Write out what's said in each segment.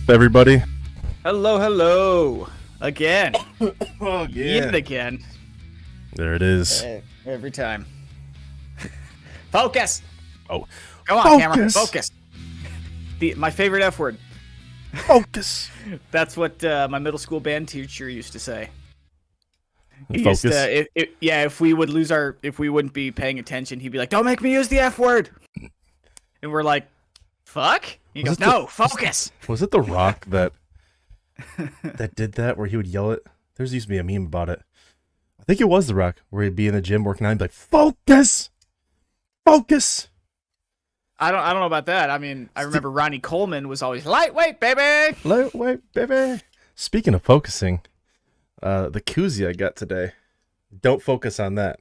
everybody? Hello, hello. Again. Oh, Yet again. There it is. Every time. Focus. Oh. Go on, camera. Focus. My favorite F word. Focus. That's what my middle school band teacher used to say. He Focus? Used to, if we wouldn't be paying attention, he'd be like, "Don't make me use the F word." And we're like, "Fuck." He goes, "No, focus." Was it The Rock that did that, where he would yell it? There's used to be a meme about it. I think it was The Rock, where he'd be in the gym working out and be like, "Focus, focus." I don't know about that. I mean, I remember Ronnie Coleman was always lightweight, baby. Lightweight, baby. Speaking of focusing, the koozie I got today. Don't focus on that.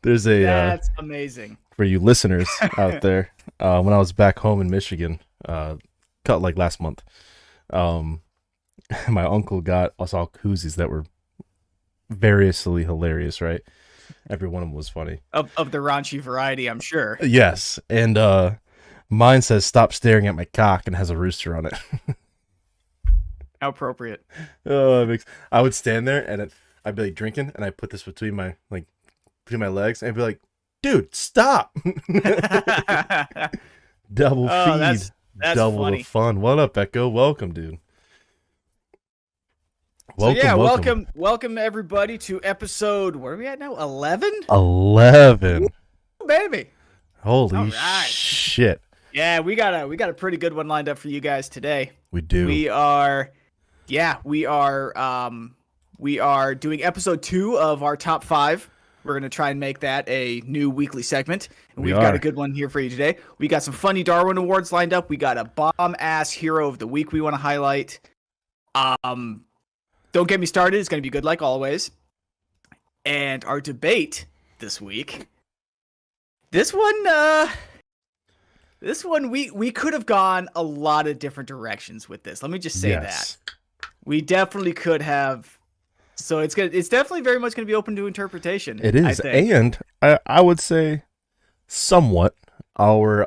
There's a that's amazing. For you listeners out there. When I was back home in Michigan, cut like last month, my uncle got us all koozies that were variously hilarious, right? Every one of them was funny. Of the raunchy variety, I'm sure. Yes, and mine says "Stop staring at my cock" and has a rooster on it. How appropriate. Oh, I would stand there and I'd be like drinking, and I put this between my legs, and I'd be like, "Dude, stop!" Double feed, that's double funny. the fun. What up, Echo? Welcome, dude. Welcome everybody to episode. Where are we at now? 11. 11. Ooh, baby. Holy shit! Yeah, we got a pretty good one lined up for you guys today. We do. We are doing episode 2 of our top 5. We're going to try and make that a new weekly segment. And we've got a good one here for you today. We got some funny Darwin Awards lined up. We got a bomb-ass hero of the week we want to highlight. Don't get me started. It's going to be good like always. And our debate this week. This one, we could have gone a lot of different directions with this. Let me just say that. We definitely could have. So it's definitely very much going to be open to interpretation. It is, and I would say somewhat our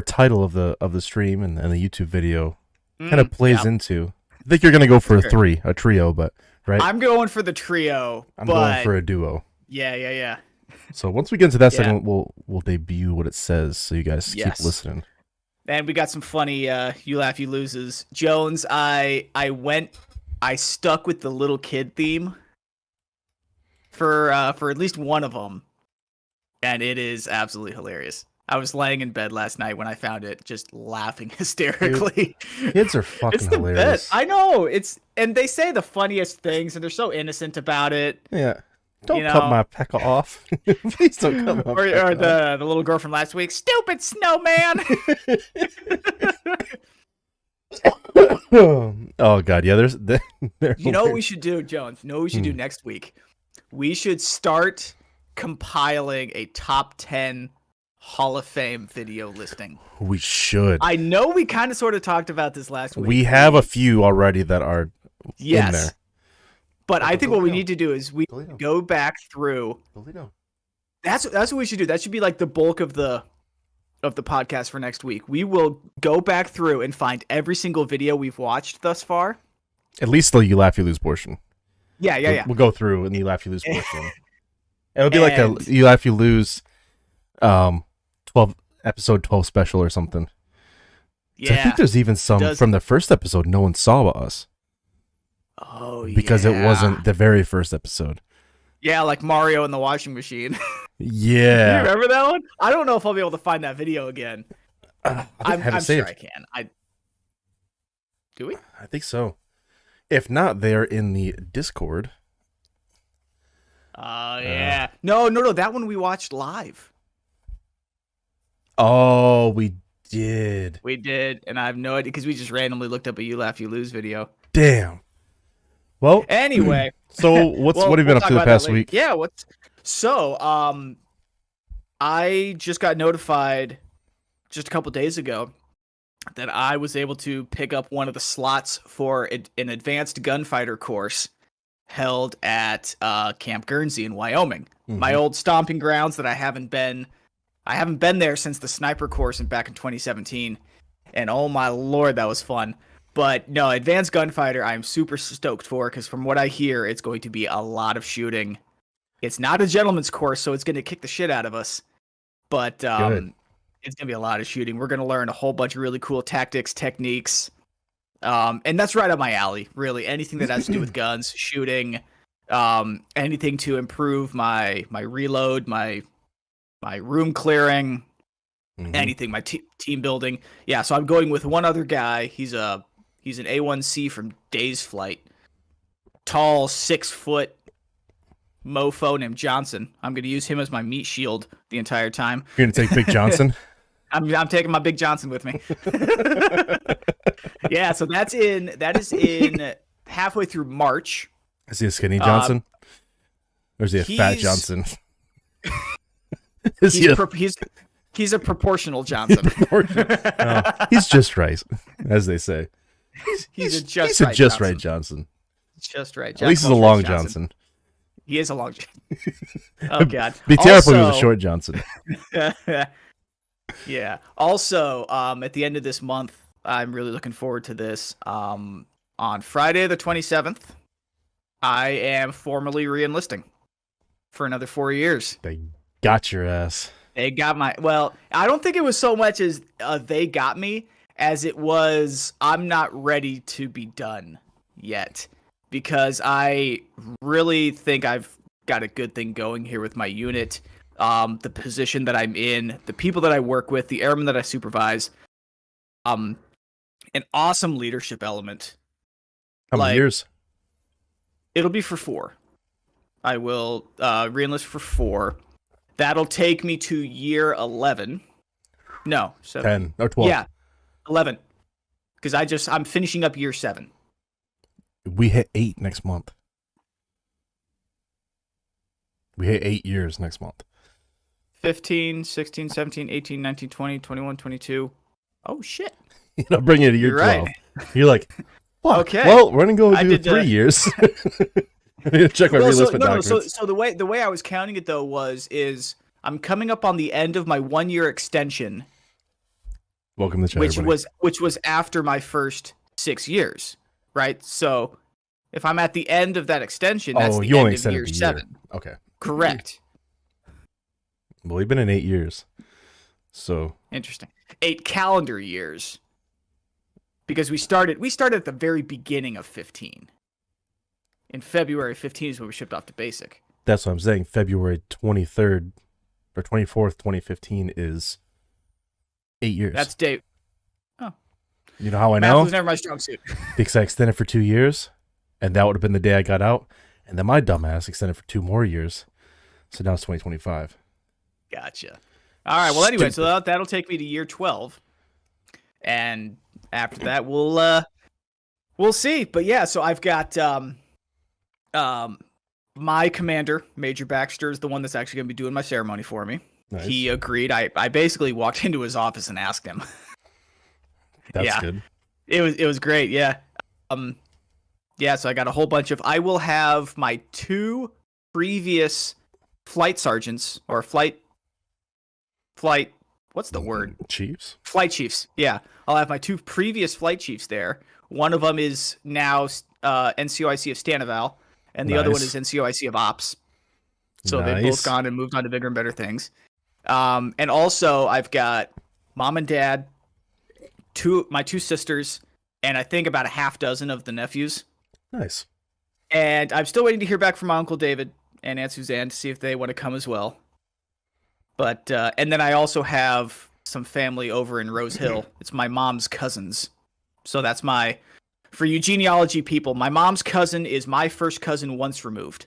title of the stream and the YouTube video kind of plays into. I think you're going to go for a trio, but right? I'm going for the trio. I'm going for a duo. Yeah. So once we get into that segment, we'll debut what it says, so you guys keep listening. And we got some funny you laugh, you loses. Jones, I stuck with the little kid theme for at least one of them, and it is absolutely hilarious. I was laying in bed last night when I found it, just laughing hysterically. Dude, kids are fucking hilarious. Best. I know, and they say the funniest things, and they're so innocent about it. Yeah. Don't cut my pecker off. Please don't cut my pecker off. Or the little girl from last week. Stupid snowman. Oh God, yeah. You know what we should do, Jones? You know what we should do next week? We should start compiling a top 10 Hall of Fame video listing. We should. I know we kind of sort of talked about this last week. We have a few already that are in there. But I think what we need to do is we go back through. That's what we should do. That should be like the bulk of the podcast for next week. We will go back through and find every single video we've watched thus far. At least the you laugh you lose portion. Yeah. We'll go through and the you laugh you lose portion. It'll be like a you laugh you lose episode 12 special or something. Yeah. I think there's even some from the first episode no one saw us. Oh, yeah. Because it wasn't the very first episode. Yeah, like Mario in the washing machine. Yeah. You remember that one? I don't know if I'll be able to find that video again. I'm sure I can. Do we? I think so. If not, they're in the Discord. Yeah. No. That one we watched live. Oh, we did. We did, and I have no idea because we just randomly looked up a You Laugh, You Lose video. Damn. Well, anyway. So what have you been up to the past week? Yeah, I just got notified just a couple days ago that I was able to pick up one of the slots for an advanced gunfighter course held at Camp Guernsey in Wyoming. Mm-hmm. My old stomping grounds that I haven't been I haven't been there since the sniper course back in 2017, and oh my lord, that was fun. But no, advanced gunfighter, I'm super stoked for, because from what I hear, it's going to be a lot of shooting. It's not a gentleman's course, so it's going to kick the shit out of us. But it's going to be a lot of shooting. We're going to learn a whole bunch of really cool tactics, techniques. And that's right up my alley, really. Anything that has to do with guns, shooting, anything to improve my reload, my room clearing, anything, my team building. Yeah, so I'm going with one other guy. He's an A1C from Days Flight. Tall, 6-foot mofo named Johnson. I'm going to use him as my meat shield the entire time. You're going to take Big Johnson? I'm taking my Big Johnson with me. Yeah, so that is in halfway through March. Is he a skinny Johnson? Or is he a fat Johnson? He's a proportional Johnson. He's just right, as they say. He's a just right Johnson. Just right. At least he's a long Johnson. He is a long Johnson. Oh, God. Be terrible if he was a short Johnson. Yeah. Also, at the end of this month, I'm really looking forward to this. On Friday the 27th, I am formally re-enlisting for another 4 years. They got your ass. They got my... Well, I don't think it was so much as they got me as it was I'm not ready to be done yet. Because I really think I've got a good thing going here with my unit. The position that I'm in, the people that I work with, the airmen that I supervise, an awesome leadership element. How many years? It'll be for 4. I will re-enlist for 4. That'll take me to year 11. No, 10 or 12. Yeah, 11. Because I'm finishing up year 7. We hit 8 next month. We hit 8 years next month. 15, 16, 17, 18, 19, 20, 21, 22. Oh, shit. I'll bring you to year 12. Right. You're like, fuck. Okay. Well, we're going to go do 3 years. I need to check my re-enlistment documents. So the way I was counting it, though, is I'm coming up on the end of my 1-year extension. Welcome to the chat, which was after my first 6 years, right? So if I'm at the end of that extension, that's the end of year 7. Okay. Correct. Well, we've been in 8 years. So interesting. 8 calendar years. Because we started at the very beginning of 15. In February 15 is when we shipped off to basic. That's what I'm saying. February 23rd or 24th, 2015 is 8 years. That's date. Oh. You know how I Math know? was never my strong suit. Because I extended for 2 years, and that would have been the day I got out. And then my dumbass extended for 2 more years. So now it's 2025. Gotcha. All right. Well, anyway, so that'll take me to year 12. And after that, we'll see. But yeah, so I've got my commander, Major Baxter, is the one that's actually going to be doing my ceremony for me. Nice. He agreed. I basically walked into his office and asked him. That's good. It was great. Yeah. Yeah. So I got a whole bunch of. I will have my 2 previous flight sergeants or flight. What's the word? Chiefs. Flight chiefs. Yeah, I'll have my 2 previous flight chiefs there. One of them is now NCOIC of Stanival, and the other one is NCOIC of Ops. So they've both gone and moved on to bigger and better things. And also, I've got mom and dad, my 2 sisters, and I think about a half dozen of the nephews. Nice. And I'm still waiting to hear back from my Uncle David and Aunt Suzanne to see if they want to come as well. But and then I also have some family over in Rose Hill. It's my mom's cousins. So that's for you genealogy people, my mom's cousin is my first cousin once removed.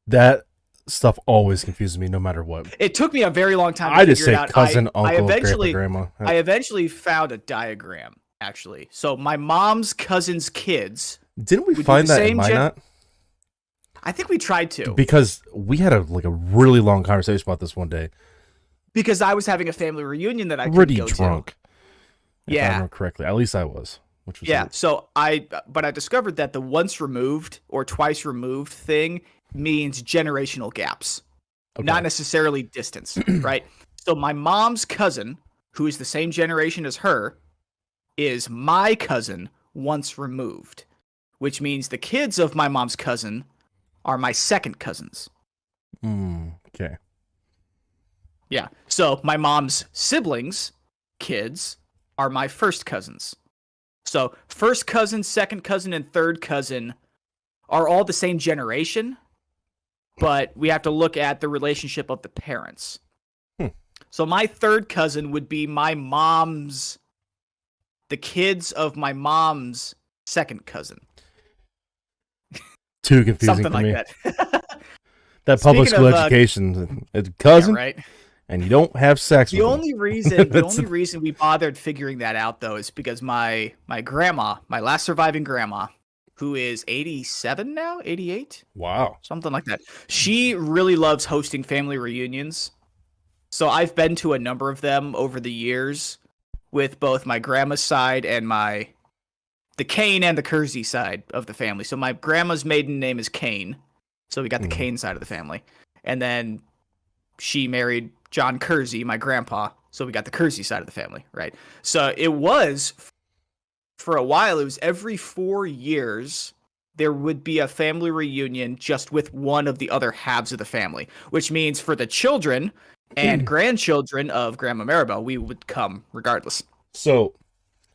That stuff always confuses me no matter what. It took me a very long time to figure just say it out. Cousin, uncle, grandpa, grandma. I eventually found a diagram, actually. So my mom's cousin's kids. Didn't we find that in Minot? I think we tried to. Because we had a really long conversation about this one day. Because I was having a family reunion that I couldn't go drunk. If I remember correctly. At least I was. Which was yeah. So I discovered that the once removed or twice removed thing means generational gaps, not necessarily distance, right? So my mom's cousin, who is the same generation as her, is my cousin once removed, which means the kids of my mom's cousin are my second cousins. Okay. Yeah. So my mom's siblings, kids, are my first cousins. So first cousin, second cousin, and third cousin are all the same generation, but we have to look at the relationship of the parents. So my third cousin would be the kids of my mom's second cousin. Too confusing Something for me. like that. That public school education, it's cousin, yeah, right? And you don't have sex The with only reason we bothered figuring that out, though, is because my grandma, my last surviving grandma, who is 87 now, 88? Wow. Something like that. She really loves hosting family reunions. So I've been to a number of them over the years with both my grandma's side and the Kane and the Kersey side of the family. So my grandma's maiden name is Kane. So we got the Kane side of the family. And then she married John Kersey, my grandpa. So we got the Kersey side of the family, right? So it was, for a while, it was every 4 years there would be a family reunion just with one of the other halves of the family, which means for the children and grandchildren of Grandma Maribel, we would come regardless. So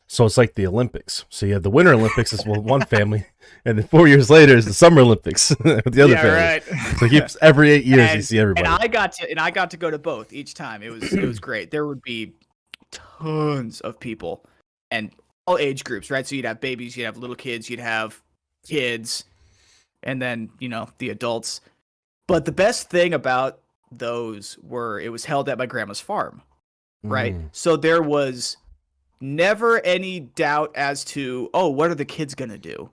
it's like the Olympics. So you have the Winter Olympics is with one family, and then 4 years later is the Summer Olympics with the other family. Right. So it keeps every 8 years you see everybody. And I got to go to both each time. It was great. There would be tons of people and all age groups, right? So you'd have babies, you'd have little kids, you'd have kids, and then, the adults. But the best thing about those were it was held at my grandma's farm, right? So there was never any doubt as to, what are the kids gonna do?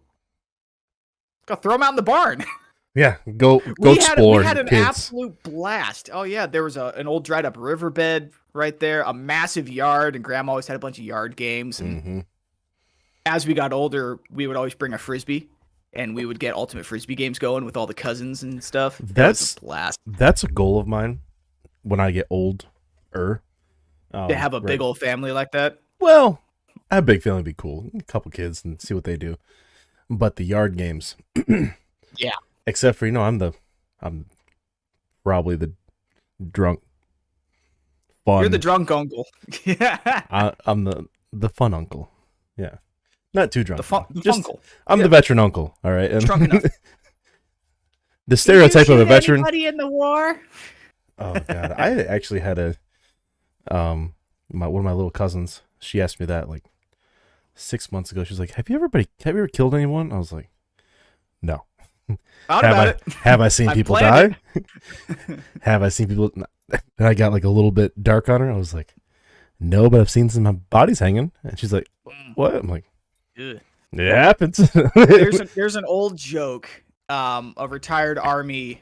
Go throw them out in the barn. Yeah, go explore. We had an absolute blast. Oh yeah, there was an old dried up riverbed right there, a massive yard, and Grandma always had a bunch of yard games. And as we got older, we would always bring a frisbee, and we would get ultimate frisbee games going with all the cousins and stuff. That's a blast. That's a goal of mine when I get older. To have a big old family like that. Well, a big family would be cool. A couple kids and see what they do. But the yard games, yeah. Except for I'm probably the drunk fun. You're the drunk uncle. Yeah. I'm the fun uncle. Yeah. Not too drunk. The uncle. I'm the veteran uncle. All right. Drunk enough. The stereotype of a veteran. Anybody in the war? Oh God! I actually had one of my little cousins. She asked me that like 6 months ago. She was like, "Have you ever killed anyone?" I was like, "No." Have I seen people die? Have I seen people? And I got like a little bit dark on her. I was like, "No, but I've seen some bodies hanging." And she's like, "What?" I'm like, "It happens." There's an old joke. A retired Army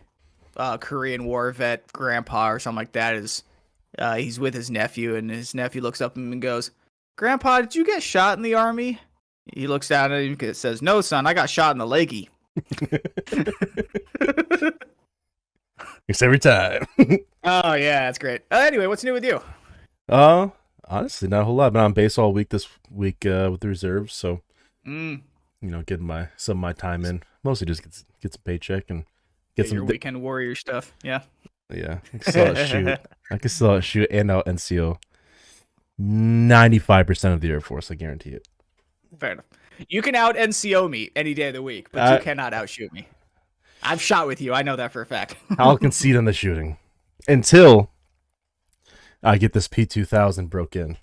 Korean War vet grandpa or something like that is he's with his nephew, and his nephew looks up at him and goes, "Grandpa, did you get shot in the Army?" He looks down at him and says, "No, son, I got shot in the leggy." It's every time. Oh yeah, that's great. Anyway, what's new with you? Honestly, not a whole lot. I've been on base all week this week with the reserves, so getting some of my time in. Mostly just get some paycheck and get some your weekend warrior stuff. Yeah. Yeah, I can still shoot and out NCO 95% of the Air Force. I guarantee it. Fair enough. You can out NCO me any day of the week, but you cannot outshoot me. I've shot with you. I know that for a fact. I'll concede on the shooting until I get this P2000 broke in,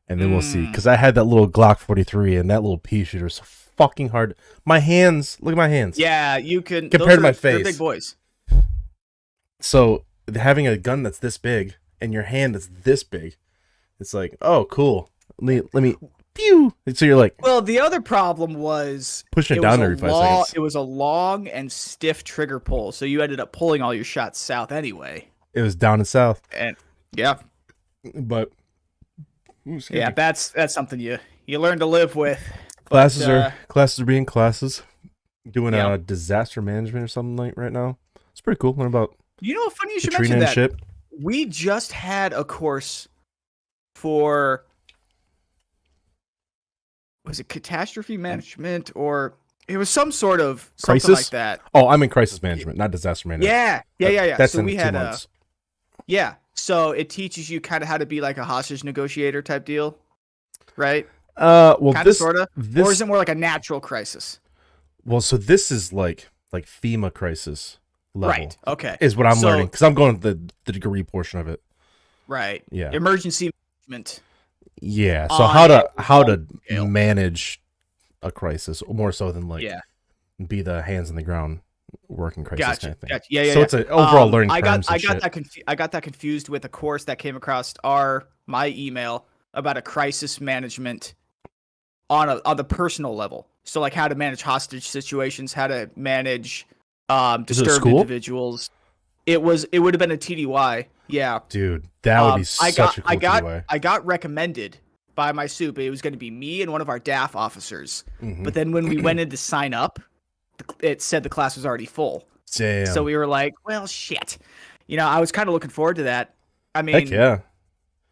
and then we'll see. Because I had that little Glock 43 and that little pea shooter is so fucking hard. My hands, look at my hands. Yeah, you can compared to my face. They're big boys. So having a gun that's this big and your hand that's this big, it's like, oh, cool. Let me pew. So you're like, well, the other problem was pushing it down every 5 seconds. It was a long and stiff trigger pull, so you ended up pulling all your shots south anyway. It was down and south. And yeah, but yeah, that's something you learn to live with. Classes are being classes. Doing disaster management or something like right now. It's pretty cool. Learn about funny you should Katrina mention that. And shit. we just had a course for, was it catastrophe management, or it was some sort of something Crisis? like that. Oh, I'm in crisis management, not disaster management. Yeah. That's So in we 2 had months. yeah. So it teaches you kind of how to be like a hostage negotiator type deal, right? Well, Kind of, sort of, or is this, it more like a natural crisis? well, so this is like FEMA crisis level, Right. Okay. is what I'm So learning because I'm going to the degree portion of it. right. Yeah, Emergency management yeah. So on a how large to scale. manage a crisis more so than like Yeah. be the hands in the ground working crisis kind Gotcha. of thing. Gotcha. Yeah. So it's an overall learning I got terms and I got shit. I got that confused with a course that came across my email about a crisis management on the personal level. So like how to manage hostage situations, how to manage Is it a disturbed school? individuals. It would have been a TDY. Yeah. Dude, that would be such a cool TDY. I got recommended by my soup. It was going to be me and one of our DAF officers. Mhm. But then when we went in to sign up, it said the class was already full. Damn. So we were like, well, shit. I was kind of looking forward to that. I mean, Heck yeah.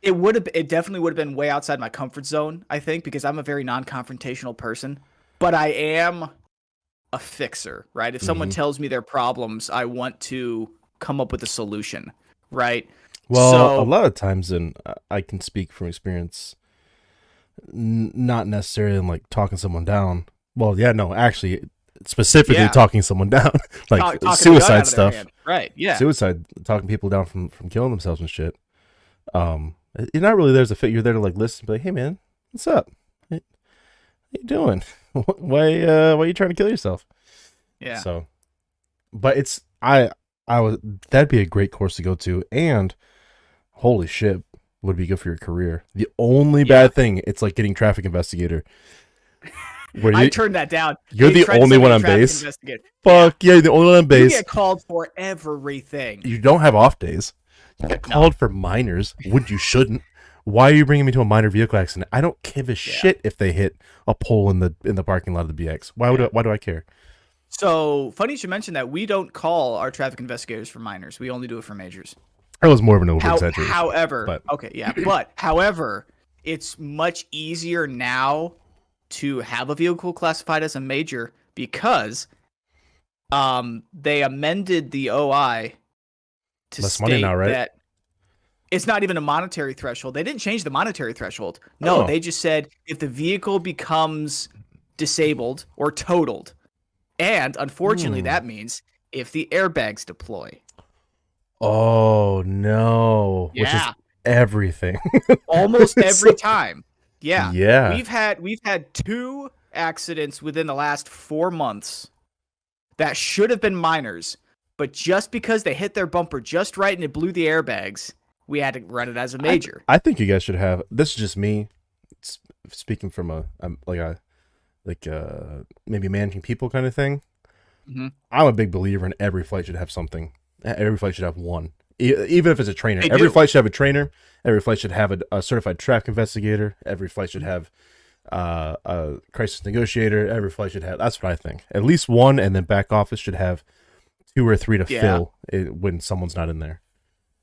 it definitely would have been way outside my comfort zone, I think, because I'm a very non-confrontational person. But I am a fixer, right? If someone tells me their problems, I want to come up with a solution, right? Well, So, a lot of times, and I can speak from experience, not necessarily in like talking someone down. Well, yeah, no, actually, specifically Yeah. talking someone down, like talking the gun out suicide of their stuff. hand. Right? Yeah. Suicide, talking people down from killing themselves and shit. You're not really there as a fit. You're there to like listen and be like, hey man, what's up? What you doing? Why are you trying to kill yourself? Yeah. So, but it's I was that'd be a great course to go to, and holy shit, would be good for your career. The only bad thing, it's like getting traffic investigator. Where I turned that down. You're They the tried to only send me one to on traffic base. investigator. Fuck yeah, you're the only one on You base. get called for everything. You don't have off days. You get called for minors when you shouldn't. Why are you bringing me to a minor vehicle accident? I don't give a shit if they hit a pole in the parking lot of the BX. Why do I care? So funny you should mention that. We don't call our traffic investigators for minors. We only do it for majors. That was more of an over-exaggeration. However, however, it's much easier now to have a vehicle classified as a major because they amended the OI to less state money now, right? that it's not even a monetary threshold. They didn't change the monetary threshold. No, they just said if the vehicle becomes disabled or totaled, and unfortunately that means if the airbags deploy. Oh no! Yeah. Which is everything. Almost every time. Yeah. Yeah. We've had 2 accidents within the last 4 months that should have been minors, but just because they hit their bumper just right and it blew the airbags, we had to run it as a major. I think you guys should have. This is just me speaking from a maybe managing people kind of thing. Mm-hmm. I'm a big believer in every flight should have something. Every flight should have one, even if it's a trainer. They Every do. flight should have a trainer. Every flight should have a certified traffic investigator. Every flight should have a crisis negotiator. Every flight should have. That's what I think. At least one, and then back office should have 2 or 3 to fill when someone's not in there.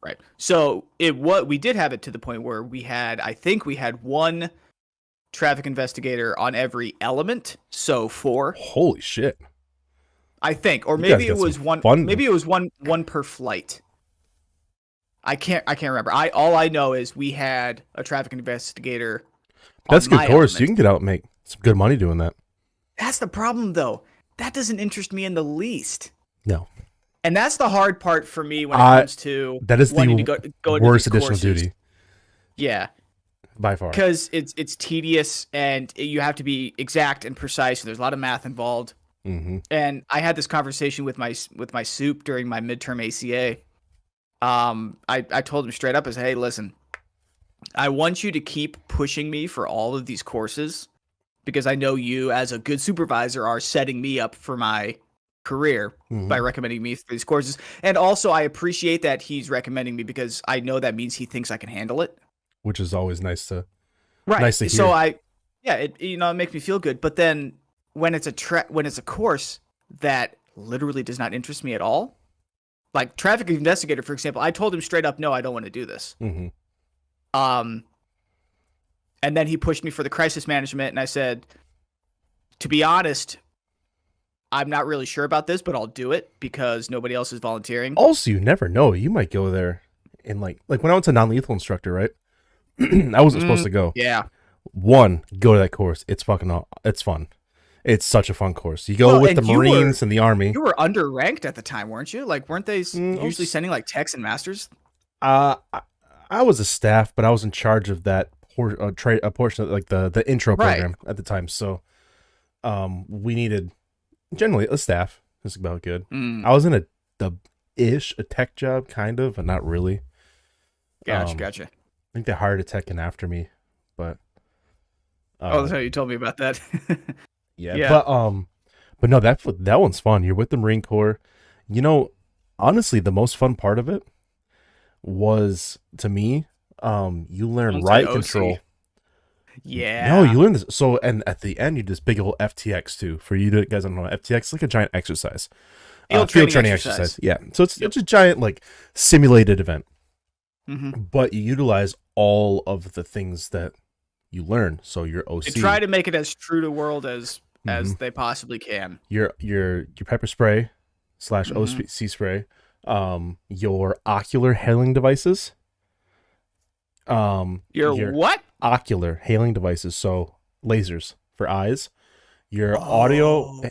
Right. So we did have it to the point where I think we had 1 traffic investigator on every element. So 4. Holy shit. I think, or You maybe guys it got was some one. fun. Maybe it was one per flight. I can't remember. All I know is we had a traffic investigator. That's a on good my course. element. You can get out and make some good money doing that. That's the problem, though. That doesn't interest me in the least. No. And that's the hard part for me when it comes to that is wanting the to go into worst these additional courses. duty Yeah, by far. because it's tedious and you have to be exact and precise. And there's a lot of math involved. Mm-hmm. And I had this conversation with my soup during my midterm ACA. I told him straight up, hey, listen, I want you to keep pushing me for all of these courses because I know you as a good supervisor are setting me up for my career by recommending me for these courses. And also I appreciate that he's recommending me because I know that means he thinks I can handle it. Which is always nice to Right. hear. So it makes me feel good. But then when it's a course that literally does not interest me at all, like traffic investigator, for example, I told him straight up, no, I don't want to do this. Mm-hmm. And then he pushed me for the crisis management, and I said, to be honest, I'm not really sure about this, but I'll do it because nobody else is volunteering. Also, you never know. You might go there and like when I went to non-lethal instructor, right? I wasn't supposed to go. Yeah. One, go to that course. It's it's fun. It's such a fun course. You go with the Marines and the Army. You were underranked at the time, weren't you? Like, weren't they usually sending like techs and masters? I was a staff, but I was in charge of that a portion of like the intro program at the time. So, we needed generally a staff. Is about good. I was in a tech job, kind of, but not really. Gotcha. I think they hired a tech in after me, but that's how you told me about that. yeah. But no, that one's fun. You're with the Marine Corps. You know, honestly, the most fun part of it was, to me, you learn riot control. Yeah. No, you learn this. So, and at the end, you do this big old FTX too. For you guys don't know, FTX is like a giant exercise. Field training exercise. Yeah. So it's a giant like simulated event. Mm-hmm. But you utilize all of the things that you learn. So your OC. They try to make it as true to world as they possibly can. Your pepper spray / OC spray. Your ocular hailing devices. Your what? Ocular hailing devices. So lasers for eyes. Your audible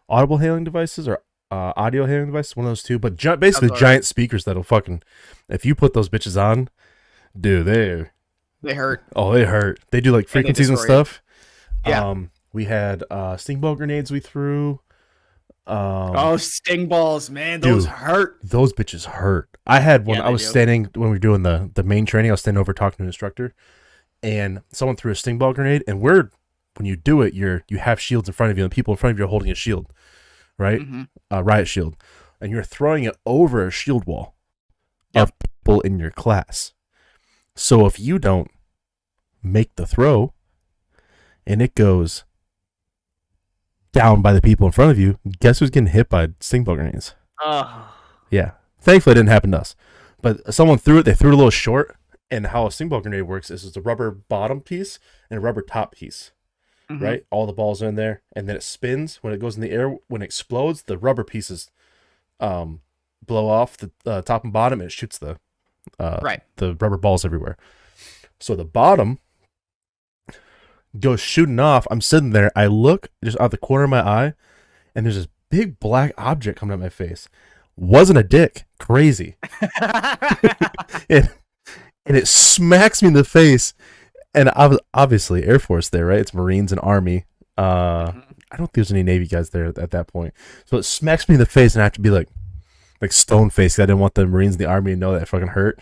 hailing devices or audio hailing devices, one of those two. But basically giant speakers that'll fucking, if you put those bitches on, dude, they hurt. Oh, they hurt. They do like frequencies and stuff. Yeah. We had sting ball grenades we threw. Sting balls, man, those hurt. Those bitches hurt. I had one. I was standing when we were doing the main training. I was standing over talking to an instructor, and someone threw a sting ball grenade. And when you do it, you have shields in front of you, and the people in front of you are holding a shield, right? Riot shield, and you're throwing it over a shield wall of people in your class. So if you don't make the throw, and it goes down by the people in front of you, guess who's getting hit by sting ball grenades? Yeah. Thankfully, it didn't happen to us. But someone threw it. They threw it a little short. And how a sting ball grenade works is it's a rubber bottom piece and a rubber top piece, right? All the balls are in there. And then it spins. When it goes in the air, when it explodes, the rubber pieces blow off the top and bottom, and it shoots the rubber balls everywhere. So the bottom goes shooting off. I'm sitting there. I look just out the corner of my eye, and there's this big black object coming at my face. Wasn't a dick. Crazy. and it smacks me in the face. And I was obviously Air Force there, right? It's Marines and Army. I don't think there's any Navy guys there at that point. So it smacks me in the face, and I have to be like stone faced. I didn't want the Marines and the Army to know that it fucking hurt.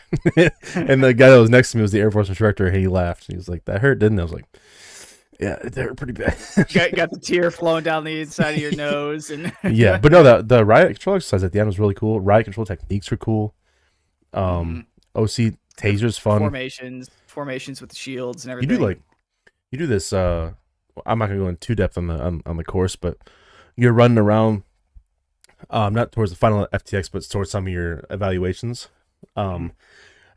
And the guy that was next to me was the Air Force instructor, and he laughed. He was like, "That hurt, didn't it?" I was like, "Yeah, it hurt pretty bad." got the tear flowing down the inside of your nose, and yeah, but no, the riot control exercise at the end was really cool. Riot control techniques were cool. OC tasers fun. Formations with the shields and everything. You do this. I'm not gonna go in too depth on the course, but you're running around. Not towards the final FTX, but towards some of your evaluations. And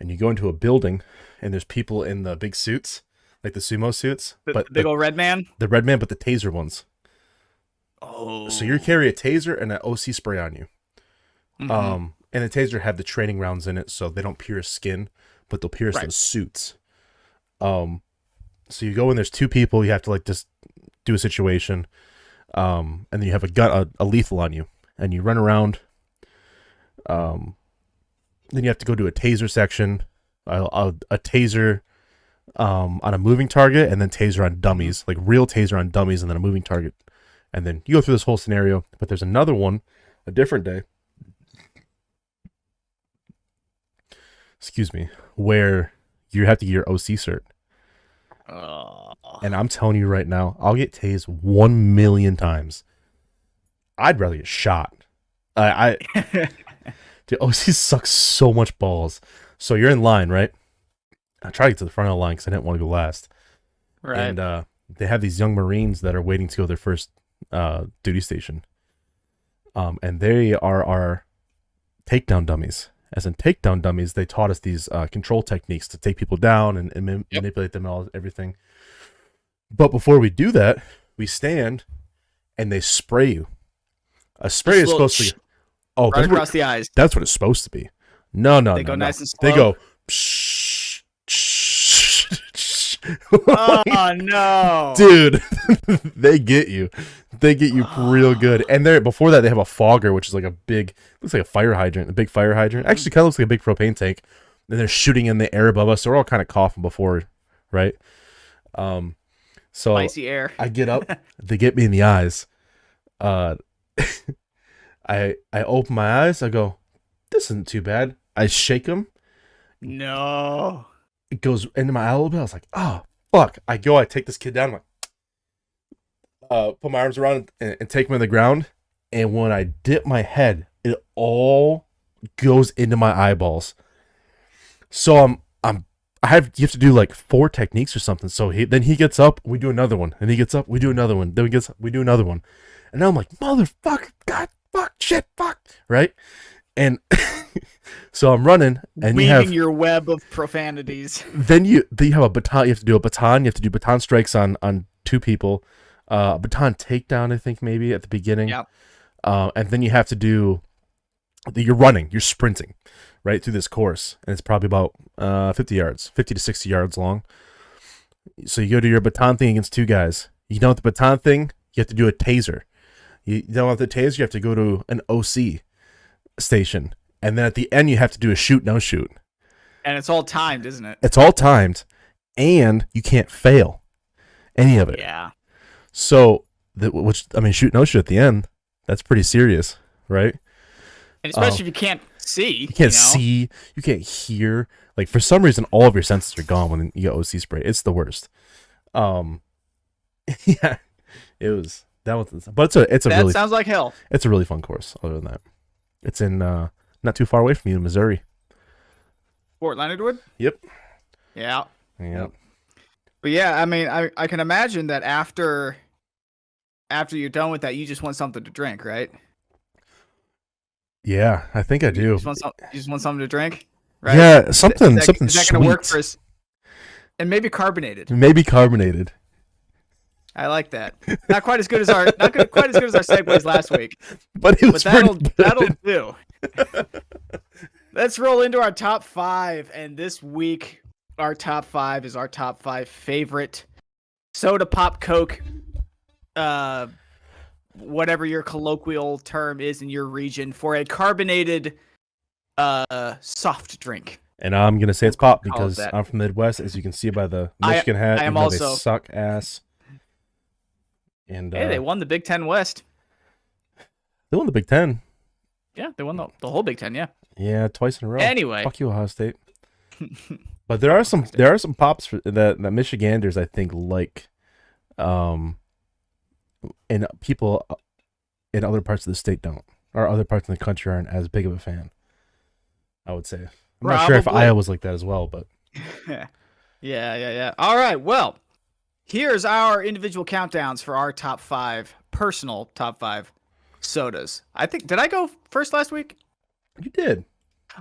you go into a building, and there's people in the big suits, like the sumo suits, but the big old red man. The red man, but the taser ones. Oh. So you carry a taser and an OC spray on you. And the taser have the training rounds in it, so they don't pierce skin, but they'll pierce those suits. So you go in. There's two people. You have to just do a situation, and then you have a gun, a lethal on you. And you run around. Then you have to go to a taser section, a taser on a moving target, and then taser on dummies, like real taser on dummies, and then a moving target. And then you go through this whole scenario. But there's another one, a different day. Excuse me, where you have to get your OC cert. And I'm telling you right now, I'll get tased 1 million times. I'd rather get shot. Dude, OC sucks so much balls. So you're in line, right? I try to get to the front of the line because I didn't want to go last. Right. And they have these young Marines that are waiting to go to their first duty station. And they are our takedown dummies. As in takedown dummies, they taught us these control techniques to take people down and manipulate them and all everything. But before we do that, we stand and they spray you. A spray is supposed to be right across the eyes. That's what it's supposed to be. No. They go nice and slow. They go. Oh no, dude! They get you. They get you real good. And before that, they have a fogger, which is like looks like a fire hydrant, a big fire hydrant. Actually, kind of looks like a big propane tank. And they're shooting in the air above us, so we're all kind of coughing before, right? So spicy air. I get up. They get me in the eyes. I open my eyes. I go, this isn't too bad. I shake them. No. It goes into my eye a little bit. I was like, oh, fuck. I take this kid down. I'm like, put my arms around and take him to the ground. And when I dip my head, it all goes into my eyeballs. So you have to do like 4 techniques or something. So then he gets up, we do another one. And he gets up, we do another one. Then he gets up, we do another one. And now I'm like, motherfucker, God, fuck, shit, fuck, right? And so I'm running, and weaving you have your web of profanities. Then you have a baton. You have to do a baton. You have to do baton strikes on 2 people. A baton takedown, I think maybe at the beginning. Yep. And then you have to do. You're running. You're sprinting, right through this course, and it's probably about 50 to 60 yards long. So you go to your baton thing against 2 guys. You don't have the baton thing. You have to do a taser. You don't have the taser. You have to go to an OC station. And then at the end, you have to do a shoot, no shoot. And it's all timed, isn't it? It's all timed, and you can't fail any of it. Yeah. So, shoot, no shoot at the end, that's pretty serious, right? And especially if you can't see. You can't see, you can't hear. Like, for some reason, all of your senses are gone when you get OC spray. It's the worst. Yeah, it was, that was, but that sounds like hell. It's a really fun course, other than that. It's in, not too far away from you in Missouri. Fort Leonard Wood? Yep. Yeah. Yep. But yeah, I mean, I can imagine that after you're done with that, you just want something to drink, right? Yeah, I think I do. You just want something to drink? Right? Yeah, something is that sweet. Gonna work for us? And maybe carbonated. Maybe carbonated. I like that. Not quite as good as our segues last week. But it was that'll do. Let's roll into our top 5, and this week our top 5 is our top 5 favorite soda, pop, Coke, whatever your colloquial term is in your region for a carbonated soft drink. And I'm gonna say it's pop because I'm from the Midwest, as you can see by the Michigan hat. I am also. They suck ass. And hey, they won the Big Ten West. They won the Big Ten. Yeah, they won the whole Big Ten. Yeah. Yeah, twice in a row. Anyway, fuck you, Ohio State. But there are some pops that Michiganders I think like, and people in other parts of the state don't, or other parts of the country aren't as big of a fan. I would say. I'm not sure if Iowa's like that as well, but yeah. All right, well, here's our individual countdowns for our top 5 personal top 5 sodas. I think, did I go first last week? You did.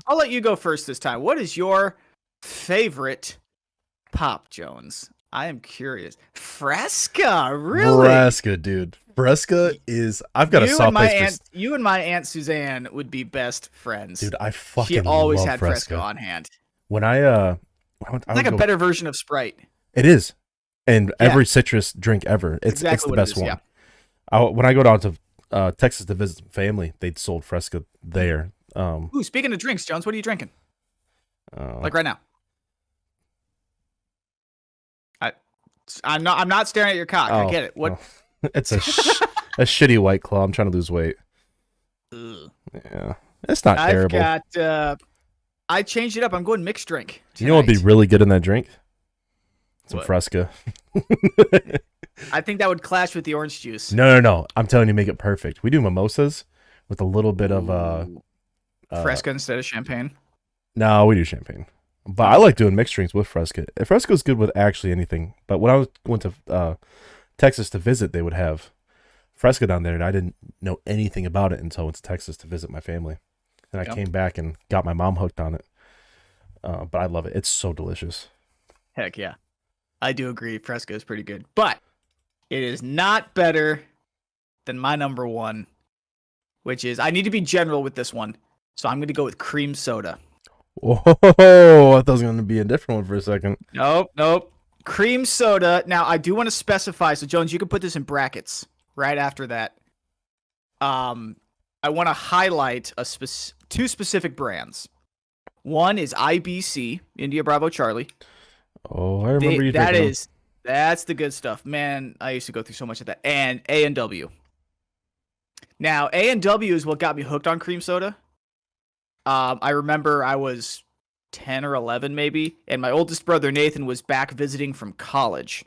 I'll let you go first this time. What is your favorite pop, Jones? I am curious. Fresca, really? Fresca, dude. Fresca is. I've got a soft place for. You and my aunt Suzanne would be best friends. Dude, I fucking She always love had Fresca on hand. When I it's like a better version of Sprite. It is, and every citrus drink ever. It's the best one. Yeah. When I go down to Texas to visit some family, they'd sold Fresca there. Ooh, speaking of drinks, Jones, what are you drinking? Like right now. I'm not staring at your cock. I get it. What? Oh. It's a shitty White Claw. I'm trying to lose weight. Ugh. Yeah, it's not terrible. I changed it up. I'm going mixed drink tonight. You know what'd be really good in that drink? Some Fresca. I think that would clash with the orange juice. No. I'm telling you, make it perfect. We do mimosas with a little bit of Fresca instead of champagne. No, we do champagne. But I like doing mixed drinks with Fresca. Fresca is good with actually anything. But when I went to Texas to visit, they would have Fresca down there, and I didn't know anything about it until I went to Texas to visit my family. And I came back and got my mom hooked on it. But I love it. It's so delicious. Heck yeah. I do agree. Fresca is pretty good. But it is not better than my number one, which is, I need to be general with this one. So I'm going to go with cream soda. Oh, I thought it was going to be a different one for a second. Nope. Cream soda. Now, I do want to specify. So, Jones, you can put this in brackets right after that. I want to highlight two specific brands. One is IBC, India Bravo Charlie. Oh, I remember you drinking them. That's the good stuff. Man, I used to go through so much of that. And A&W. Now, A&W is what got me hooked on cream soda. I remember I was 10 or 11 maybe, and my oldest brother Nathan was back visiting from college.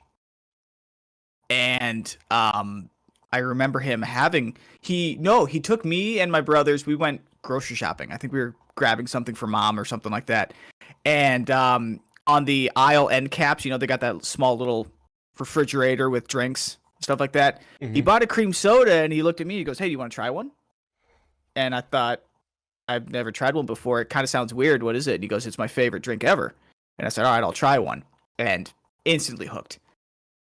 And I remember him he took me and my brothers, we went grocery shopping. I think we were grabbing something for mom or something like that. And on the aisle end caps, they got that small little refrigerator with drinks, stuff like that. Mm-hmm. He bought a cream soda and he looked at me, he goes, "Hey, do you want to try one?" And I thought, I've never tried one before. It kind of sounds weird. What is it? And he goes, "It's my favorite drink ever." And I said, "All right, I'll try one." And instantly hooked.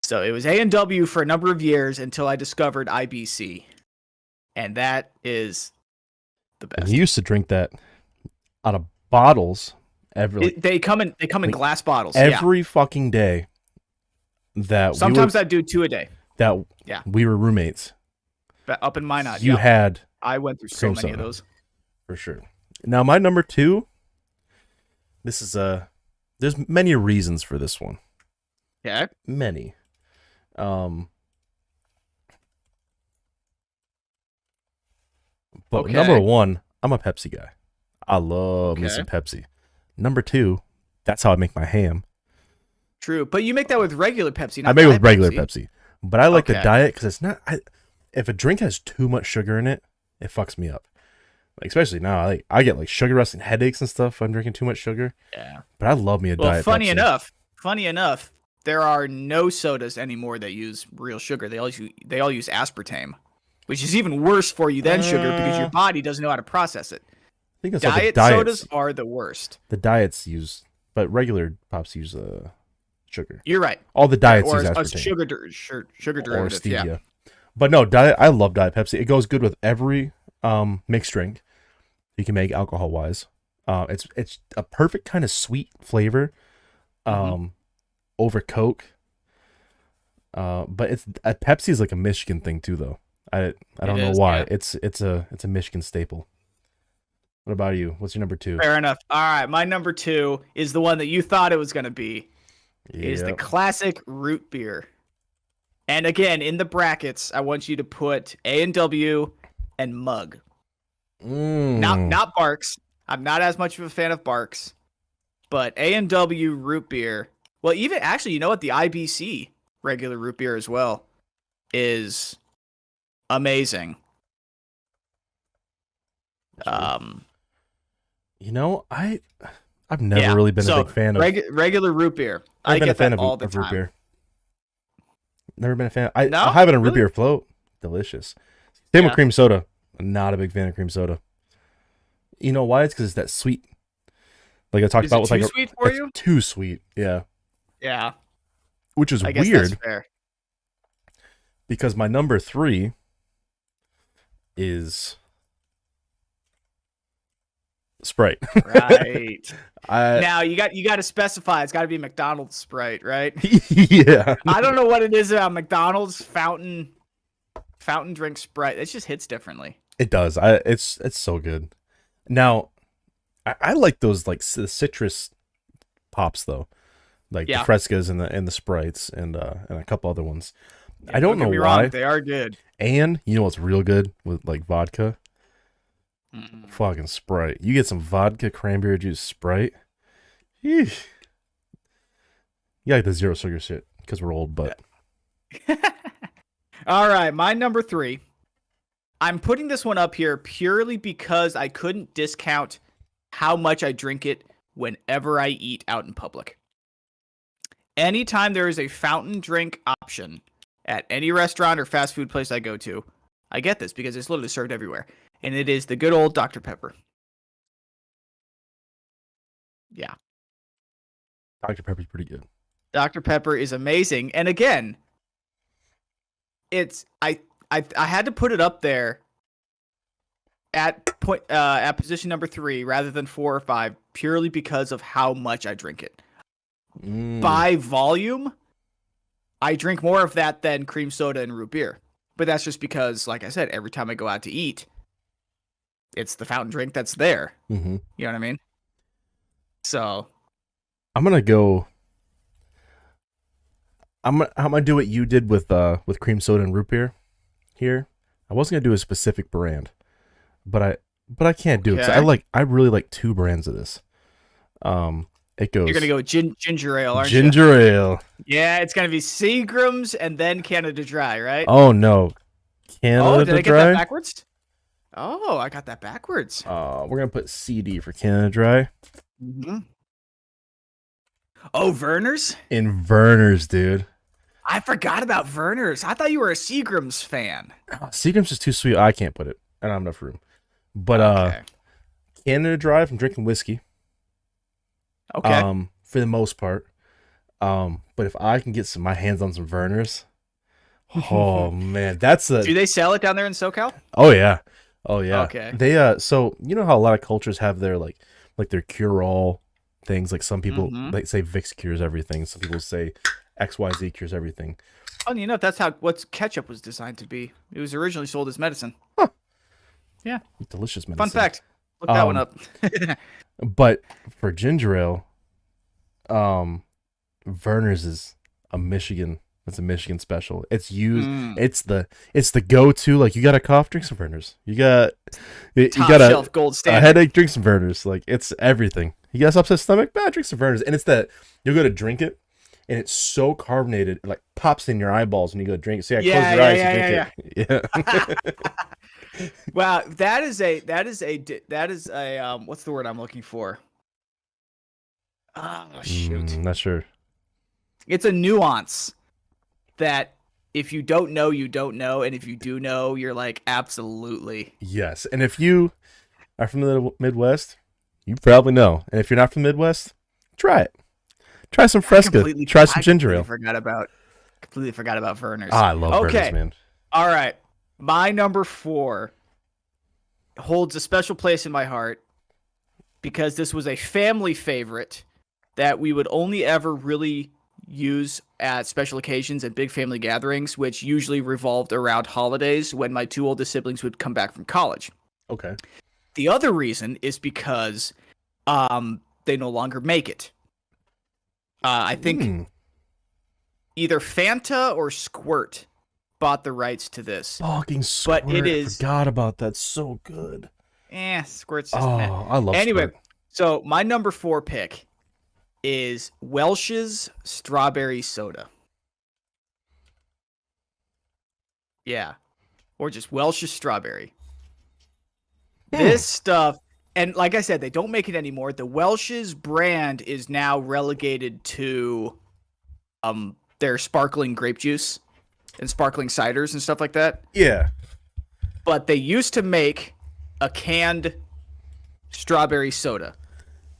So it was A&W for a number of years until I discovered IBC. And that is the best. And you used to drink that out of bottles they come in glass bottles every fucking day. Sometimes I'd do 2 a day. We were roommates. But up in Minot. I went through so many of those. For sure. Now my number two, this is there's many reasons for this one. Yeah. Many. But number one, I'm a Pepsi guy. I love me some Pepsi. Number two, that's how I make my ham. True, but you make that with regular Pepsi. I make it with regular Pepsi. But I like the diet because it's not. If a drink has too much sugar in it, it fucks me up. Like, especially now, I get like sugar rush and headaches and stuff if I'm drinking too much sugar. Yeah. But I love me a diet. Funny enough, there are no sodas anymore that use real sugar. They all use aspartame, which is even worse for you than sugar because your body doesn't know how to process it. I think diet sodas are the worst. The diets use, but regular pops use sugar. You're right. All the diets use aspartame. Sugar derivative. Or stevia. Yeah. But no, I love Diet Pepsi. It goes good with every mixed drink you can make alcohol wise. It's a perfect kind of sweet flavor over Coke. But Pepsi is like a Michigan thing too, though. I don't know why. Yeah. It's a Michigan staple. What about you? What's your number two? Fair enough. All right, my number two is the one that you thought it was going to be. Yep. It is the classic root beer. And again, in the brackets, I want you to put A&W and Mug. Not Barks. I'm not as much of a fan of Barks, but A&W root beer. Well, even actually, you know what? The IBC regular root beer as well is amazing. I've never really been a big fan of regular root beer. I've been a fan of root beer. Never been a fan. I have it in root beer float. Delicious. Same with cream soda. Not a big fan of cream soda. You know why? It's because it's that sweet. Like I talked about, too sweet for you? Too sweet. Yeah. Yeah. Which is weird. That's fair. Because my number three is Sprite. Right. Now you got to specify. It's got to be McDonald's Sprite, right? Yeah. I don't know what it is about McDonald's fountain drink Sprite. It just hits differently. It does. It's so good. Now, I like those like citrus pops though, like the Frescas and the Sprites and a couple other ones. Yeah, I don't know why. Wrong, they are good. And you know what's real good with like vodka? Fucking Sprite. You get some vodka cranberry juice Sprite. Eesh. You like the zero sugar shit because we're old, but. All right, my number three. I'm putting this one up here purely because I couldn't discount how much I drink it whenever I eat out in public. Anytime there is a fountain drink option at any restaurant or fast food place I go to, I get this because it's literally served everywhere. And it is the good old Dr. Pepper. Yeah. Dr. Pepper's pretty good. Dr. Pepper is amazing. And again, it's I had to put it up there at position number 3 rather than 4 or 5 purely because of how much I drink it. By volume, I drink more of that than cream soda and root beer. But that's just because, like I said, every time I go out to eat, it's the fountain drink that's there. Mm-hmm. You know what I mean? So I'm gonna do what you did with cream soda and root beer here. I wasn't gonna do a specific brand, but I can't do it. 'Cause I really like 2 brands of this. It goes. You're gonna go ginger ale, aren't ginger ale. Yeah, it's gonna be Seagram's and then Canada Dry, right? Oh no, Canada did I get Dry? that backwards? Oh, I got that backwards. We're gonna put CD for Canada Dry. Mm-hmm. Oh, Verner's? In Verner's, dude. I forgot about Verner's. I thought you were a Seagram's fan. Seagram's is too sweet. I can't put it. I don't have enough room. But Okay. Canada Dry, I'm drinking whiskey. Okay. For the most part. But if I can get my hands on some Verner's, oh man, Do they sell it down there in SoCal? Oh yeah. Okay. They so you know how a lot of cultures have their like their cure-all things. Like some people like say Vicks cures everything. Some people say XYZ cures everything. Funny enough, that's what ketchup was designed to be. It was originally sold as medicine. Huh. Yeah. Delicious medicine. Fun fact. Look that one up. But for ginger ale, Verner's is a Michigan. It's a Michigan special. It's used. It's the go-to. Like you got a cough, drink some Verner's. You got Top-shelf gold standard. a headache, drink some Verner's. Like it's everything. You got an upset stomach, drink some Verner's. And it's that you'll go to drink it, and it's so carbonated, it like pops in your eyeballs when you go drink it. So close your eyes and drink it. Yeah. Wow, that is a what's the word I'm looking for? Oh shoot. Not sure. It's a nuance that if you don't know, you don't know, and if you do know, you're like absolutely. Yes, and if you are from the Midwest, you probably know. And if you're not from the Midwest, try it. Try some Fresca. Try some ginger ale. Completely forgot about Verner's. I love Verner's, man. All right. My number 4 holds a special place in my heart because this was a family favorite that we would only ever really use at special occasions and big family gatherings, which usually revolved around holidays when my 2 oldest siblings would come back from college. Okay. The other reason is because they no longer make it. I think either Fanta or Squirt bought the rights to this. Fucking Squirt. But it is. Forgot about that. So good. Squirt's just I love Squirt. So my number 4 pick is Welch's Strawberry Soda. Yeah. Or just Welch's Strawberry. This stuff, and like I said, they don't make it anymore. The Welch's brand is now relegated to their sparkling grape juice and sparkling ciders and stuff like that. Yeah. But they used to make a canned strawberry soda,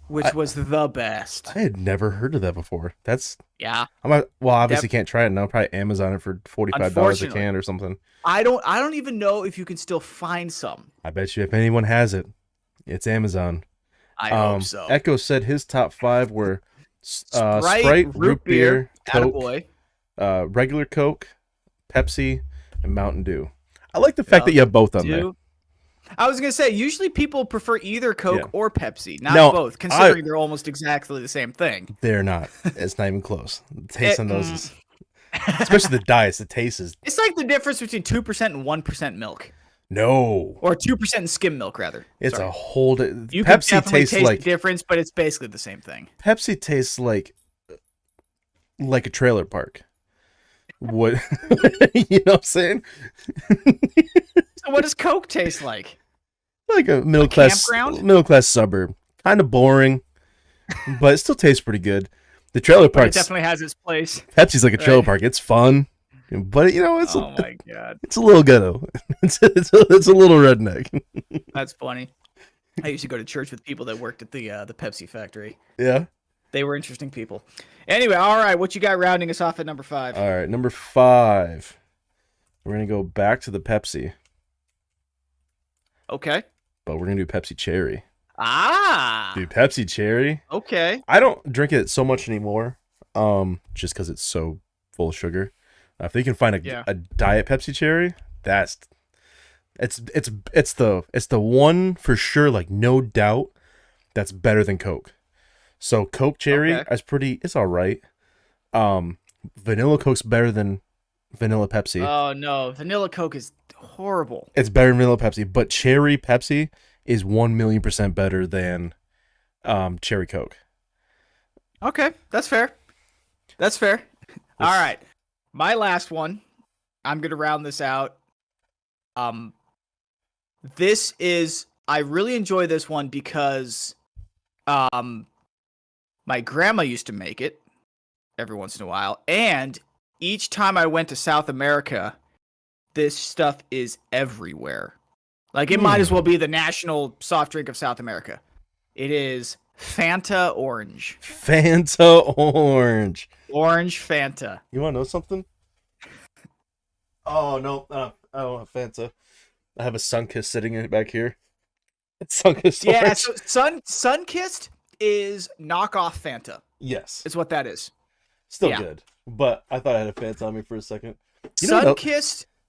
which was the best. I had never heard of that before. That's obviously can't try it now. Probably Amazon it for $45 a can or something. I don't even know if you can still find some. I bet you if anyone has it, it's Amazon. I hope so. Echo said his top 5 were Sprite, root beer, Coke, regular Coke, Pepsi, and Mountain Dew. I like the fact that you have both on there. I was gonna say usually people prefer either Coke or Pepsi, not both, considering they're almost exactly the same thing. They're not. It's not even close. The taste on those is, especially the diets. The taste is. It's like the difference between 2% and 1% milk. No. Or 2% in skim milk, rather. It's a whole. You Pepsi can definitely tastes taste like the difference, but it's basically the same thing. Pepsi tastes like a trailer park. What you know what I'm saying? So what does Coke taste like? Like a middle class suburb. Kind of boring, but it still tastes pretty good. The trailer park definitely has its place. Pepsi's like a trailer park. It's fun. But you know, it's Oh my god, it's a little ghetto. It's a little redneck. that's funny. I used to go to church with people that worked at the Pepsi factory. Yeah. They were interesting people. Anyway, all right, what you got rounding us off at number 5? All right, number 5. We're gonna go back to the Pepsi, Okay. but we're gonna do Pepsi Cherry. Ah. Dude, Pepsi Cherry. Okay. I don't drink it so much anymore, just because it's so full of sugar. If they can find a diet Pepsi Cherry, it's the one for sure, like no doubt, that's better than Coke. So Coke Cherry is it's all right. Vanilla Coke's better than Vanilla Pepsi. Oh no, vanilla Coke is horrible. It's better than Vanilla Pepsi, but Cherry Pepsi is 1,000,000% better than Cherry Coke. Okay, that's fair. That's fair. All right, my last one. I'm gonna round this out. This is I really enjoy this one because my grandma used to make it every once in a while, and each time I went to South America, this stuff is everywhere. Like, it might as well be the national soft drink of South America. It is Fanta Orange. Fanta Orange. Orange Fanta. You want to know something? Oh, no. I don't have Fanta. I have a Sunkist sitting back here. It's Sunkist Orange. Yeah, so Sunkist is knockoff Fanta. Yes. Is what that is. Still good. But I thought I had a Fanta on me for a second.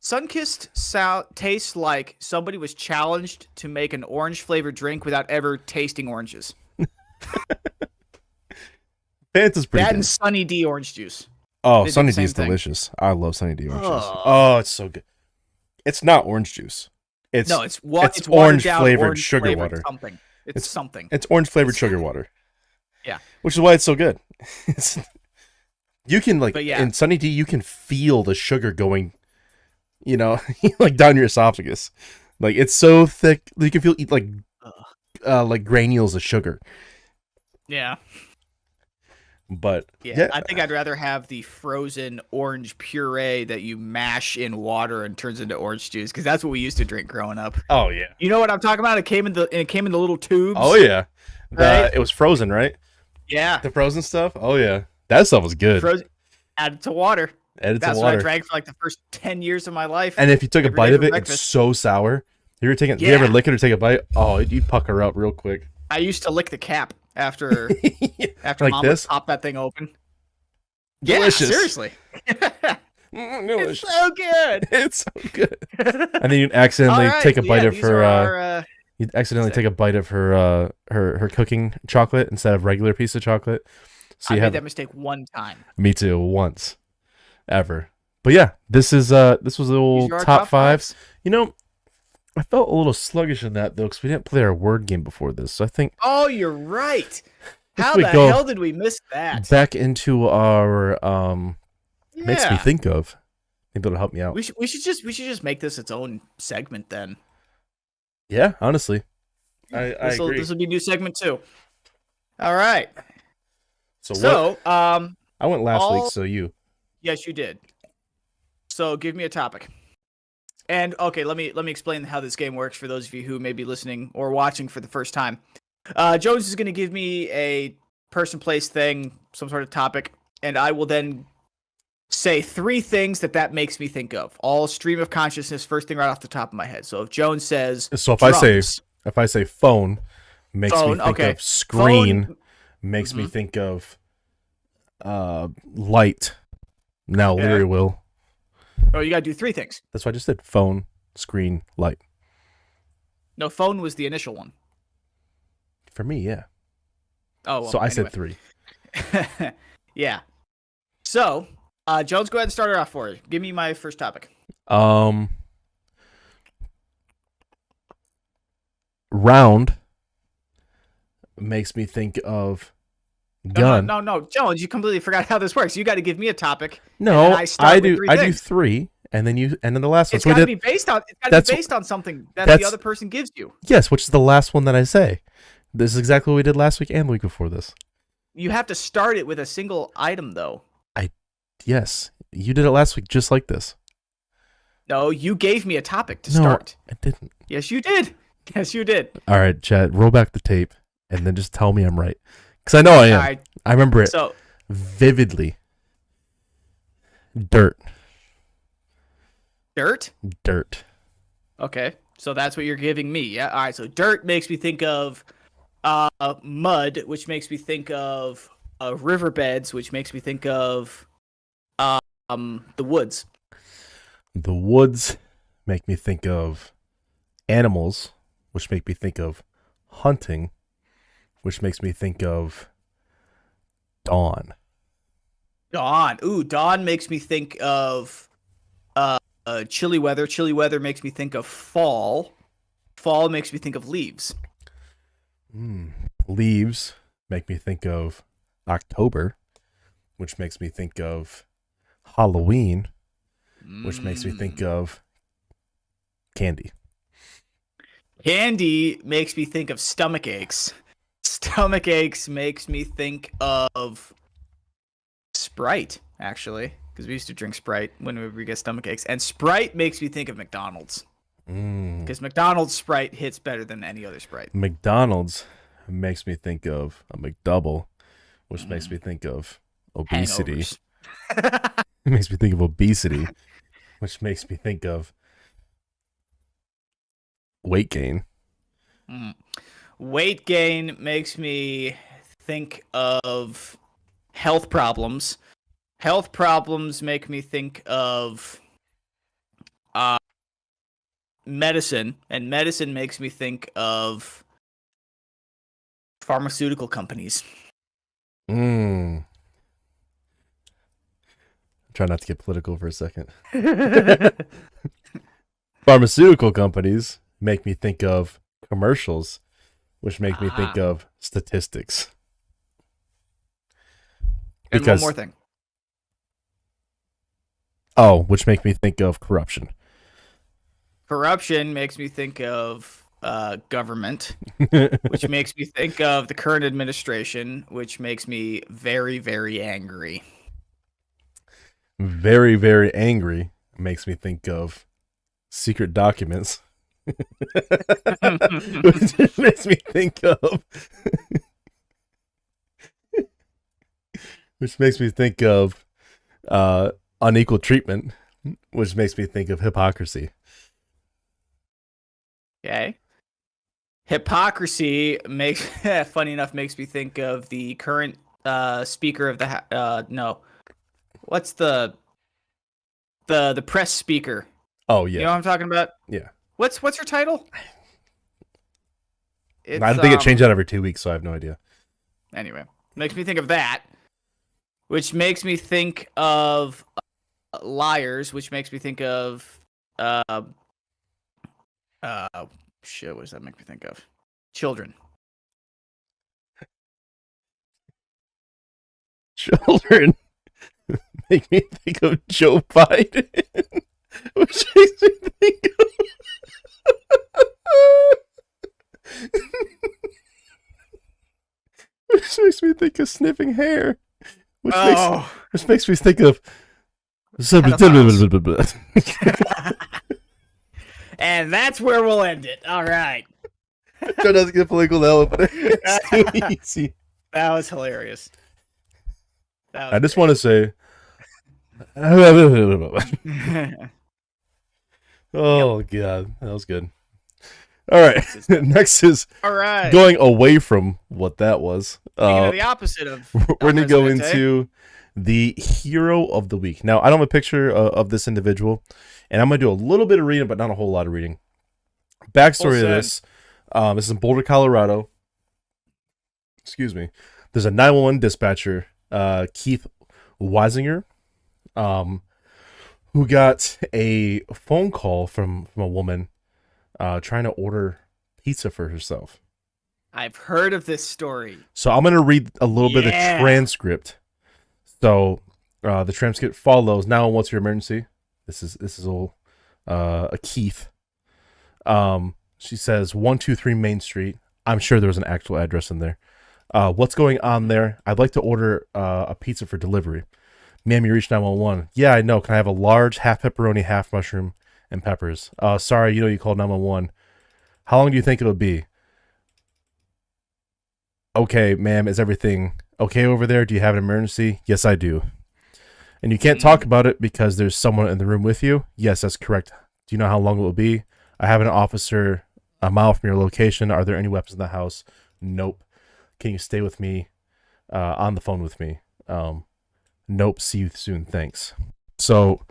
Sunkist tastes like somebody was challenged to make an orange-flavored drink without ever tasting oranges. Fanta's pretty good. And Sunny D orange juice. Oh, Sunny D is delicious. I love Sunny D orange juice. Oh, it's so good. It's not orange juice. It's orange-flavored sugar water. Something. It's something. It's orange-flavored sugar water. Yeah. Which is why it's so good. You can, in Sunny D, you can feel the sugar going, like down your esophagus. Like, it's so thick, you can feel like granules of sugar. Yeah. But, I think I'd rather have the frozen orange puree that you mash in water and turns into orange juice, because that's what we used to drink growing up. Oh, yeah. You know what I'm talking about? It came in the little tubes. Oh, yeah. Right? It was frozen, right? Yeah. The frozen stuff? Oh, yeah. That stuff was good. Frozen, added to water. That's what I drank for like the first 10 years of my life. And if you took a bite of it, it's so sour. You ever lick it or take a bite? Oh, you'd pucker up real quick. I used to lick the cap after like Mom this? would pop that thing open. Delicious. Yeah, seriously. It's so good. It's so good. And then you'd accidentally take a bite of her. You'd accidentally take a bite of her cooking chocolate instead of regular piece of chocolate. So I made that mistake one time. Me too, once, ever. But yeah, this was a little top 5. I felt a little sluggish in that though, because we didn't play our word game before this. So I think. Oh, you're right. How the hell did we miss that? Back into our makes me think of. Maybe it'll help me out. We should just make this its own segment then. Yeah, honestly, I agree. This will be a new segment too. All right. So I went last week, so you. Yes, you did. So give me a topic. And okay, let me explain how this game works for those of you who may be listening or watching for the first time. Jones is going to give me a person, place, thing, some sort of topic, and I will then say 3 things that makes me think of. All stream of consciousness, first thing right off the top of my head. So if Jones says, so if I say phone, makes me think of screen. Phone, makes me think of light. Now YLYL. Oh, you gotta do 3 things. That's what I just did. Phone, screen, light. No, phone was the initial one. For me, yeah. Oh, well, so I said 3. Yeah. So, Jones, go ahead and start it off for you. Give me my first topic. Round makes me think of gun. No, Jones, you completely forgot how this works. You got to give me a topic. No, I do 3, and then the last one. It's got to be based on something that the other person gives you. Yes, which is the last one that I say. This is exactly what we did last week and the week before this. You have to start it with a single item, though. Yes, you did it last week, just like this. No, you gave me a topic to No, start. I didn't. Yes, you did. Yes, you did. All right, Chad, roll back the tape and then just tell me I'm right, because I know I am. All right. I remember it So, vividly. Dirt. dirt? Dirt. Okay. So that's what you're giving me. Yeah. All right. So dirt makes me think of mud, which makes me think of riverbeds, which makes me think of the woods. The woods make me think of animals, which make me think of hunting, which makes me think of dawn. Dawn. Ooh, dawn makes me think of chilly weather. Chilly weather makes me think of fall. Fall makes me think of leaves. Leaves make me think of October, which makes me think of Halloween, which makes me think of candy. Candy makes me think of stomach aches. Stomach aches makes me think of Sprite, actually, because we used to drink Sprite when we get stomach aches. And Sprite makes me think of McDonald's. Because McDonald's Sprite hits better than any other Sprite. McDonald's makes me think of a McDouble, which makes me think of obesity. Hangovers. It makes me think of obesity, which makes me think of weight gain. Weight gain makes me think of health problems. Health problems make me think of medicine, and medicine makes me think of pharmaceutical companies. Try not to get political for a second. Pharmaceutical companies make me think of commercials, which make me think of statistics. And one more thing. Oh, which make me think of corruption. Corruption makes me think of government, which makes me think of the current administration, which makes me very, very angry. Very, very angry makes me think of secret documents. Which makes me think of unequal treatment, which makes me think of hypocrisy. Okay. Hypocrisy makes funny enough makes me think of the current speaker of the no. What's the press speaker? Oh yeah. You know what I'm talking about? Yeah. What's her title? I think it changed out every 2 weeks, so I have no idea. Anyway, makes me think of that, which makes me think of liars, which makes me think of shit. What does that make me think of? Children. Children make me think of Joe Biden, which makes me think of which makes me think of sniffing hair, which makes me think of and that's where we'll end it. All right. Try not to get political now, but it's too easy. That was hilarious. I just want to say, oh god, that was good. All right, next is going away from what that was. The opposite of we're gonna go into the hero of the week. Now, I don't have a picture of this individual, and I'm gonna do a little bit of reading, but not a whole lot of reading. Backstory of this: this is in Boulder, Colorado. Excuse me. There's a 911 dispatcher, Keith Weisinger, who got a phone call from a woman trying to order pizza for herself. I've heard of this story. So I'm going to read a little bit of the transcript. So the transcript follows. Now, what's your emergency? This is all a Keith. She says 123 Main Street. I'm sure there was an actual address in there. What's going on there? I'd like to order a pizza for delivery. Ma'am, you reached 911. Yeah, I know. Can I have a large half pepperoni, half mushroom, and peppers? Sorry, you called 911. How long do you think it'll be? Okay, ma'am, is everything okay over there? Do you have an emergency? Yes, I do. And you can't talk about it because there's someone in the room with you? Yes, that's correct. Do you know how long it will be? I have an officer a mile from your location. Are there any weapons in the house? Nope. Can you stay with me on the phone with me? Nope. See you soon. Thanks. So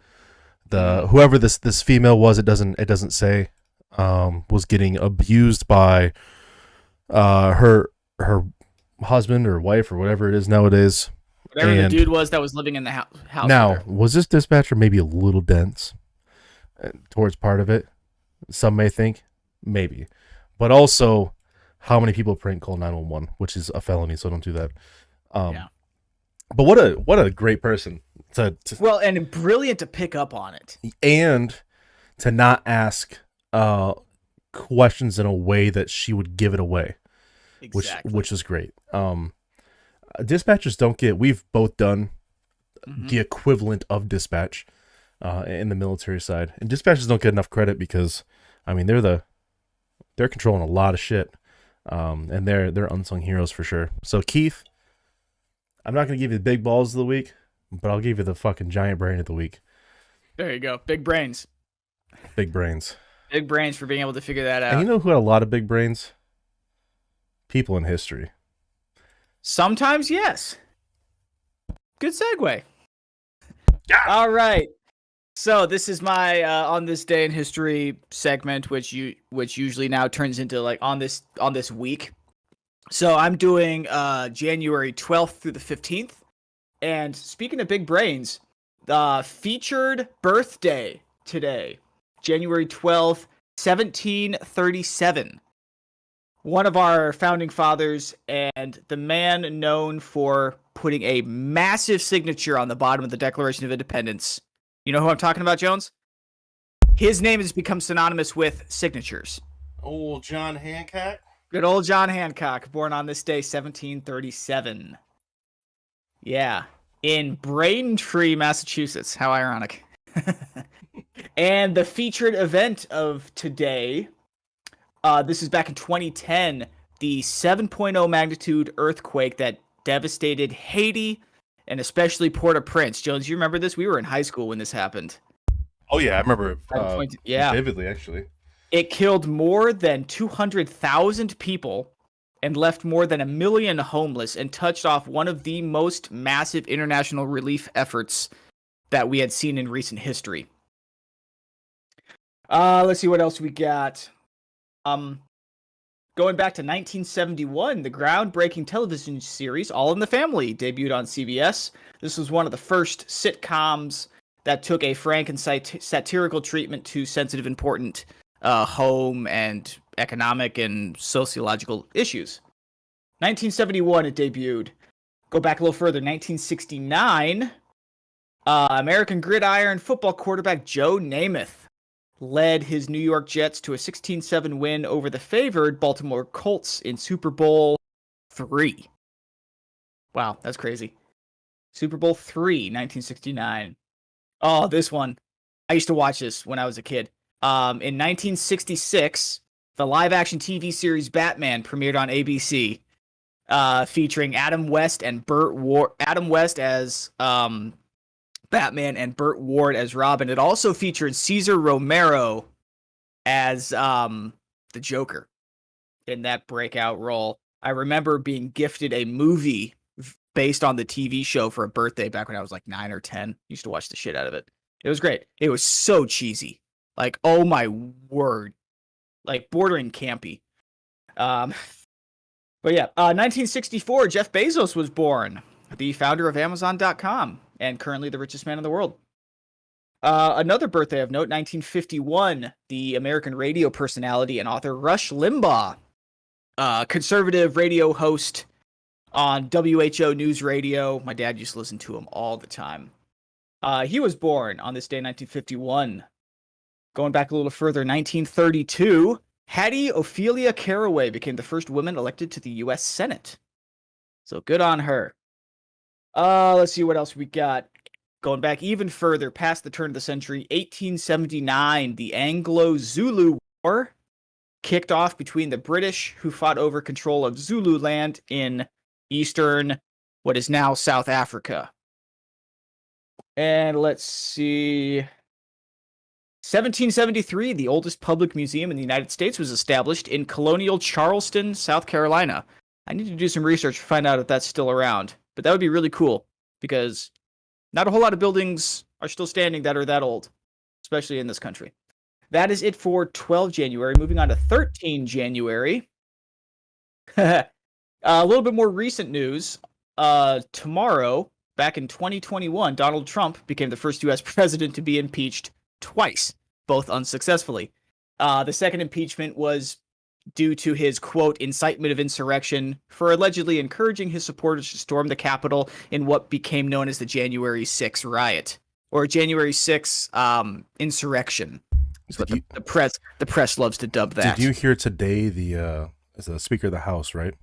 the whoever this female was, it doesn't say, was getting abused by her husband or wife or whatever it is nowadays. Whatever the dude was that was living in the house. Now, was this dispatcher maybe a little dense towards part of it? Some may think, maybe, but also, how many people prank call 911, which is a felony, so don't do that. Yeah. But what a great person to well, and brilliant to pick up on it, and to not ask questions in a way that she would give it away, exactly. which is great. Dispatchers don't get. We've both done the equivalent of dispatch in the military side, and dispatchers don't get enough credit because, I mean, they're controlling a lot of shit, and they're unsung heroes for sure. So Keith, I'm not gonna give you the big balls of the week, but I'll give you the fucking giant brain of the week. There you go, big brains. Big brains. Big brains for being able to figure that out. And you know who had a lot of big brains? People in history. Sometimes, yes. Good segue. Yeah. All right. So this is my on this day in history segment, which usually now turns into like on this week. So I'm doing January 12th through the 15th. And speaking of big brains, featured birthday today, January 12th, 1737. One of our founding fathers and the man known for putting a massive signature on the bottom of the Declaration of Independence. You know who I'm talking about, Jones? His name has become synonymous with signatures. Old John Hancock? Good old John Hancock, born on this day, 1737. Yeah, in Braintree, Massachusetts. How ironic. And the featured event of today, this is back in 2010, the 7.0 magnitude earthquake that devastated Haiti and especially Port-au-Prince. Jones, you remember this? We were in high school when this happened. Oh, yeah, I remember vividly, actually. It killed more than 200,000 people and left more than 1 million homeless and touched off one of the most massive international relief efforts that we had seen in recent history. Let's see what else we got. Going back to 1971, the groundbreaking television series All in the Family debuted on CBS. This was one of the first sitcoms that took a frank and satirical treatment to sensitive, important home and economic and sociological issues. 1971, it debuted. Go back a little further, 1969, American gridiron football quarterback Joe Namath led his New York Jets to a 16-7 win over the favored Baltimore Colts in Super Bowl III. Wow, that's crazy. Super Bowl III, 1969. Oh, this one. I used to watch this when I was a kid. In 1966, the live-action TV series Batman premiered on ABC, featuring Adam West and Burt Ward. Adam West as Batman and Burt Ward as Robin. It also featured Cesar Romero as the Joker in that breakout role. I remember being gifted a movie based on the TV show for a birthday back when I was like 9 or 10. Used to watch the shit out of it. It was great. It was so cheesy. Like, oh my word. Like, bordering campy. But yeah, 1964, Jeff Bezos was born. The founder of Amazon.com. And currently the richest man in the world. Another birthday of note, 1951, the American radio personality and author Rush Limbaugh, conservative radio host on WHO News Radio. My dad used to listen to him all the time. He was born on this day, 1951. Going back a little further, 1932, Hattie Ophelia Caraway became the first woman elected to the U.S. Senate. So good on her. Let's see what else we got. Going back even further, past the turn of the century, 1879, the Anglo-Zulu War kicked off between the British, who fought over control of Zululand in eastern, what is now South Africa. And let's see. 1773, the oldest public museum in the United States was established in colonial Charleston, South Carolina. I need to do some research to find out if that's still around. But that would be really cool, because not a whole lot of buildings are still standing that are that old, especially in this country. That is it for 12 January. Moving on to 13 January. A little bit more recent news. Tomorrow, back in 2021, Donald Trump became the first U.S. president to be impeached twice, both unsuccessfully. The second impeachment was due to his, quote, incitement of insurrection for allegedly encouraging his supporters to storm the Capitol in what became known as the January 6th riot, or January 6th insurrection. Is what the press loves to dub that. Did you hear today as the Speaker of the House, right?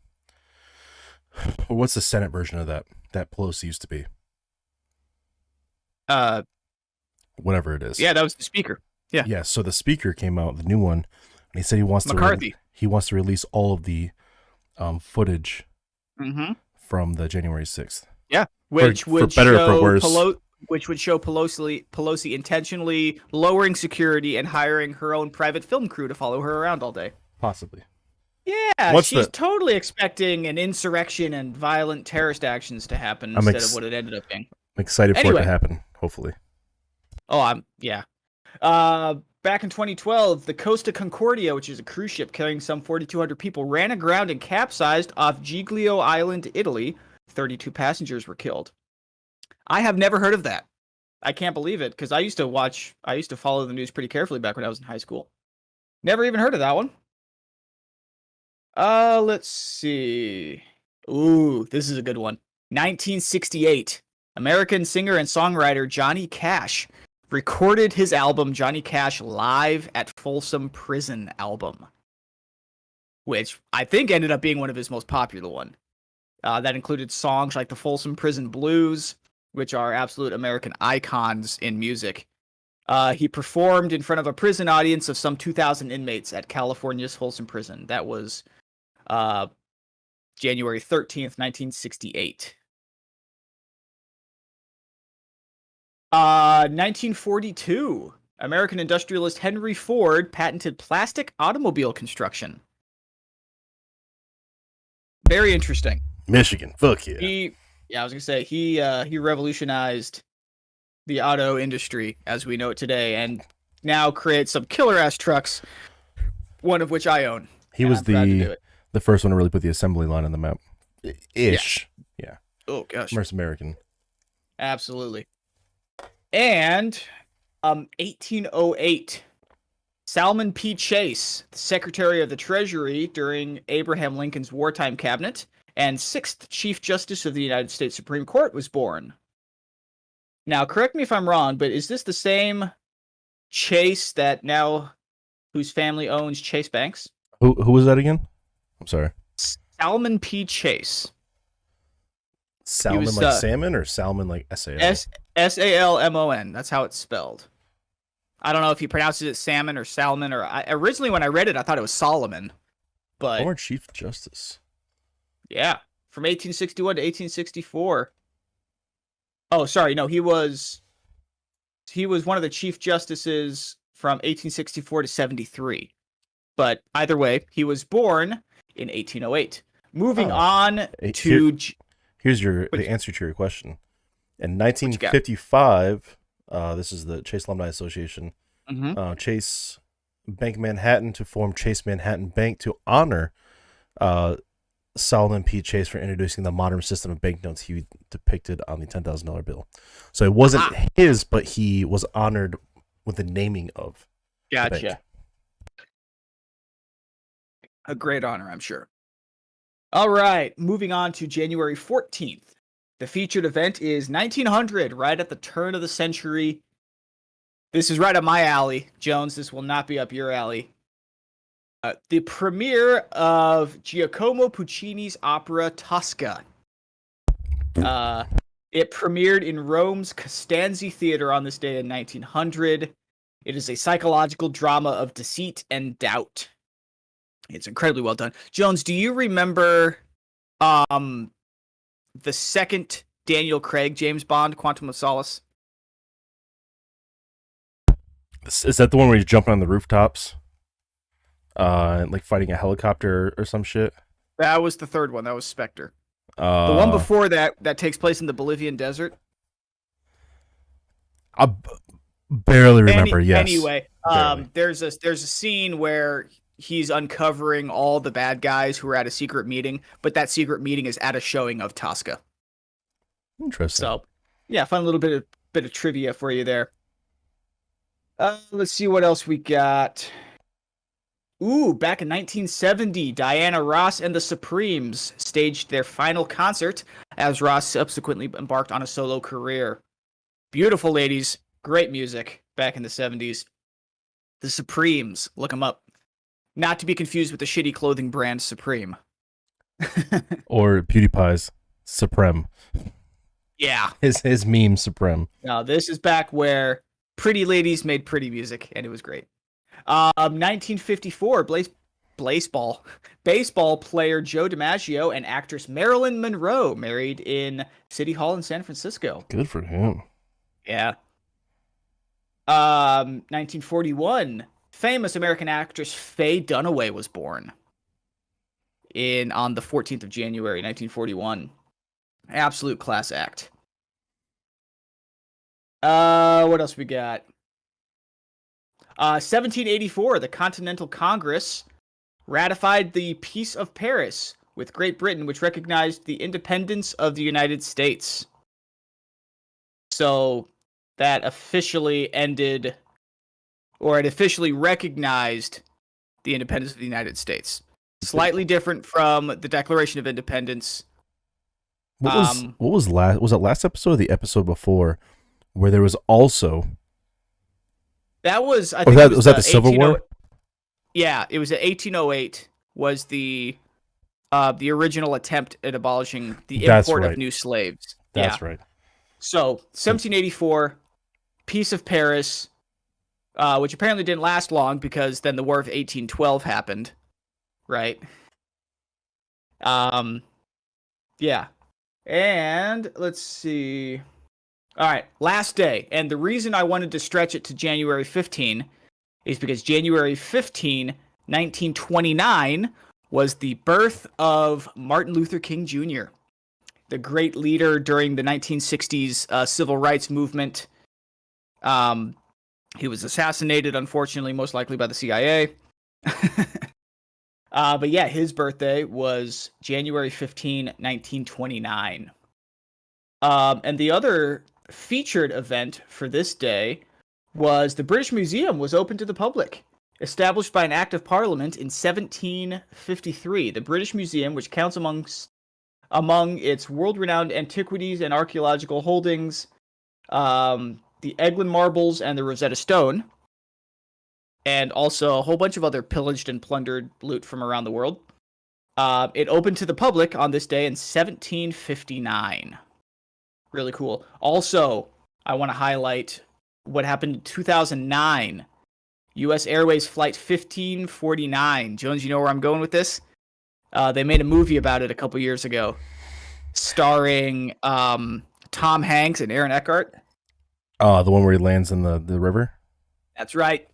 Or what's the Senate version of that Pelosi used to be? Whatever it is. Yeah, that was the Speaker. Yeah. Yeah, so the Speaker came out, the new one, and he said he wants to release all of the footage from the January 6th. Yeah, which would show Pelosi intentionally lowering security and hiring her own private film crew to follow her around all day. Possibly. Yeah, she's totally expecting an insurrection and violent terrorist actions to happen instead of what it ended up being. I'm excited for it to happen, hopefully. Oh, yeah. Back in 2012, the Costa Concordia, which is a cruise ship carrying some 4,200 people, ran aground and capsized off Giglio Island, Italy. 32 passengers were killed. I have never heard of that. I can't believe it, because I used to follow the news pretty carefully back when I was in high school. Never even heard of that one. Let's see. Ooh, this is a good one. 1968. American singer and songwriter Johnny Cash recorded his album Johnny Cash Live at Folsom Prison album, which I think ended up being one of his most popular one. That included songs like the Folsom Prison Blues, which are absolute American icons in music. He performed in front of a prison audience of some 2,000 inmates at California's Folsom Prison. That was January 13th, 1968. 1942, American industrialist Henry Ford patented plastic automobile construction. Very interesting. Michigan, fuck yeah. I was gonna say he revolutionized the auto industry as we know it today, and now creates some killer ass trucks, one of which I own. He was the first one to really put the assembly line on the map, ish. Yeah. Oh gosh. First American. Absolutely. And 1808, Salmon P. Chase, the Secretary of the Treasury during Abraham Lincoln's wartime cabinet and 6th Chief Justice of the United States Supreme Court, was born. Now, correct me if I'm wrong, but is this the same Chase whose family owns Chase Banks? Who was that again? I'm sorry. Salmon P. Chase. Salmon like salmon, or salmon like S-A-L? S-A-L-M-O-N. That's how it's spelled. I don't know if he pronounces it salmon or salmon, or originally when I read it, I thought it was Solomon. But former Chief Justice. Yeah, from 1861 to 1864. Oh, sorry, no, he was one of the Chief Justices from 1864 to 73. But either way, he was born in 1808. Moving on to... Here's the answer to your question. In 1955, this is the Chase Alumni Association, Chase Bank Manhattan to form Chase Manhattan Bank to honor Solomon P. Chase for introducing the modern system of banknotes he depicted on the $10,000 bill. So it wasn't his, but he was honored with the naming of. Gotcha. A great honor, I'm sure. All right, moving on to January 14th. The featured event is 1900, right at the turn of the century. This is right up my alley, Jones. This will not be up your alley. The premiere of Giacomo Puccini's opera Tosca. It premiered in Rome's Costanzi Theater on this day in 1900. It is a psychological drama of deceit and doubt. It's incredibly well done. Jones, do you remember the second Daniel Craig James Bond, Quantum of Solace? Is that the one where he's jumping on the rooftops? Like fighting a helicopter or some shit? That was the third one. That was Spectre. The one before that takes place in the Bolivian desert. I barely remember. Yes. Anyway, there's a scene where he's uncovering all the bad guys who are at a secret meeting, but that secret meeting is at a showing of Tosca. Interesting. So, yeah, fun little bit of trivia for you there. Let's see what else we got. Ooh, back in 1970, Diana Ross and the Supremes staged their final concert as Ross subsequently embarked on a solo career. Beautiful ladies, great music back in the 70s. The Supremes, look them up. Not to be confused with the shitty clothing brand Supreme. Or PewDiePie's Supreme. Yeah. His meme Supreme. Now, this is back where pretty ladies made pretty music, and it was great. 1954, baseball player Joe DiMaggio and actress Marilyn Monroe married in City Hall in San Francisco. Good for him. Yeah. 1941, famous American actress Faye Dunaway was born on the 14th of January, 1941. Absolute class act. What else we got? 1784, the Continental Congress ratified the Peace of Paris with Great Britain, which recognized the independence of the United States. So that officially ended, or it officially recognized the independence of the United States. Slightly different from the Declaration of Independence. What was last? Was it last episode or the episode before, where there was also? That was, I think, was that the Civil War? Yeah, it was 1808. Was the original attempt at abolishing the import of new slaves. That's right. So 1784, Peace of Paris, which apparently didn't last long because then the War of 1812 happened, right? Yeah, and let's see. All right, last day. And the reason I wanted to stretch it to January 15 is because January 15, 1929 was the birth of Martin Luther King Jr., the great leader during the 1960s civil rights movement. He was assassinated, unfortunately, most likely by the CIA. But yeah, his birthday was January 15, 1929. And the other featured event for this day was the British Museum was open to the public. Established by an act of parliament in 1753, the British Museum, which counts among its world-renowned antiquities and archaeological holdings, the Eglin marbles and the Rosetta Stone, and also a whole bunch of other pillaged and plundered loot from around the world. It opened to the public on this day in 1759. Really cool. Also, I want to highlight what happened in 2009. U.S. Airways Flight 1549. Jones, you know where I'm going with this? They made a movie about it a couple years ago, starring Tom Hanks and Aaron Eckhart. The one where he lands in the river? That's right.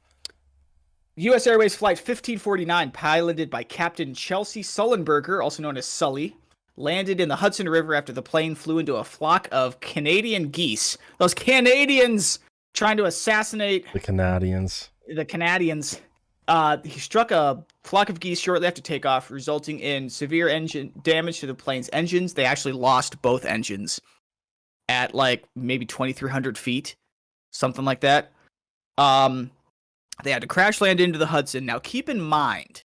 U.S. Airways Flight 1549, piloted by Captain Chelsea Sullenberger, also known as Sully, landed in the Hudson River after the plane flew into a flock of Canadian geese. Those Canadians trying to assassinate the Canadians. He struck a flock of geese shortly after takeoff, resulting in severe engine damage to the plane's engines. They actually lost both engines at like maybe 2,300 feet, something like that. They had to crash land into the Hudson. Now, keep in mind,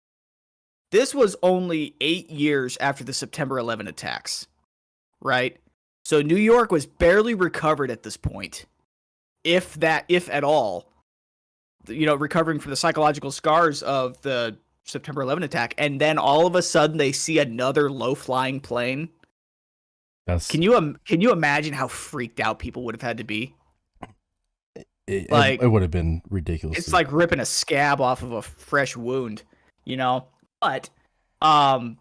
this was only 8 years after the September 11 attacks, right? So New York was barely recovered at this point, if at all. You know, recovering from the psychological scars of the September 11 attack, and then all of a sudden they see another low-flying plane. That's Can you imagine how freaked out people would have had to be? it would have been ridiculous. It's like ripping a scab off of a fresh wound, you know? But and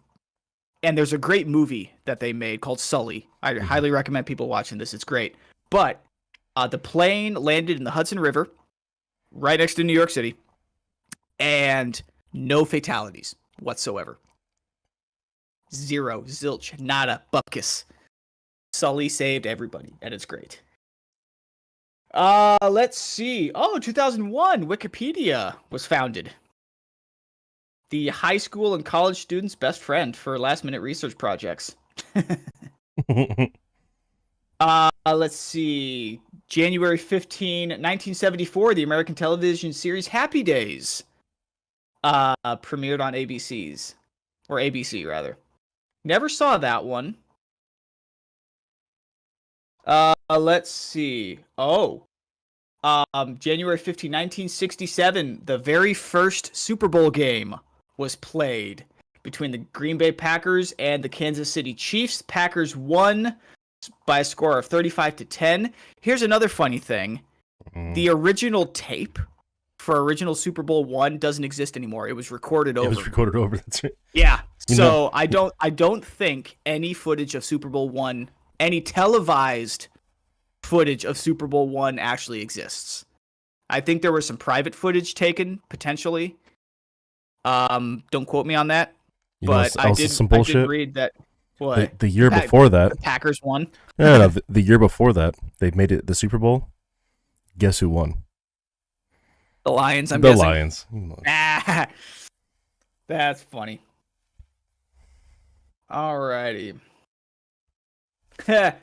there's a great movie that they made called Sully. I highly recommend people watching this. It's great. But the plane landed in the Hudson River right next to New York City, and no fatalities whatsoever. Zero, zilch, nada, bupkis. Sully saved everybody, and it's great. Let's see. 2001, Wikipedia was founded. The high school and college students' best friend for last-minute research projects. Let's see. January 15, 1974, the American television series Happy Days premiered on ABC's. Or ABC, rather. Never saw that one. Let's see. January 15, 1967, the very first Super Bowl game was played between the Green Bay Packers and the Kansas City Chiefs. Packers won by a score of 35-10. Here's another funny thing. The original tape for original Super Bowl I doesn't exist anymore. It was recorded over. It was recorded over. That's right. Yeah. So I don't think any footage of Super Bowl I, any televised footage of Super Bowl I actually exists. I think there was some private footage taken, potentially. Don't quote me on that. But I did read that. What? The year before that, the Packers won. No, the year before that, they made it the Super Bowl. Guess who won? The Lions, I'm guessing. The Lions. Ah, that's funny. Alrighty.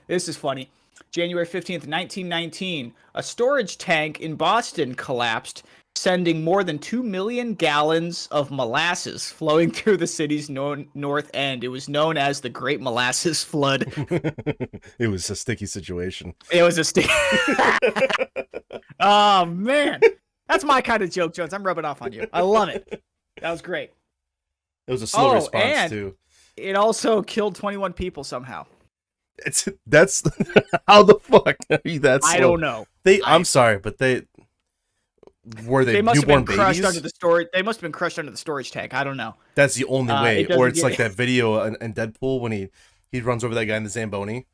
This is funny. January 15th, 1919, a storage tank in Boston collapsed, sending more than 2 million gallons of molasses flowing through the city's north end. It was known as the Great Molasses Flood. It was a sticky situation. It was a sticky... Oh, man. That's my kind of joke, Jones. I'm rubbing off on you. I love it. That was great. It was a slow response, and too. It also killed 21 people somehow. That's how the fuck are you that slow? I don't know. I'm sorry, but they must have been newborn crushed babies? under the storage. They must have been crushed under the storage tank. I don't know. That's the only way. Or it's get... like that video in Deadpool when he runs over that guy in the Zamboni.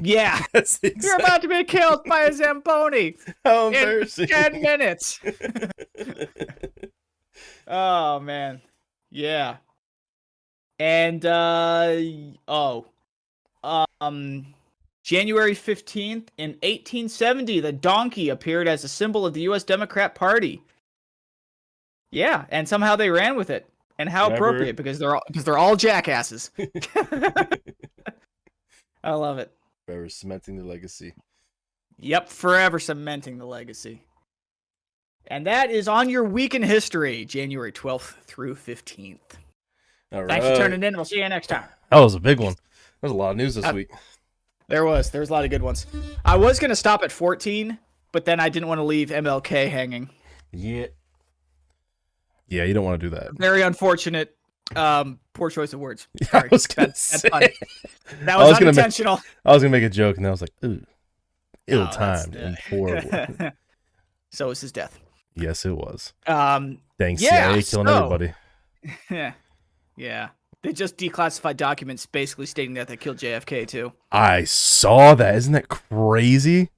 Yeah. You're about to be killed by a Zamboni. How embarrassing. In 10 minutes. Oh, man. Yeah. And, January 15th, in 1870, the donkey appeared as a symbol of the U.S. Democrat Party. Yeah, and somehow they ran with it. And how appropriate, because they're all jackasses. I love it. Forever cementing the legacy. Yep, forever cementing the legacy. And that is on your week in history, January 12th through 15th. All right. Thanks for turning in. We'll see you next time. That was a big one. There's a lot of news this week. There was a lot of good ones. I was going to stop at 14, but then I didn't want to leave MLK hanging. Yeah. Yeah, you don't want to do that. Very unfortunate. Poor choice of words. Sorry. I was gonna say. That was unintentional. I was going to make a joke, and I was like, ooh, ill-timed and horrible. So was his death. Yes, it was. Yeah, Thanks, CIA killing everybody. Yeah. They just declassified documents basically stating that they killed JFK, too. I saw that. Isn't that crazy?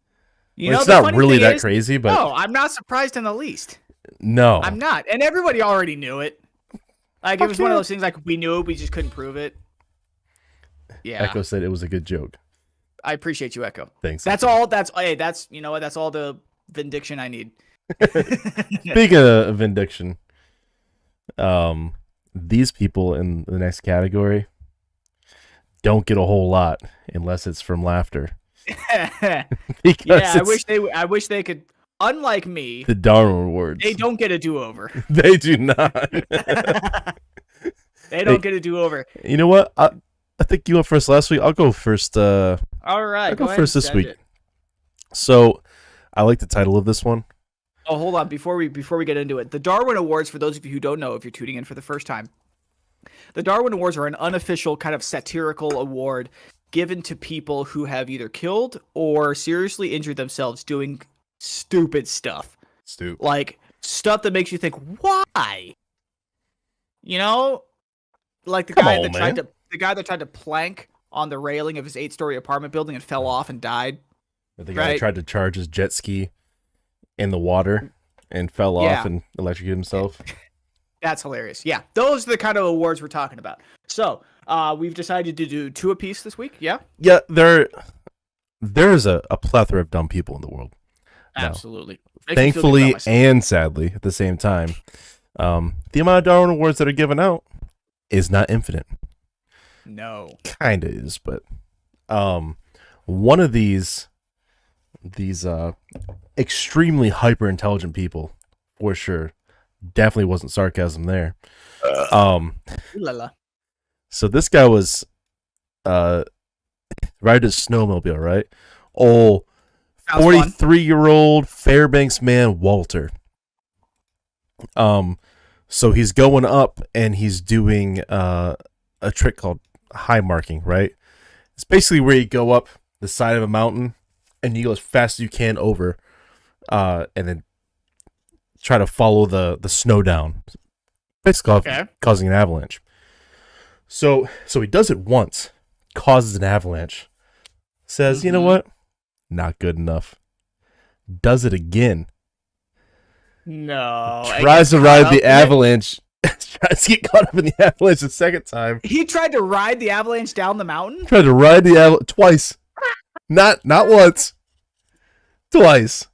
It's not really that crazy, but... No, I'm not surprised in the least. No. I'm not. And everybody already knew it. Like, it was one of those things, like, we knew it, we just couldn't prove it. Yeah. Echo said it was a good joke. I appreciate you, Echo. Thanks. That's all. You know what? That's all the vindication I need. Speaking of vindication, these people in the next category don't get a whole lot unless it's from laughter. Yeah, I wish they could. Unlike me, the Darwin Awards. They don't get a do-over. They do not. They don't get a do-over. You know what? I think you went first last week. I'll go first. All right, I'll go first this week. So, I like the title of this one. Oh, hold on. Before we get into it, the Darwin Awards, for those of you who don't know, if you're tuning in for the first time, the Darwin Awards are an unofficial kind of satirical award given to people who have either killed or seriously injured themselves doing stupid stuff. Like stuff that makes you think, why? You know, like the guy that tried to plank on the railing of his 8-story apartment building and fell off and died. The guy tried to charge his jet ski in the water and fell off and electrocuted himself. That's hilarious. Yeah, those are the kind of awards we're talking about. So we've decided to do 2 apiece this week. Yeah. Yeah, there's a plethora of dumb people in the world. Absolutely. Thankfully and sadly at the same time, the amount of Darwin Awards that are given out is not infinite. No. Kinda is, but one of these extremely hyper intelligent people, for sure, definitely wasn't sarcasm there. So this guy was riding a snowmobile, right? 43-year-old Fairbanks man Walter. So he's going up and he's doing a trick called high marking, right? It's basically where you go up the side of a mountain and you go as fast as you can over, and then try to follow the snow down, basically causing an avalanche. So he does it once, causes an avalanche, says, you know what? Not good enough. Does it again. No. Tries to ride the avalanche. Tries to get caught up in the avalanche the second time. He tried to ride the avalanche down the mountain? Tried to ride the avalanche twice. Not once. Twice.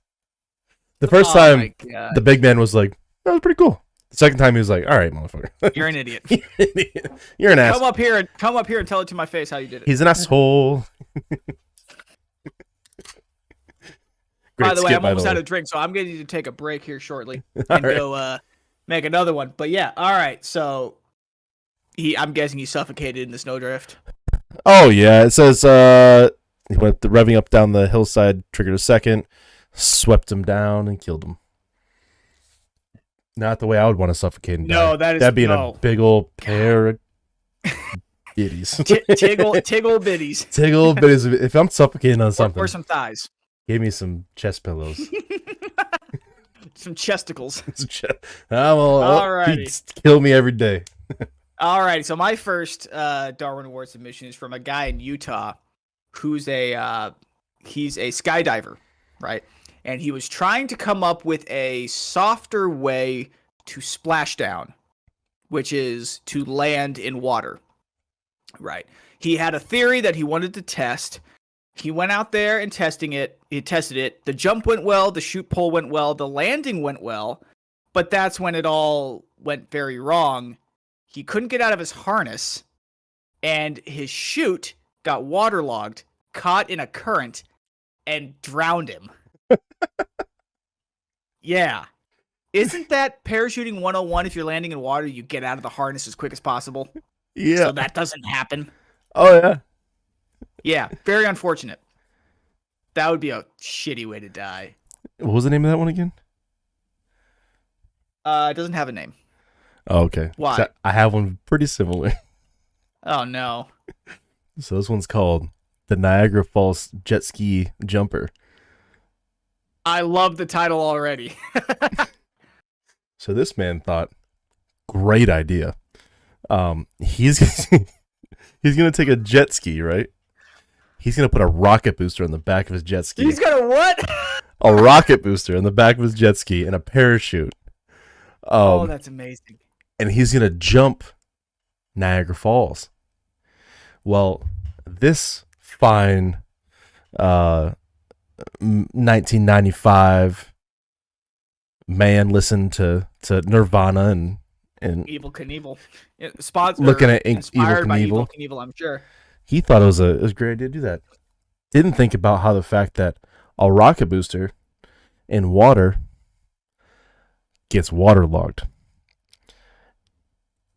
The first time, the big man was like, that was pretty cool. The second time, he was like, all right, motherfucker. You're an idiot. You're an asshole. Come up here and tell it to my face how you did it. He's an asshole. By the way, I'm almost out of drink, so I'm going to need to take a break here shortly and go make another one. But yeah, all right. So I'm guessing he suffocated in the snowdrift. Oh, yeah. It says he went revving up down the hillside, triggered a second, swept him down, and killed him. Not the way I would want to suffocate and die. No, that'd be in a big old pair of bitties. Tiggle bitties. Tiggle bitties. If I'm suffocating on something. Or some thighs. Give me some chest pillows. Some chesticles. He'd kill me every day. All right. So my first Darwin Award submission is from a guy in Utah who's he's a skydiver, right? And he was trying to come up with a softer way to splash down, which is to land in water, right? He had a theory that he wanted to test. He went out there and tested it. The jump went well. The chute pull went well. The landing went well. But that's when it all went very wrong. He couldn't get out of his harness, and his chute got waterlogged, caught in a current, and drowned him. Yeah. Isn't that parachuting 101? If you're landing in water, you get out of the harness as quick as possible. Yeah. So that doesn't happen. Oh, yeah. Yeah, very unfortunate. That would be a shitty way to die. What was the name of that one again? It doesn't have a name. Oh, okay. Why? I have one pretty similar. Oh, no. So this one's called the Niagara Falls Jet Ski Jumper. I love the title already. So this man thought, great idea. He's gonna take a jet ski, right? He's gonna put a rocket booster on the back of his jet ski. He's got a what? A rocket booster on the back of his jet ski and a parachute. Oh, that's amazing. And he's gonna jump Niagara Falls. Well, this fine 1995 man listened to Nirvana and Evel Knievel. Looking at inspired Evel by Knievel. Evel Knievel, I'm sure. He thought it was a great idea to do that. Didn't think about how the fact that a rocket booster in water gets waterlogged.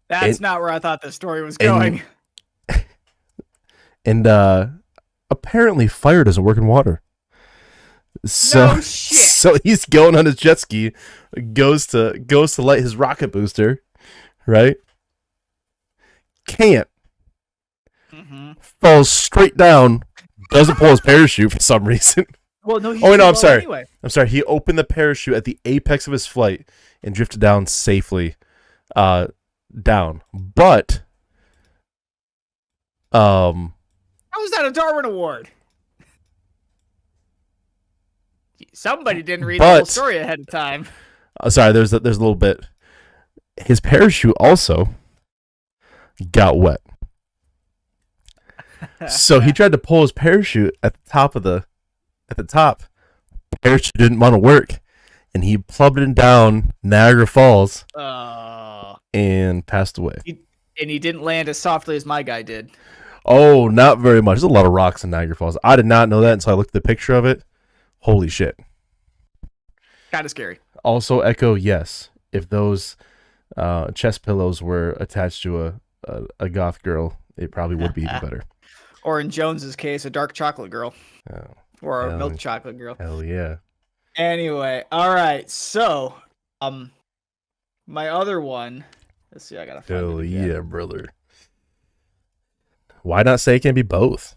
That's not where I thought the story was going. And apparently fire doesn't work in water. So, no shit. So he's going on his jet ski, goes to light his rocket booster, right? Can't. falls straight down, doesn't pull his parachute for some reason. Well, no, he's Oh, wait, no, I'm low sorry. Anyway. I'm sorry. He opened the parachute at the apex of his flight and drifted down safely down. But how was that a Darwin Award? Somebody didn't read the whole story ahead of time. Sorry, there's a little bit. His parachute also got wet. So he tried to pull his parachute at the top. Parachute didn't want to work, and he plummeted down Niagara Falls and passed away. And he didn't land as softly as my guy did. Oh, not very much. There's a lot of rocks in Niagara Falls. I did not know that until I looked at the picture of it. Holy shit. Kind of scary. Also, Echo, yes. If those chest pillows were attached to a goth girl, it probably would be even better. Or in Jones's case, a dark chocolate girl. Oh, or a milk chocolate girl. Hell yeah. Anyway, all right. So, my other one. Let's see. I gotta find Hell it again. yeah, brother. Why not say it can be both?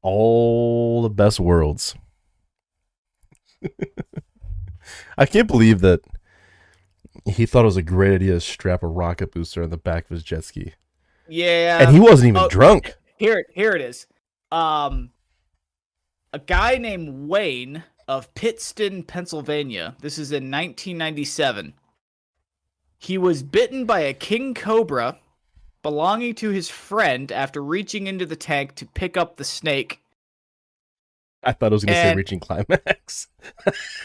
All the best worlds. I can't believe that he thought it was a great idea to strap a rocket booster on the back of his jet ski. Yeah. And he wasn't even drunk. Here it is. A guy named Wayne of Pittston, Pennsylvania. This is in 1997. He was bitten by a king cobra belonging to his friend after reaching into the tank to pick up the snake. I thought I was going to say reaching climax.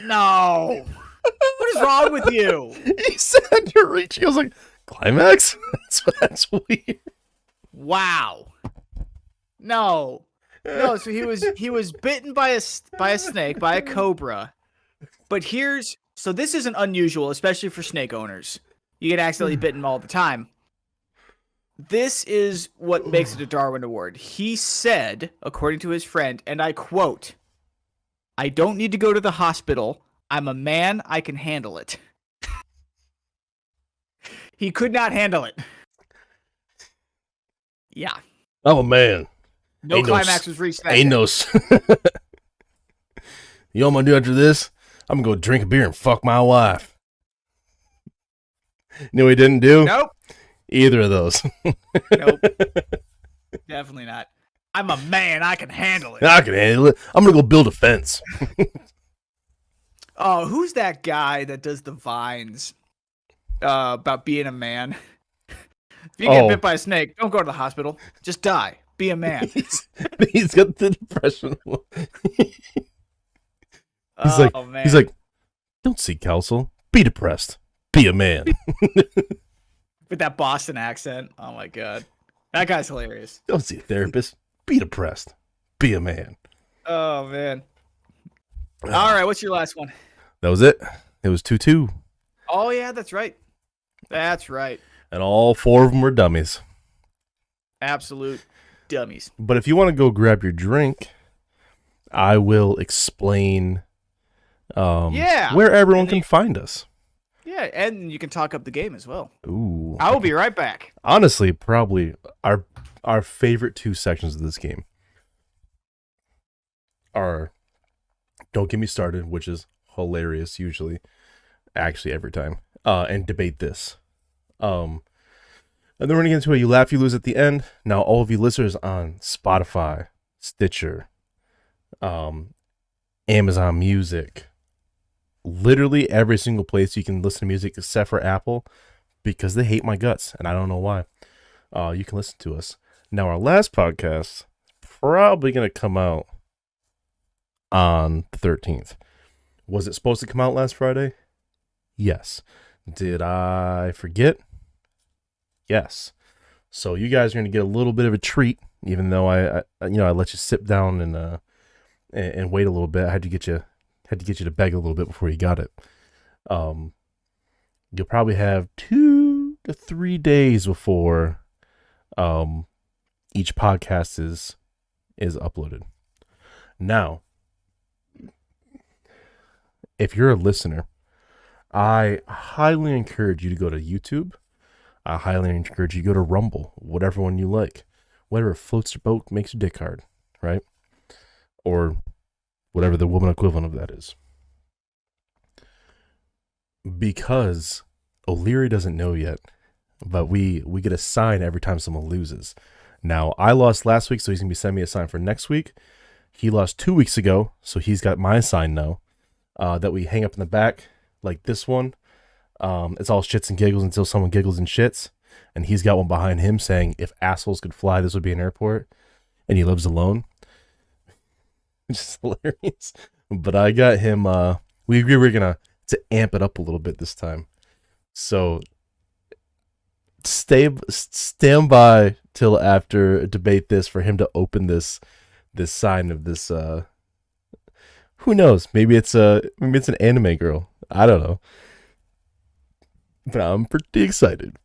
No. What is wrong with you? He said you're reaching. I was like, climax? That's weird. Wow. No, so he was bitten by a snake, by a cobra. But so this isn't unusual, especially for snake owners. You get accidentally bitten all the time. This is what makes it a Darwin Award. He said, according to his friend, and I quote, "I don't need to go to the hospital. I'm a man. I can handle it." He could not handle it. Yeah. I'm a man. No climax was reached. Ain't no. You know what I'm going to do after this? I'm going to go drink a beer and fuck my wife. You know what he didn't do? Nope. Either of those. Nope. Definitely not. I'm a man. I can handle it. I can handle it. I'm going to go build a fence. Oh, who's that guy that does the vines about being a man? If you get bit by a snake, don't go to the hospital. Just die. Be a man. He's got the depression. Man. He's like, don't seek counsel. Be depressed. Be a man. With that Boston accent. Oh my god. That guy's hilarious. Don't see a therapist. Be depressed. Be a man. Oh man. All right, what's your last one? That was it. It was 2-2. Oh yeah, that's right. That's right. And all 4 of them were dummies. Absolute dummies. But if you want to go grab your drink, I will explain where everyone can find us. Yeah, and you can talk up the game as well. Ooh. I will be right back. Honestly, probably our favorite 2 sections of this game are Don't Get Me Started, which is hilarious usually. Actually, every time. And Debate This. And then we're going to get into it. You laugh, you lose at the end. Now, all of you listeners on Spotify, Stitcher, Amazon Music, literally every single place you can listen to music except for Apple, because they hate my guts, and I don't know why. You can listen to us. Now, our last podcast probably going to come out on the 13th. Was it supposed to come out last Friday? Yes. Did I forget? Yes. So you guys are going to get a little bit of a treat, even though I let you sit down and wait a little bit. I had to get you to beg a little bit before you got it. You'll probably have 2 to 3 days before each podcast is uploaded. Now, if you're a listener, I highly encourage you to go to YouTube. I highly encourage you to go to Rumble, whatever one you like. whatever floats your boat makes your dick hard, right? Or whatever the woman equivalent of that is. Because O'Leary doesn't know yet, but we get a sign every time someone loses. Now, I lost last week, so he's going to be sending me a sign for next week. He lost 2 weeks ago, so he's got my sign now that we hang up in the back, like this one. It's all shits and giggles until someone giggles and shits. And he's got one behind him saying, if assholes could fly, this would be an airport. And he lives alone. Which is hilarious. But I got him, we agreed we're going to amp it up a little bit this time. So stand by till after debate this for him to open this sign of this, who knows? Maybe it's an anime girl. I don't know. But I'm pretty excited.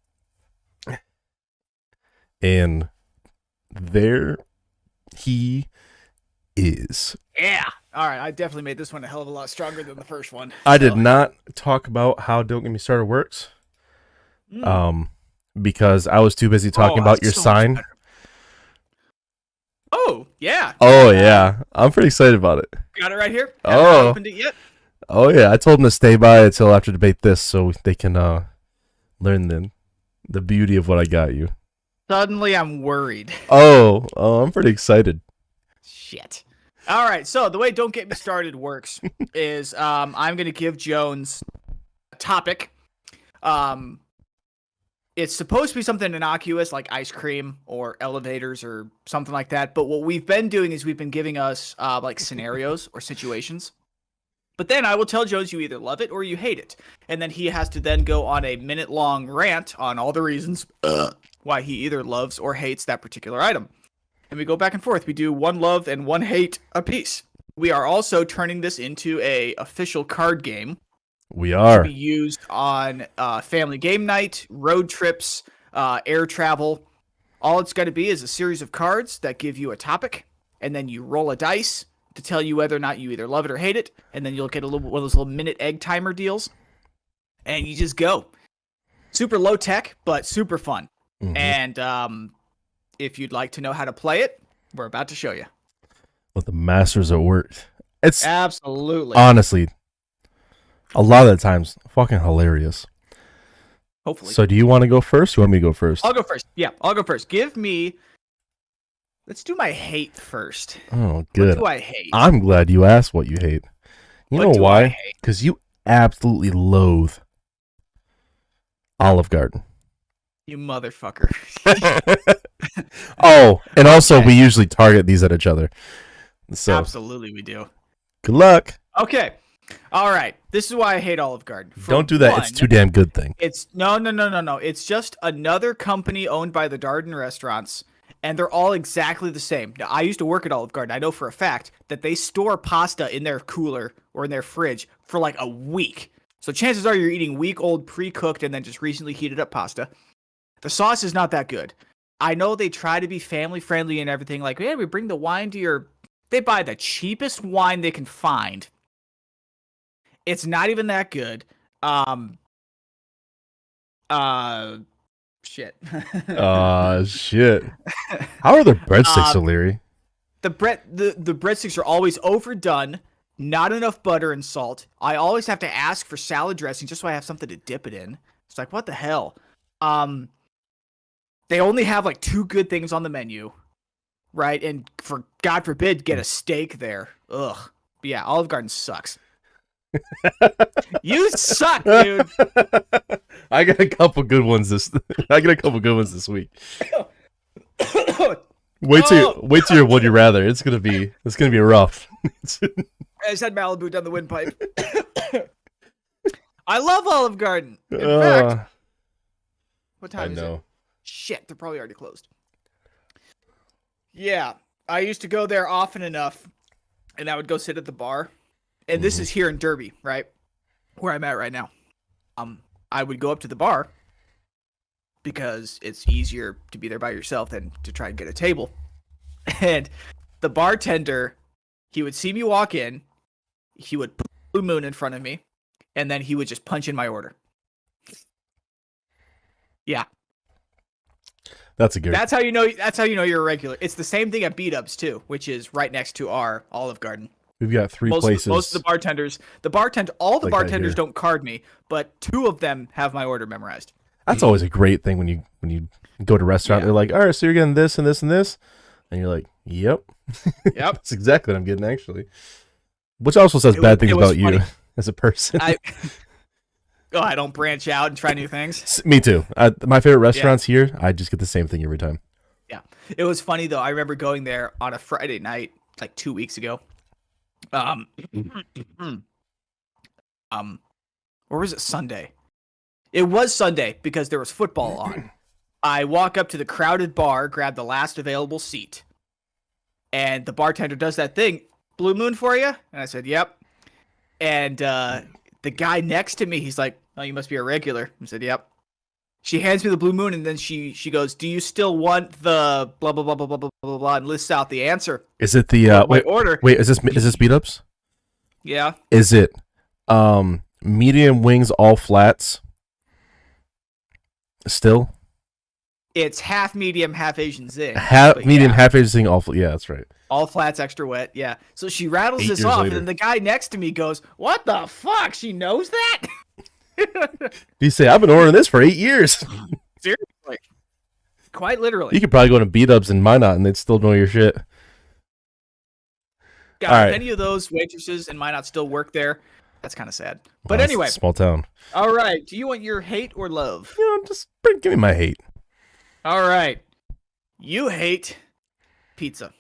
And there he is. Yeah. All right. I definitely made this one a hell of a lot stronger than the first one. I did not talk about how Don't Get Me Started works. Because I was too busy talking about your sign. Oh, yeah. Oh, yeah. I'm pretty excited about it. Got it right here? Haven't opened it yet? Oh, yeah. I told them to stay by until after debate this so they can learn the beauty of what I got you. Suddenly, I'm worried. Oh, I'm pretty excited. Shit. All right. So the way Don't Get Me Started works is I'm going to give Jones a topic. It's supposed to be something innocuous like ice cream or elevators or something like that. But what we've been doing is we've been giving us like scenarios or situations. But then I will tell Jones you either love it or you hate it. And then he has to then go on a minute-long rant on all the reasons why he either loves or hates that particular item. And we go back and forth. We do one love and one hate apiece. We are also turning this into a official card game. We are. To be used on family game night, road trips, air travel. All it's got to be is a series of cards that give you a topic, and then you roll a dice to tell you whether or not you either love it or hate it, and then you'll get one of those little minute egg timer deals, and you just go. Super low tech, but super fun. Mm-hmm. And if you'd like to know how to play it, we're about to show you. Well, the masters at work. It's absolutely, honestly, a lot of the times, fucking hilarious. Hopefully. So do you want to go first? Or you want me to go first? I'll go first. Yeah, I'll go first. Let's do my hate first. Oh, good. What do I hate? I'm glad you asked what you hate. You know why? Because you absolutely loathe Olive Garden. You motherfucker. Oh, and also we usually target these at each other. So absolutely we do. Good luck. Okay. All right. This is why I hate Olive Garden. Don't do that. It's too damn good thing. It's no. It's just another company owned by the Darden restaurants, and they're all exactly the same. Now, I used to work at Olive Garden. I know for a fact that they store pasta in their cooler or in their fridge for like a week. So chances are you're eating week-old pre-cooked and then just recently heated up pasta. The sauce is not that good. I know they try to be family-friendly and everything. Like, yeah, we bring the wine to your... They buy the cheapest wine they can find. It's not even that good. Shit. Shit. How are the breadsticks, O'Leary? The breadsticks are always overdone. Not enough butter and salt. I always have to ask for salad dressing just so I have something to dip it in. It's like, what the hell? They only have like 2 good things on the menu, right? And for God forbid, get a steak there. Ugh. But yeah, Olive Garden sucks. You suck, dude. I got a couple good ones this week. Wait till your Would You Rather. It's gonna be rough. I just had Malibu down the windpipe. I love Olive Garden. In fact, what time is it? Shit, they're probably already closed. Yeah, I used to go there often enough, and I would go sit at the bar. And this is here in Derby, right? Where I'm at right now. I would go up to the bar because it's easier to be there by yourself than to try and get a table. And the bartender, he would see me walk in, he would put Blue Moon in front of me, and then he would just punch in my order. Yeah. That's a good. That's how you know. That's how you know you're a regular. It's the same thing at Beat Ups too, which is right next to our Olive Garden. We've got three places. Most of the bartenders, all the like bartenders don't card me, but 2 of them have my order memorized. That's always a great thing when you go to a restaurant. Yeah. They're like, all right, so you're getting this and this and this, and you're like, yep, Yep. That's exactly what I'm getting actually. Which also says bad things about you as a person. I don't branch out and try new things. Me too. My favorite restaurants here, I just get the same thing every time. Yeah, it was funny though. I remember going there on a Friday night, like 2 weeks ago. Or was it Sunday? It was Sunday because there was football on. I walk up to the crowded bar, grab the last available seat, and the bartender does that thing, Blue Moon for you? And I said, yep. And the guy next to me, he's like, oh, you must be a regular. I said, yep. She hands me the Blue Moon, and then she goes, do you still want the blah, blah, blah, blah, blah, blah, blah, blah, and lists out the answer. Is it the, order. Wait, is this Beat Ups? Yeah. Is it medium wings, all flats? Still? It's half medium, half Asian zing. Half medium, half Asian zing, all yeah, that's right. All flats, extra wet, yeah. So she rattles this off, and then the guy next to me goes, what the fuck? She knows that? You say, I've been ordering this for 8 years. Seriously. Quite literally. You could probably go to Beat Ups in Minot and they'd still know your shit. God, right. If any of those waitresses in Minot still work there, that's kind of sad. But anyway. Small town. All right. Do you want your hate or love? Just give me my hate. All right. You hate pizza.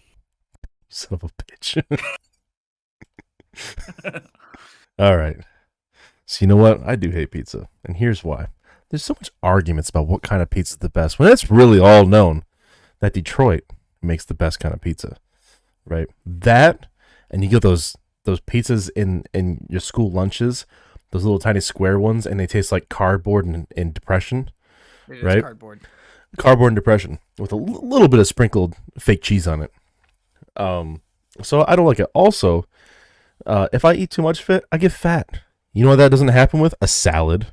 Son of a bitch. All right. So you know what? I do hate pizza. And here's why. There's so much arguments about what kind of pizza is the best, when it's really all known that Detroit makes the best kind of pizza. Right? That, and you get those pizzas in your school lunches, those little tiny square ones, and they taste like cardboard and depression. It right? Is cardboard. Cardboard and depression with a little bit of sprinkled fake cheese on it. So I don't like it. Also, if I eat too much of it, I get fat. You know what that doesn't happen with? A salad,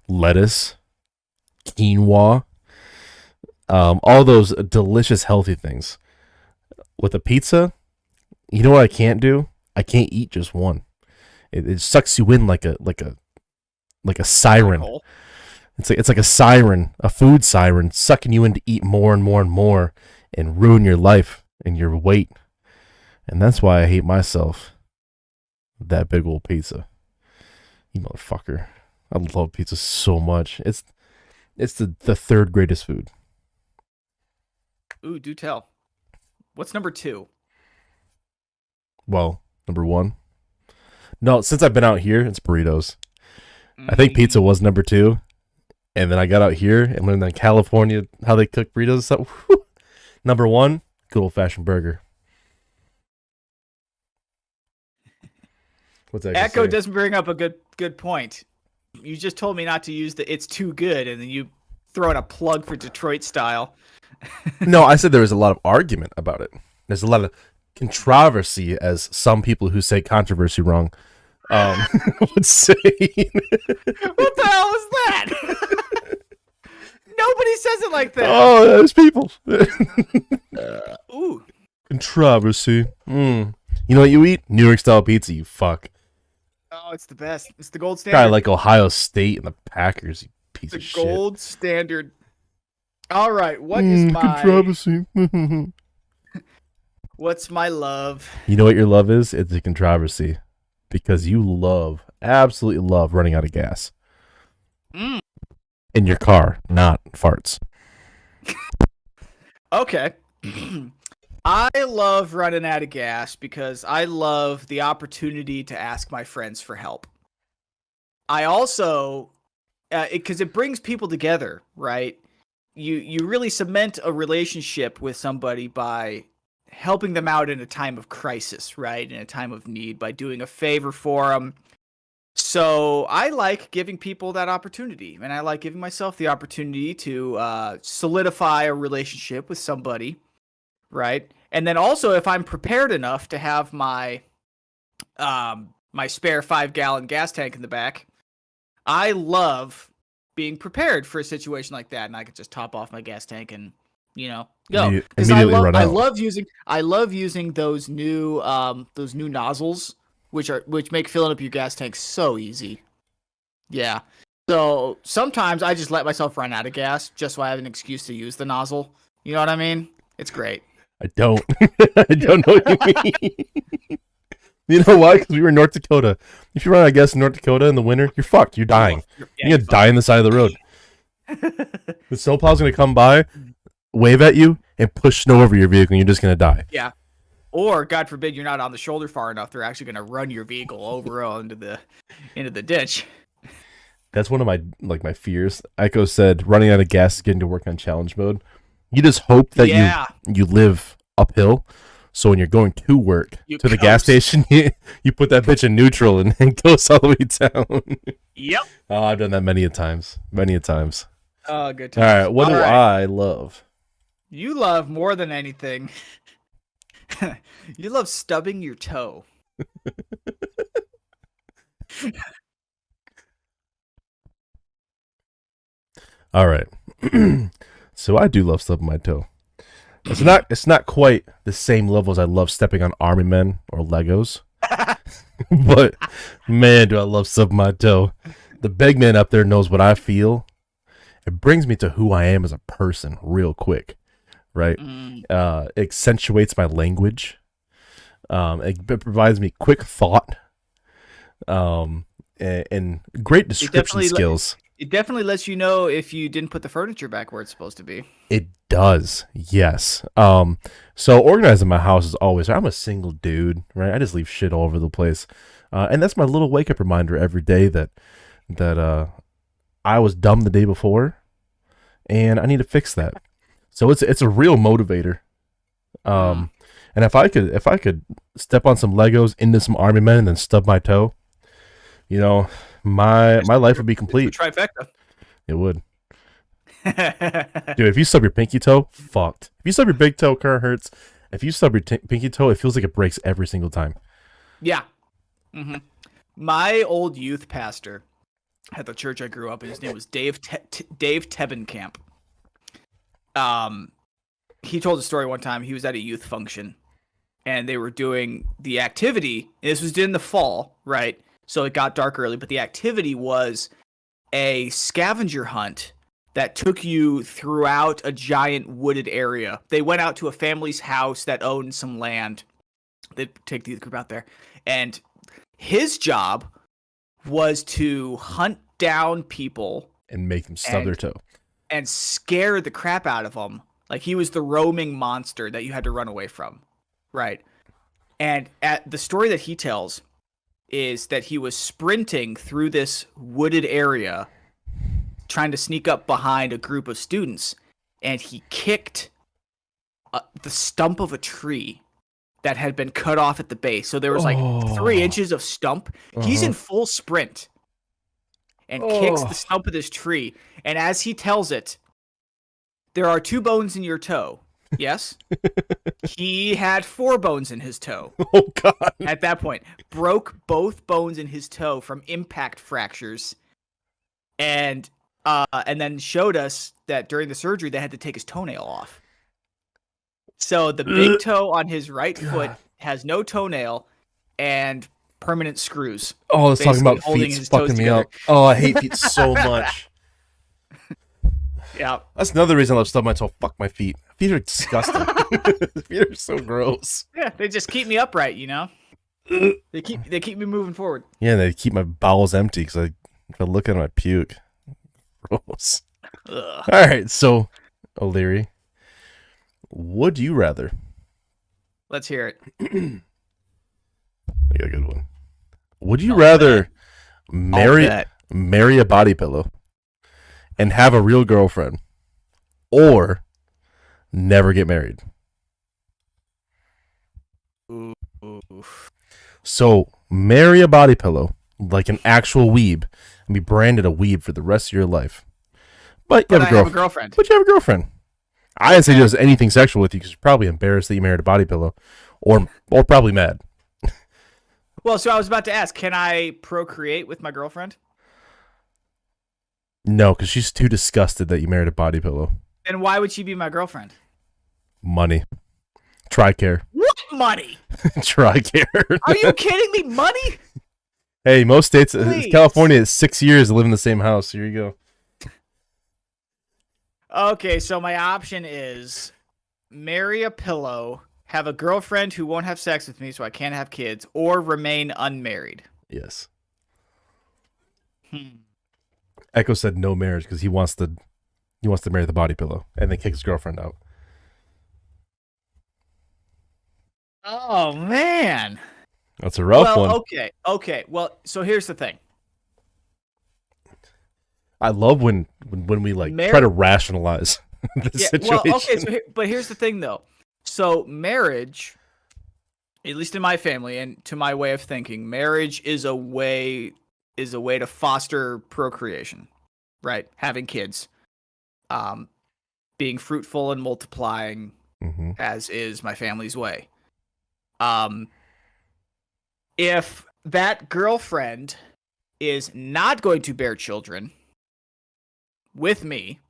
lettuce, quinoa, all those delicious healthy things. With a pizza, you know what I can't do? I can't eat just one. It sucks you in like a siren. It's like a siren, a food siren, sucking you in to eat more and more and more and ruin your life and your weight. And that's why I hate myself. That big old pizza. You motherfucker. I love pizza so much. It's the third greatest food. Ooh, do tell. What's number 2? Well, number 1. No, since I've been out here, it's burritos. I think pizza was number 2. And then I got out here and learned in California how they cook burritos and stuff. Whew. Number 1, good old-fashioned burger. What's that? Echo doesn't bring up a good point. You just told me not to use the "it's too good," and then you throw in a plug for Detroit style. No, I said there was a lot of argument about it. There's a lot of controversy, as some people who say controversy wrong would say. What the hell is that? Nobody says it like that. Oh, there's people. Ooh. Controversy. You know what you eat? New York style pizza, you fuck. Oh, it's the best. It's the gold standard. Probably like Ohio State and the Packers, you piece the of shit. The gold standard. All right, what is my... Controversy. What's my love? You know what your love is? It's a controversy. Because you absolutely love running out of gas. In your car, not farts. Okay. I love running out of gas because I love the opportunity to ask my friends for help. I also, because it brings people together, right? You really cement a relationship with somebody by helping them out in a time of crisis, right? In a time of need, by doing a favor for them. So I like giving people that opportunity, and I like giving myself the opportunity to solidify a relationship with somebody, right? And then also, if I'm prepared enough to have my my spare 5-gallon gas tank in the back, I love being prepared for a situation like that, and I could just top off my gas tank and You know, go because Immediately run out. I love using those new nozzles, which make filling up your gas tank so easy. Yeah. So sometimes I just let myself run out of gas just so I have an excuse to use the nozzle. You know what I mean? It's great. I don't. I don't know what you mean. You know why? Because we were in North Dakota. If you run out of gas in North Dakota in the winter, you're fucked. You're dying. You're gonna die on the side of the road. The snowplow's gonna come by, wave at you, and push snow over your vehicle, and you're just gonna die. Yeah. Or God forbid you're not on the shoulder far enough, they're actually gonna run your vehicle over into the ditch. That's one of my fears. Echo said running out of gas is getting to work on challenge mode. You just hope that you live uphill, so when you're going to work to the gas station, you put that bitch in neutral and goes all the way down. Yep. Oh, I've done that many a times. Oh, good times. All right, what do I love? You love more than anything. You love stubbing your toe. All right. So I do love stubbing my toe. It's not quite the same level as I love stepping on army men or Legos. But man, do I love stubbing my toe. The big man up there knows what I feel. It brings me to who I am as a person real quick, right? It accentuates my language. It provides me quick thought, and great description skills. It definitely lets you know if you didn't put the furniture back where it's supposed to be. It does, yes. So organizing my house is always, I'm a single dude, right? I just leave shit all over the place. And that's my little wake-up reminder every day that I was dumb the day before, and I need to fix that. So it's a real motivator. And if I could step on some Legos into some army men and then stub my toe, you know, my life would be complete. Trifecta. It would. Dude, if you stub your pinky toe, fucked. If you stub your big toe, current hurts. If you stub your pinky toe, it feels like it breaks every single time. Yeah. Mm-hmm. My old youth pastor at the church I grew up in, his name was Dave Tebenkamp. He told a story one time. He was at a youth function, and they were doing the activity. This was in the fall, right? So it got dark early, but the activity was a scavenger hunt that took you throughout a giant wooded area. They went out to a family's house that owned some land. They'd take the group out there. And his job was to hunt down people. And make them stub their toe. And scare the crap out of them. Like he was the roaming monster that you had to run away from. Right. And at the story that he tells is that he was sprinting through this wooded area trying to sneak up behind a group of students, and he kicked the stump of a tree that had been cut off at the base. So there was like 3 inches of stump. He's in full sprint and kicks the stump of this tree. And as he tells it, there are 2 bones in your toe. Yes. He had 4 bones in his toe. Oh, God. At that point, broke both bones in his toe from impact fractures. And then showed us that during the surgery, they had to take his toenail off. So the big toe on his right foot has no toenail and permanent screws. Oh, let's talk about feet fucking me up. Oh, I hate feet so much. Yeah. That's another reason I love stubbing my toe. Fuck my feet. Feet are disgusting. Feet are so gross. Yeah, they just keep me upright, you know? They keep me moving forward. Yeah, they keep my bowels empty because if I look at them, I puke. Gross. Ugh. All right, so O'Leary, would you rather? Let's hear it. I got a good one. Would you rather marry a body pillow and have a real girlfriend, or never get married? Oof. So marry a body pillow like an actual weeb and be branded a weeb for the rest of your life. But you have a girlfriend. But you have a girlfriend. I didn't say there's anything sexual with you because you're probably embarrassed that you married a body pillow, or probably mad. Well, so I was about to ask, can I procreate with my girlfriend? No, because she's too disgusted that you married a body pillow. And why would she be my girlfriend? Money. TRICARE. What money? TRICARE. Are you kidding me? Money? Hey, most states, Please. California is 6 years to live in the same house. Here you go. Okay, so my option is marry a pillow, have a girlfriend who won't have sex with me so I can't have kids, or remain unmarried. Yes. Echo said no marriage because he wants to marry the body pillow and then kick his girlfriend out. Oh, man. That's a rough one. Okay. Well, so here's the thing. I love when we try to rationalize the situation. Well, okay, but here's the thing, though. So marriage, at least in my family and to my way of thinking, marriage is a way to foster procreation, right? Having kids, being fruitful and multiplying, as is my family's way. If that girlfriend is not going to bear children with me,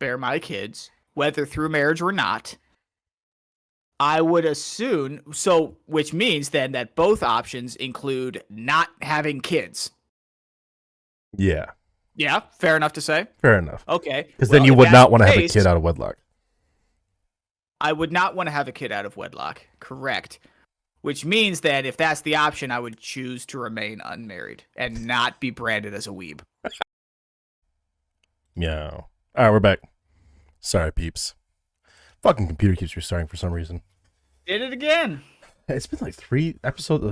bear my kids, whether through marriage or not, I would assume, which means then that both options include not having kids. Yeah. Yeah, fair enough to say? Fair enough. Okay. Because then you would not want to have a kid out of wedlock. I would not want to have a kid out of wedlock. Correct. Which means that if that's the option, I would choose to remain unmarried and not be branded as a weeb. Yeah. All right, we're back. Sorry, peeps. Fucking computer keeps restarting for some reason. Did it again. It's been like three episodes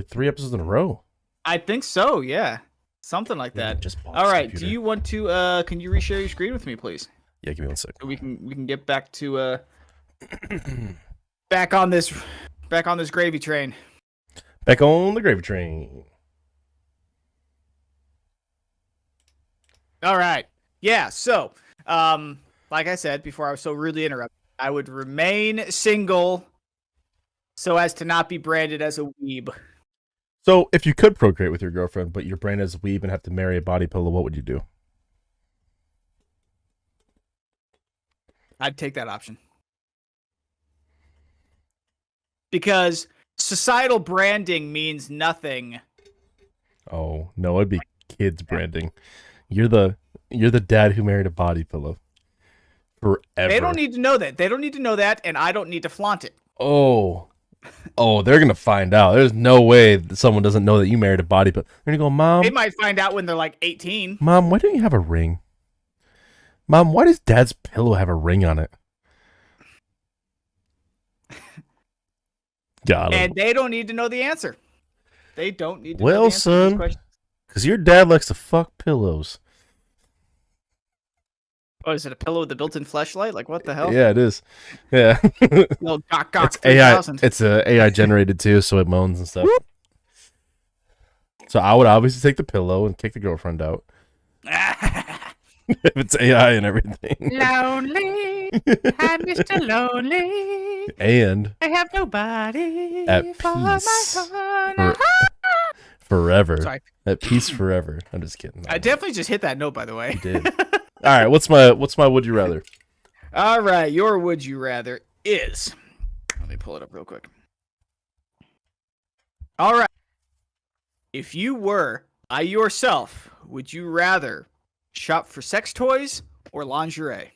in a row. I think so, yeah. Something like that. All right, computer. Do you want to can you reshare your screen with me, please? Yeah, give me 1 sec. So we can get back to back on this gravy train. Back on the gravy train. All right. Yeah, so like I said before, I was so rudely interrupted. I would remain single so as to not be branded as a weeb. So, if you could procreate with your girlfriend, but you're branded as a weeb and have to marry a body pillow, what would you do? I'd take that option. Because societal branding means nothing. Oh, no, it'd be kids branding. You're the dad who married a body pillow. Forever. They don't need to know that. They don't need to know that, and I don't need to flaunt it. Oh, they're gonna find out. There's no way that someone doesn't know that you married a body pillow. They're gonna go, Mom. They might find out when they're like 18. Mom, why don't you have a ring? Mom, why does Dad's pillow have a ring on it? Got him. And they don't need to know the answer. They don't need to know the answer. Well, son, because your dad likes to fuck pillows. Oh, is it a pillow with a built-in fleshlight? Like, what the hell? Yeah, it is. Yeah. Little gawk it's AI. It's AI generated too, so it moans and stuff. So I would obviously take the pillow and kick the girlfriend out. If it's AI and everything. Lonely, I'm Mr. Lonely. And I have nobody at peace forever. Sorry. At peace forever. I'm just kidding. I definitely just hit that note, by the way. You did. All right, what's my would you rather? All right, your would you rather is. Let me pull it up real quick. All right. If you were yourself, would you rather shop for sex toys or lingerie?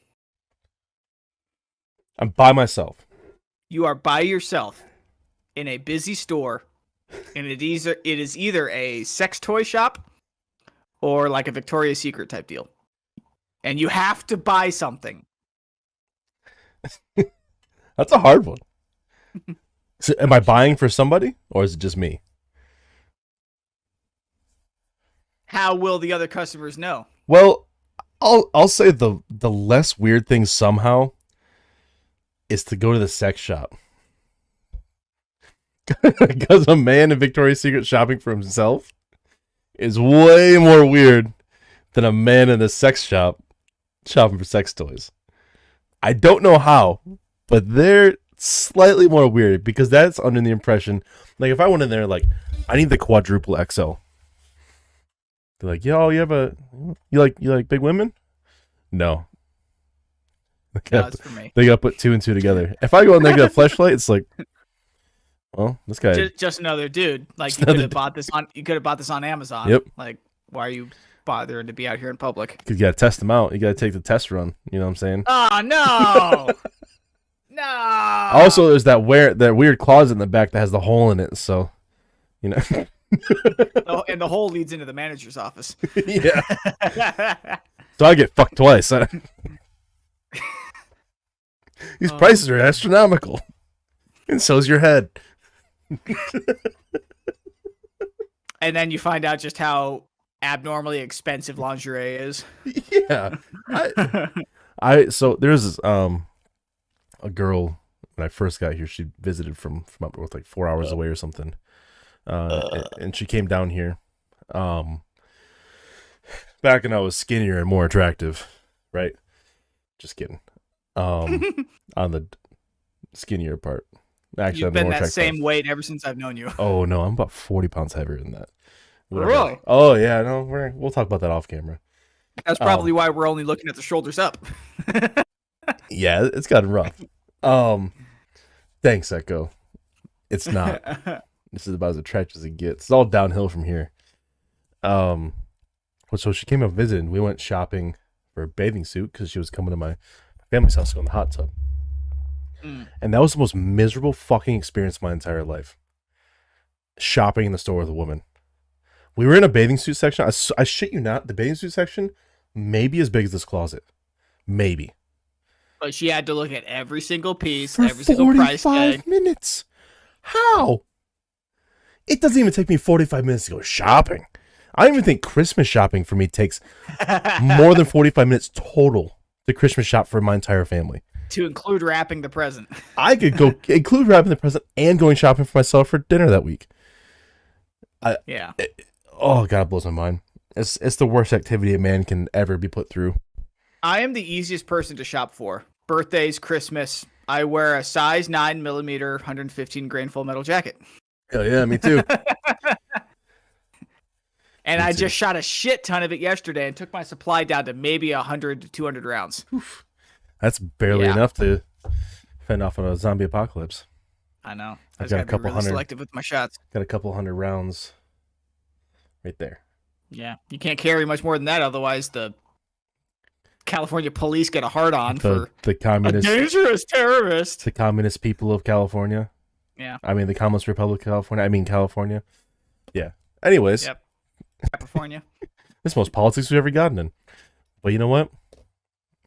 I'm by myself. You are by yourself in a busy store, and it is either a sex toy shop or like a Victoria's Secret type deal. And you have to buy something. That's a hard one. So am I buying for somebody or is it just me? How will the other customers know? Well, I'll say the less weird thing somehow is to go to the sex shop. Because a man in Victoria's Secret shopping for himself is way more weird than a man in a sex shop shopping for sex toys. I don't know how, but they're slightly more weird because that's under the impression, like if I went in there like, I need the quadruple XL. They're like, yo, you like big women? No. No, it's for me. They got to put 2 and 2 together. If I go in there and get a fleshlight, it's like, well, this guy Just another dude. Like you could have bought this on. You could have bought this on Amazon. Yep. Like, why are you bothering to be out here in public? Because you got to test them out. You got to take the test run. You know what I'm saying? Oh no, no. Also, there's that weird closet in the back that has the hole in it. So, you know. And the hole leads into the manager's office. Yeah. So I get fucked twice. These prices are astronomical. And so's your head. And then you find out just how abnormally expensive lingerie is. Yeah. So there's a girl when I first got here. She visited from up north, like 4 hours away or something. And she came down here. Back when I was skinnier and more attractive, right? Just kidding. On the skinnier part. Actually, You've been that same weight ever since I've known you. Oh no, I'm about 40 pounds heavier than that. Really? Oh yeah, no, we'll talk about that off camera. That's probably why we're only looking at the shoulders up. Yeah, it's gotten rough. Thanks, Echo. It's not. This is about as attractive as it gets. It's all downhill from here. So she came up visiting. We went shopping for a bathing suit because she was coming to my family's house to go in the hot tub. And that was the most miserable fucking experience of my entire life. Shopping in the store with a woman. We were in a bathing suit section. I shit you not, the bathing suit section may be as big as this closet. Maybe. But she had to look at every single piece, for every single price tag. 45 minutes. How? It doesn't even take me 45 minutes to go shopping. I don't even think Christmas shopping for me takes more than 45 minutes total to Christmas shop for my entire family. To include wrapping the present. I could go include wrapping the present and going shopping for myself for dinner that week. Yeah. Oh, God, it blows my mind. It's the worst activity a man can ever be put through. I am the easiest person to shop for. Birthdays, Christmas. I wear a size 9mm, 115 grain full metal jacket. Hell yeah, me too. And I just shot a shit ton of it yesterday and took my supply down to maybe 100 to 200 rounds. Oof. That's barely enough to fend off on a zombie apocalypse. I know. I've got a couple hundred. Selective with my shots. Got a couple hundred rounds right there. Yeah, you can't carry much more than that, otherwise the California police get a hard on for the communist, a dangerous terrorist. The communist people of California. Yeah. I mean the Communist Republic of California. I mean California. Yeah. Anyways. Yep. California. This is the most politics we've ever gotten in. But you know what?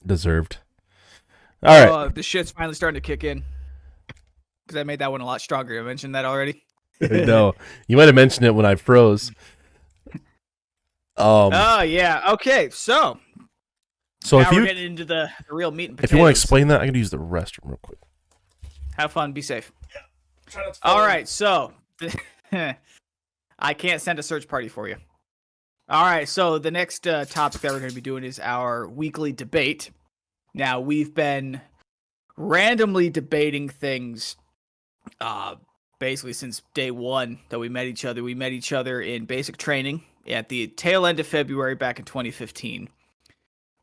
Deserved. All right. The shit's finally starting to kick in. Because I made that one a lot stronger. I mentioned that already. No. You might have mentioned it when I froze. Oh, yeah. Okay, so now if we're getting into the real meat and potatoes. If you want to explain that, I could use the restroom real quick. Have fun. Be safe. Yeah. All right, so I can't send a search party for you. All right, so the next topic that we're going to be doing is our weekly debate. Now, we've been randomly debating things basically since day one that we met each other. We met each other in basic training at the tail end of February back in 2015.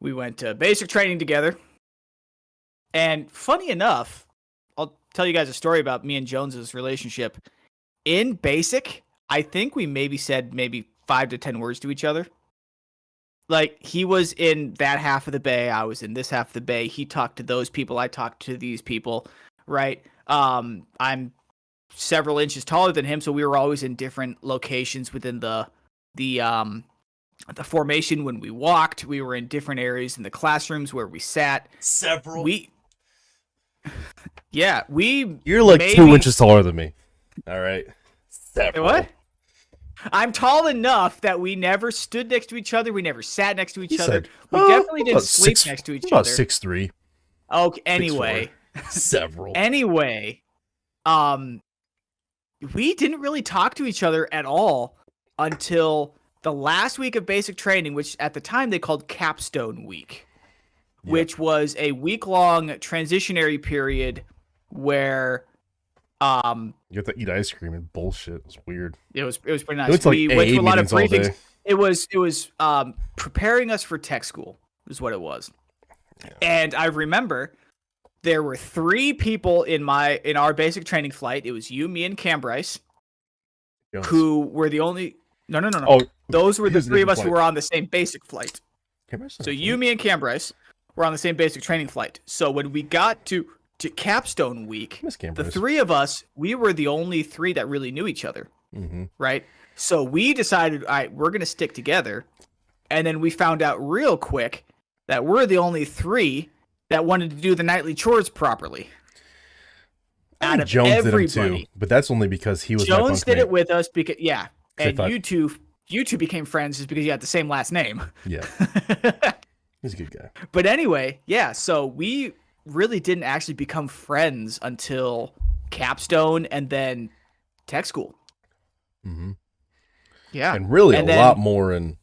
We went to basic training together. And funny enough, I'll tell you guys a story about me and Jones's relationship. In basic, I think we said 5 to 10 words to each other. Like, he was in that half of the bay, I was in this half of the bay. He talked to those people, I talked to these people, right? I'm several inches taller than him, so we were always in different locations within the formation. When we walked, we were in different areas in the classrooms where we sat. You're like 2 inches taller than me. All right. What? I'm tall enough that we never stood next to each other. We never sat next to each other. We definitely didn't sleep next to each other. About 6'3". Okay. Anyway. 6'4". Several. Anyway, we didn't really talk to each other at all until the last week of basic training, which at the time they called Capstone Week, which was a week-long transitionary period where you have to eat ice cream and bullshit. It was weird. It was pretty nice. It's like we went to a lot of briefings. It was preparing us for tech school is what it was. And I remember there were 3 people in our basic training flight. It was you, me, and Cam Bryce, who were the only. No. Oh, those were the here's a 3 of different us who flight. were on the same basic flight. So you, me, and Cam Bryce were on the same basic training flight. So when we got to Capstone Week, the 3 of us, we were the only 3 that really knew each other, right? So we decided, all right, we're going to stick together. And then we found out real quick that we're the only 3 that wanted to do the nightly chores properly. Out of Jones everybody. did him too, but that's only because he was Jones my did it with us because and thought... you two became friends just because you had the same last name. Yeah. He's a good guy. But anyway, yeah, so we really didn't actually become friends until Capstone and then tech school. Yeah. And really a lot more in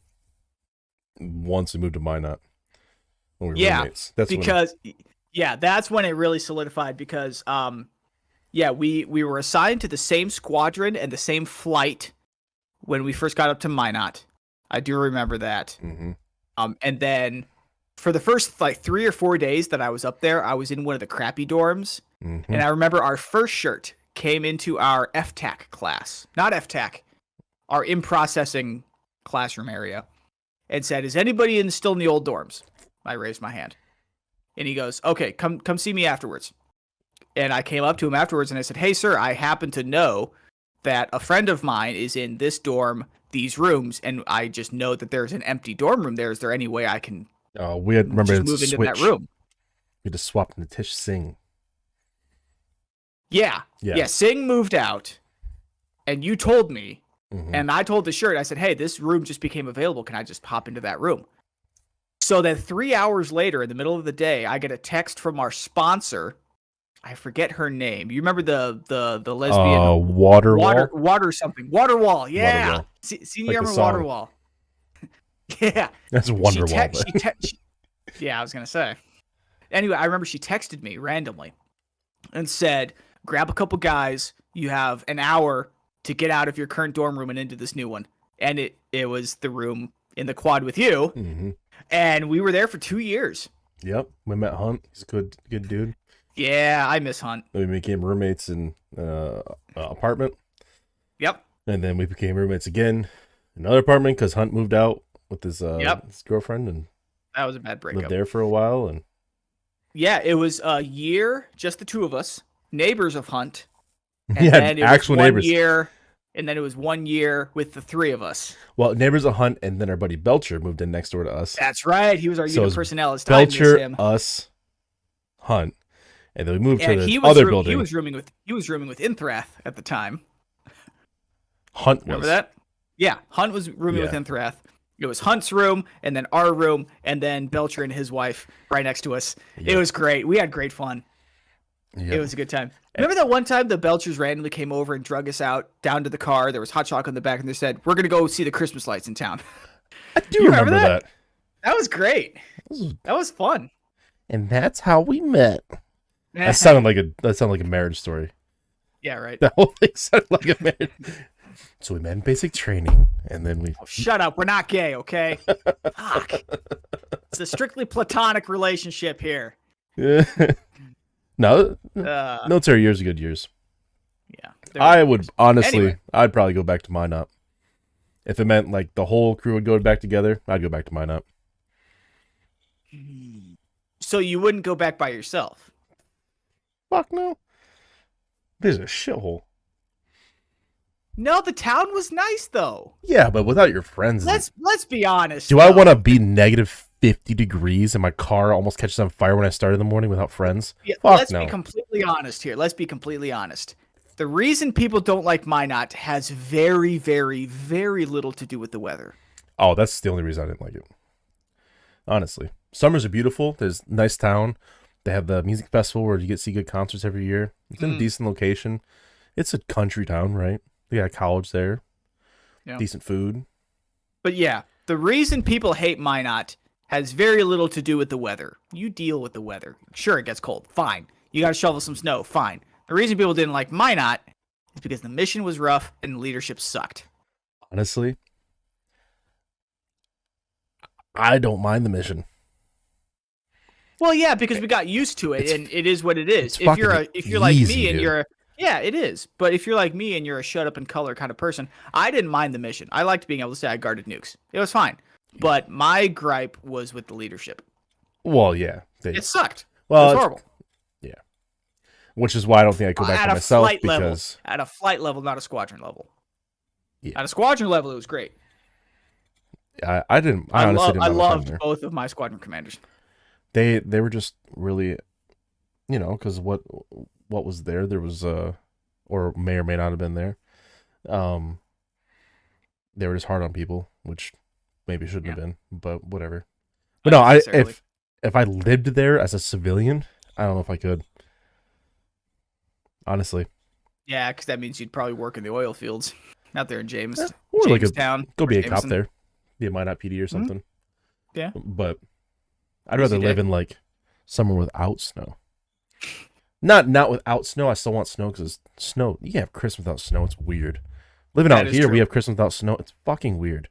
once we moved to Minot. When we were roommates. That's when it really solidified because we were assigned to the same squadron and the same flight when we first got up to Minot. I do remember that. And then for the first 3 or 4 days that I was up there, I was in one of the crappy dorms. And I remember our first shirt came into our FTAC class. Not FTAC, our in-processing classroom area. And said, is anybody still in the old dorms? I raised my hand. And he goes, okay, come see me afterwards. And I came up to him afterwards and I said, hey, sir, I happen to know that a friend of mine is in this dorm, these rooms, and I just know that there's an empty dorm room there. Is there any way I can we had remember move into that room? We just swapped into Tish Singh. Yeah. Singh moved out, and you told me, and I told the shirt, I said, hey, this room just became available. Can I just hop into that room? So then 3 hours later, in the middle of the day, I get a text from Oh, our sponsor. I forget her name. You remember the lesbian Waterwall. Yeah. Senior like Waterwall. Yeah. That's Wonderwall. Yeah, I was going to say. Anyway, I remember she texted me randomly and said, grab a couple guys. You have an hour to get out of your current dorm room and into this new one. And it was the room in the quad with you. And we were there for 2 years. Yep. We met Hunt. He's a good dude. Yeah, I miss Hunt. We became roommates in apartment. Yep. And then we became roommates again in another apartment because Hunt moved out with his girlfriend, and that was a bad breakup. Lived there for a while, and yeah, it was a year, just the 2 of us, neighbors of Hunt. And then actual neighbors. And then it was 1 year with the 3 of us. Well, neighbors of Hunt, and then our buddy Belcher moved in next door to us. That's right. He was our unit personnel. Belcher, us, Hunt. And then we moved to the other building. He was rooming with Inthrath at the time. Hunt was. Remember that? Yeah, Hunt was rooming with Inthrath. It was Hunt's room, and then our room, and then Belcher and his wife right next to us. Yep. It was great. We had great fun. Yep. It was a good time. Remember that one time the Belchers randomly came over and drug us out down to the car? There was hot chocolate in the back, and they said, we're going to go see the Christmas lights in town. I do remember that. That was great. That was fun. And that's how we met. That sounded like a marriage story. Yeah, right. That whole thing sounded like a marriage. So we met in basic training, and then we... Oh, shut up. We're not gay, okay? Fuck. It's a strictly platonic relationship here. Yeah. No, military years are good years. Yeah. I would, honestly, anyway. I'd probably go back to Minot. If it meant, like, the whole crew would go back together, I'd go back to Minot. So you wouldn't go back by yourself? Fuck no. There's a shithole. No, the town was nice though. Yeah, but without your friends. Let's be honest. Do I want to be negative 50 degrees and my car almost catches on fire when I start in the morning without friends? Yeah, let's be completely honest here. Let's be completely honest. The reason people don't like Minot has very, very, very little to do with the weather. Oh, that's the only reason I didn't like it. Honestly. Summers are beautiful. There's a nice town. They have the music festival where you get to see good concerts every year. It's in a decent location. It's a country town, right? They got a college there. Yeah. Decent food. But yeah, the reason people hate Minot has very little to do with the weather. You deal with the weather. Sure, it gets cold. Fine. You got to shovel some snow. Fine. The reason people didn't like Minot is because the mission was rough and leadership sucked. Honestly, I don't mind the mission. Well, yeah, because we got used to it, and it is what it is. It's If you're fucking if you're like easy, me and dude. you're yeah, it is. But if you're like me and you're a shut up and color kind of person, I didn't mind the mission. I liked being able to say I guarded nukes. It was fine. But my gripe was with the leadership. Well, yeah. It sucked. It Well, was horrible. yeah. Which is why I don't think I go back At by a myself flight because level. At a flight level, not a squadron level. Yeah. At a squadron level, it was great. I honestly didn't mind my time loved there. both of my squadron commanders. They were just really, because what was there was or may or may not have been there. They were just hard on people, which maybe shouldn't have been, but whatever. But no, if I lived there as a civilian, I don't know if I could. Honestly. Yeah, because that means you'd probably work in the oil fields out there in Jamestown. Go be a cop there. Be a Minot PD or something. Mm-hmm. Yeah. But I'd rather live in like somewhere without snow. Not without snow. I still want snow because snow. You can't have Christmas without snow. It's weird. Living out here, we have Christmas without snow. It's fucking weird.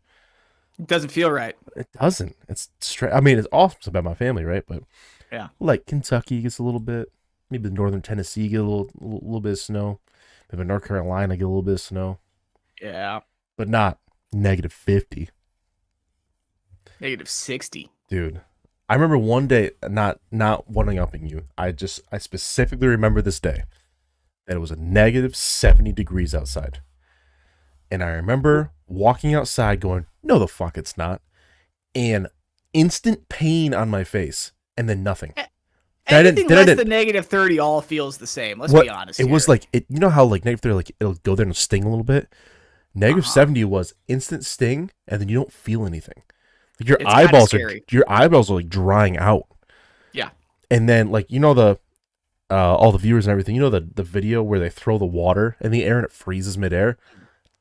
It doesn't feel right. It doesn't. It's straight. I mean, it's awesome about my family, right? But yeah, like Kentucky gets a little bit. Maybe northern Tennessee get a little bit of snow. Maybe North Carolina get a little bit of snow. Yeah, but not -50. -60. Dude, I remember one day, not one-upping you. I specifically remember this day that it was a -70 degrees outside. And I remember walking outside going, no, the fuck it's not. And instant pain on my face. And then nothing. Anything less than -30 all feels the same. Let's be honest. It was like, you know how like -30, like it'll go there and sting a little bit? -70 was instant sting, and then you don't feel anything. Like your eyeballs are like drying out. Yeah. And then like, the all the viewers and everything, the video where they throw the water in the air and it freezes midair?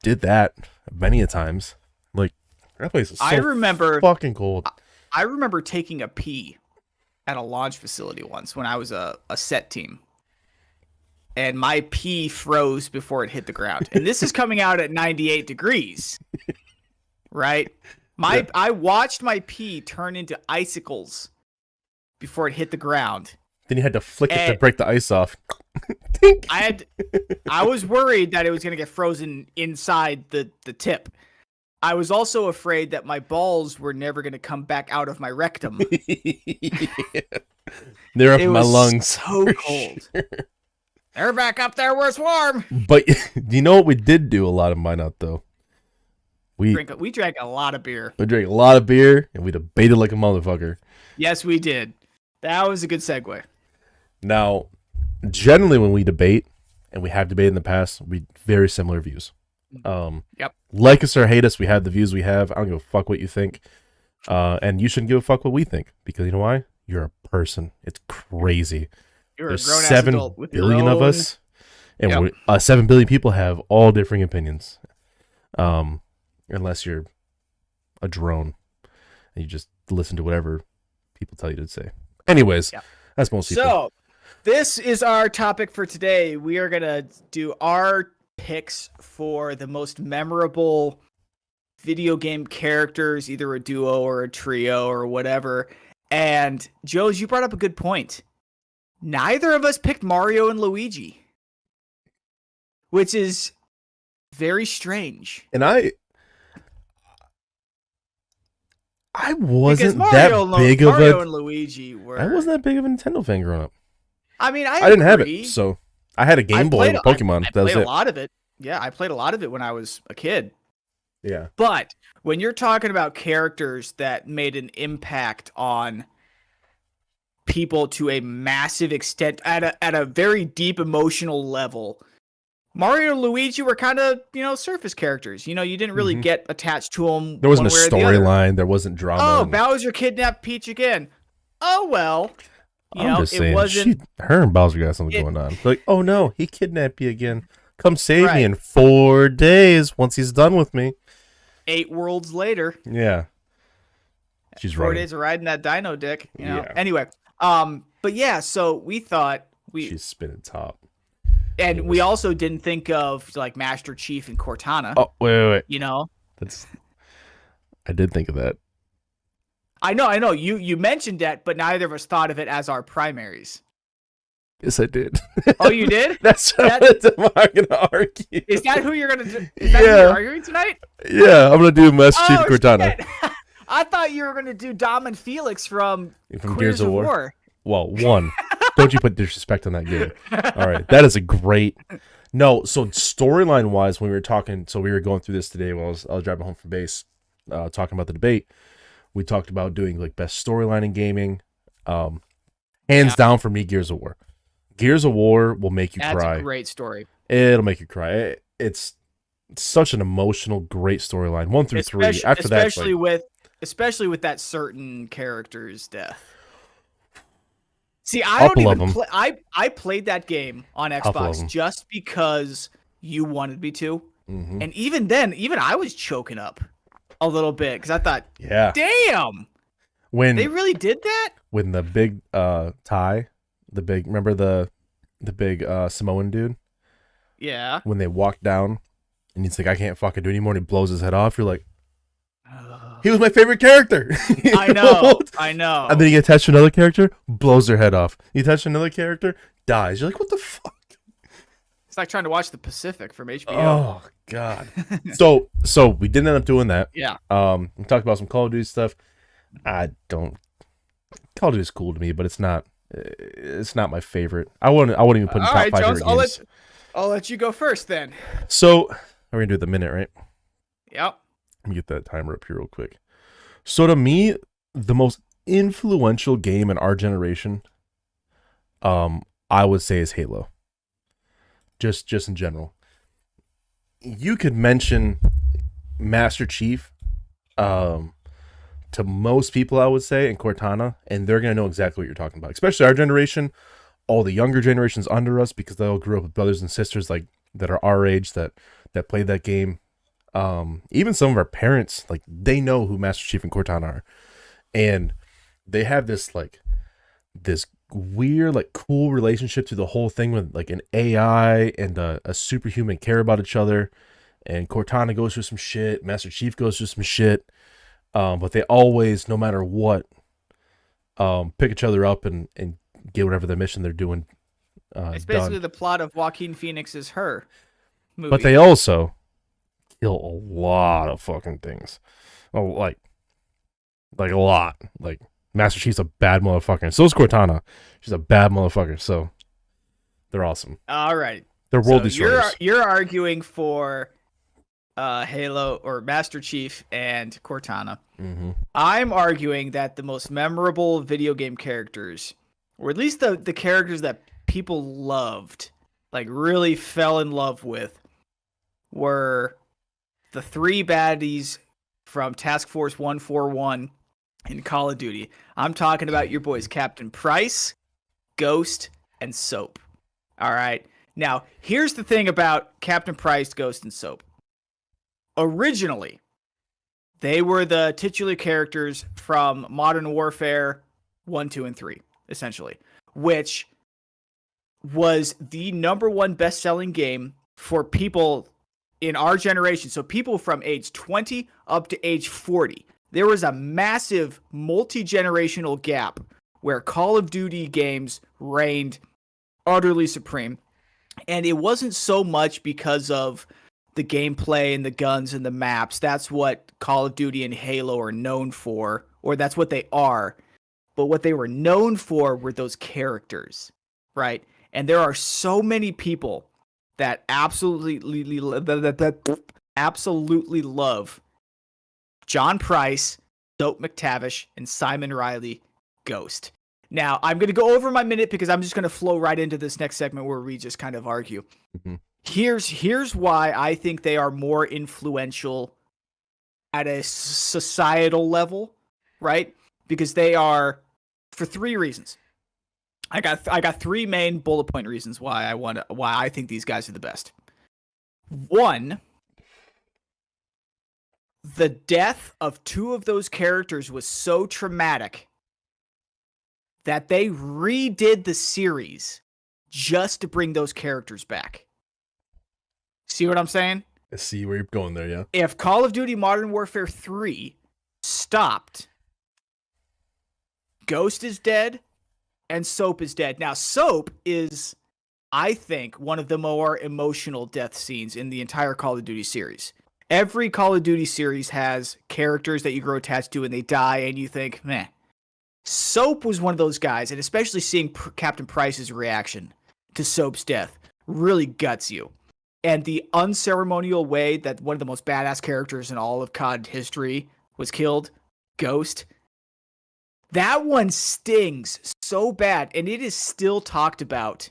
Did that many a times. Like that place is so fucking cold. I remember taking a pee at a launch facility once when I was a set team. And my pee froze before it hit the ground. And this is coming out at 98 degrees. Right? I watched my pee turn into icicles before it hit the ground. Then you had to flick it to break the ice off. I was worried that it was going to get frozen inside the tip. I was also afraid that my balls were never going to come back out of my rectum. They're up in my lungs. So cold. Sure. They're back up there where it's warm. But you know what we did do a lot of Minot though? We drank a lot of beer. We drank a lot of beer and we debated like a motherfucker. Yes, we did. That was a good segue. Now, generally when we debate, and we have debated in the past, we very similar views. Yep. Like us or hate us, we have the views we have. I don't give a fuck what you think. And you shouldn't give a fuck what we think. Because you know why? You're a person. It's crazy. There's 7 billion of us. And 7 billion people have all differing opinions. Unless you're a drone. And you just listen to whatever people tell you to say. Anyways, that's most people. So, this is our topic for today. We are going to do our picks for the most memorable video game characters, either a duo or a trio or whatever. And Joes, you brought up a good point. Neither of us picked Mario and Luigi, which is very strange. And I wasn't that big of Mario and Luigi were. I wasn't that big of a Nintendo fan growing up. I mean, I didn't have it, so I had a Game Boy with Pokemon. I played a lot of it. Yeah, I played a lot of it when I was a kid. Yeah. But when you're talking about characters that made an impact on people to a massive extent at a very deep emotional level, Mario and Luigi were kind of, surface characters. You didn't really get attached to them. There wasn't a storyline. There wasn't drama. Oh, Bowser kidnapped Peach again. Oh, well. I'm just saying, her and Bowser got something going on. Like, oh no, he kidnapped you again. Come save me in 4 days once he's done with me. 8 worlds later. Yeah. She's right. 4 days of riding that dino dick. Anyway, but yeah, so we thought she's spinning top. And we also didn't think of like Master Chief and Cortana. Oh, wait. You know? I did think of that. I know. You mentioned that, but neither of us thought of it as our primaries. Yes, I did. Oh, you did? That's what I'm gonna argue. Is that who you're gonna do? Is that who you're arguing tonight? Yeah, I'm gonna do Master Chief Cortana. Shit. I thought you were gonna do Dom and Felix from Gears of War. Well, one. Don't you put disrespect on that game. All right. That is a great. No, so storyline wise, when we were talking, so we were going through this today while I was driving home from base, talking about the debate. We talked about doing like best storyline in gaming. Hands down for me, Gears of War. Gears of War will make you cry. That's a great story. It'll make you cry. It's such an emotional, great storyline. 1 through 3. After that, especially with that certain character's death. See, I don't even play. I played that game on Xbox just because you wanted me to, and even then, I was choking up a little bit because I thought, damn, when they really did that. When the big Ty, remember the big Samoan dude? Yeah. When they walk down, and he's like, I can't fucking do it anymore, and he blows his head off. You're like, he was my favorite character. I know. And then you get attached to another character, blows their head off. You attach to another character, dies. You're like, what the fuck? It's like trying to watch The Pacific from HBO. Oh god. So we didn't end up doing that. Yeah. We talked about some Call of Duty stuff. Call of Duty is cool to me, but it's not my favorite. I wouldn't even put in top 5 Jones, favorite games. I'll let you go first then. So we're gonna do the minute, right? Yep. Let me get that timer up here real quick. So to me, the most influential game in our generation, I would say is Halo. Just in general. You could mention Master Chief to most people, I would say, and Cortana, and they're going to know exactly what you're talking about. Especially our generation, all the younger generations under us, because they all grew up with brothers and sisters like that are our age that played that game. Even some of our parents, like, they know who Master Chief and Cortana are, and they have this weird, like, cool relationship to the whole thing with like an AI and a superhuman care about each other. And Cortana goes through some shit, Master Chief goes through some shit, but they always, no matter what, pick each other up and get whatever the mission they're doing. It's basically the plot of Joaquin Phoenix's Her movie. But they also kill a lot of fucking things. Oh, like a lot. Like, Master Chief's a bad motherfucker. And so is Cortana. She's a bad motherfucker. So they're awesome. All right. They're world destroyers. You're arguing for Halo or Master Chief and Cortana. Mm-hmm. I'm arguing that the most memorable video game characters, or at least the characters that people loved, like really fell in love with, were the 3 baddies from Task Force 141 in Call of Duty. I'm talking about your boys Captain Price, Ghost, and Soap. All right. Now, here's the thing about Captain Price, Ghost, and Soap. Originally, they were the titular characters from Modern Warfare 1, 2, and 3, essentially, which was the #1 best-selling game for people in our generation. So people from age 20 up to age 40. There was a massive multi-generational gap where Call of Duty games reigned utterly supreme. And it wasn't so much because of the gameplay and the guns and the maps. That's what Call of Duty and Halo are known for, or that's what they are. But what they were known for were those characters, right? And there are so many people that absolutely love John Price, Soap McTavish, and Simon Riley, Ghost. Now, I'm going to go over my minute because I'm just going to flow right into this next segment where we just kind of argue. Mm-hmm. Here's why I think they are more influential at a societal level, right? Because they are, for 3 reasons. I got 3 main bullet point reasons why I think these guys are the best. 1, the death of 2 of those characters was so traumatic that they redid the series just to bring those characters back. See what I'm saying? I see where you're going there, yeah. If Call of Duty Modern Warfare 3 stopped Ghost is dead, and Soap is dead. Now, Soap is, I think, one of the more emotional death scenes in the entire Call of Duty series. Every Call of Duty series has characters that you grow attached to and they die, and you think, meh. Soap was one of those guys, and especially seeing Captain Price's reaction to Soap's death really guts you. And the unceremonial way that one of the most badass characters in all of COD history was killed, Ghost, that one stings so bad, and it is still talked about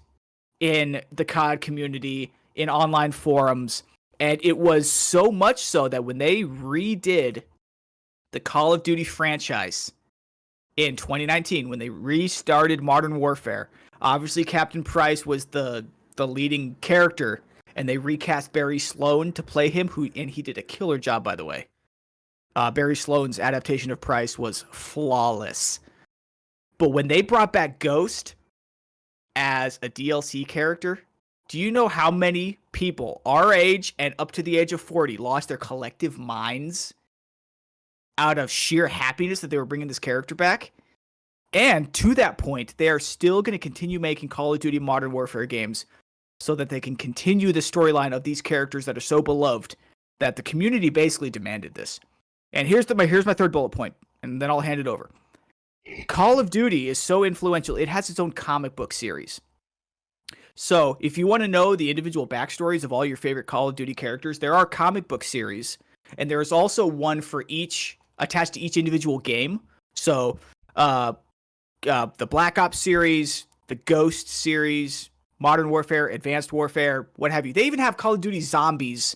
in the COD community, in online forums, and it was so much so that when they redid the Call of Duty franchise in 2019, when they restarted Modern Warfare, obviously Captain Price was the leading character, and they recast Barry Sloan to play him, and he did a killer job, by the way. Barry Sloan's adaptation of Price was flawless. But when they brought back Ghost as a DLC character, do you know how many people our age and up to the age of 40 lost their collective minds out of sheer happiness that they were bringing this character back? And to that point, they are still going to continue making Call of Duty Modern Warfare games so that they can continue the storyline of these characters that are so beloved that the community basically demanded this. And here's my third bullet point, and then I'll hand it over. Call of Duty is so influential, it has its own comic book series. So if you want to know the individual backstories of all your favorite Call of Duty characters, there are comic book series, and there is also one for each, attached to each individual game. So the Black Ops series, the Ghost series, Modern Warfare, Advanced Warfare, what have you. They even have Call of Duty Zombies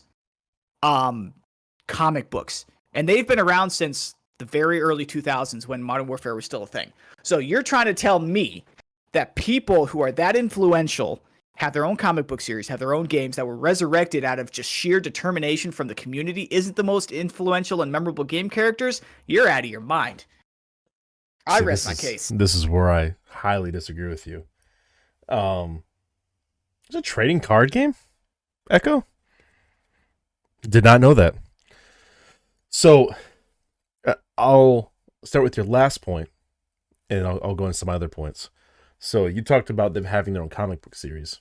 comic books. And they've been around since the very early 2000s when Modern Warfare was still a thing. So you're trying to tell me that people who are that influential have their own comic book series, have their own games that were resurrected out of just sheer determination from the community, isn't the most influential and memorable game characters? You're out of your mind. I rest my case. This is where I highly disagree with you. It's a trading card game? Echo? Did not know that. So, I'll start with your last point, and I'll go into some other points. So, you talked about them having their own comic book series.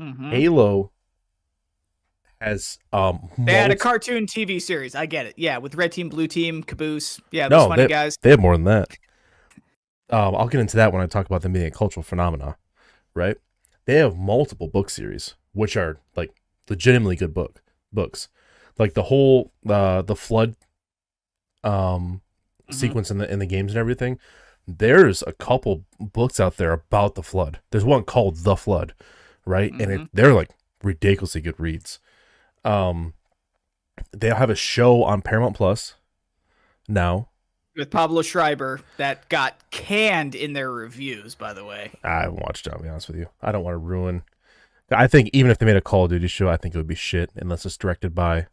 Mm-hmm. Halo has they had a cartoon TV series. I get it. Yeah, with Red Team, Blue Team, Caboose. Yeah, those funny guys. They have more than that. I'll get into that when I talk about them being a cultural phenomena, right? They have multiple book series, which are like legitimately good books. Like the whole the flood sequence in the games and everything. There's a couple books out there about the flood. There's one called The Flood, right? Mm-hmm. And they're like ridiculously good reads. They'll have a show on Paramount Plus now with Pablo Schreiber that got canned in their reviews, by the way. I haven't watched it, I'll be honest with you. I don't want to ruin. I think even if they made a Call of Duty show, I think it would be shit unless it's directed by.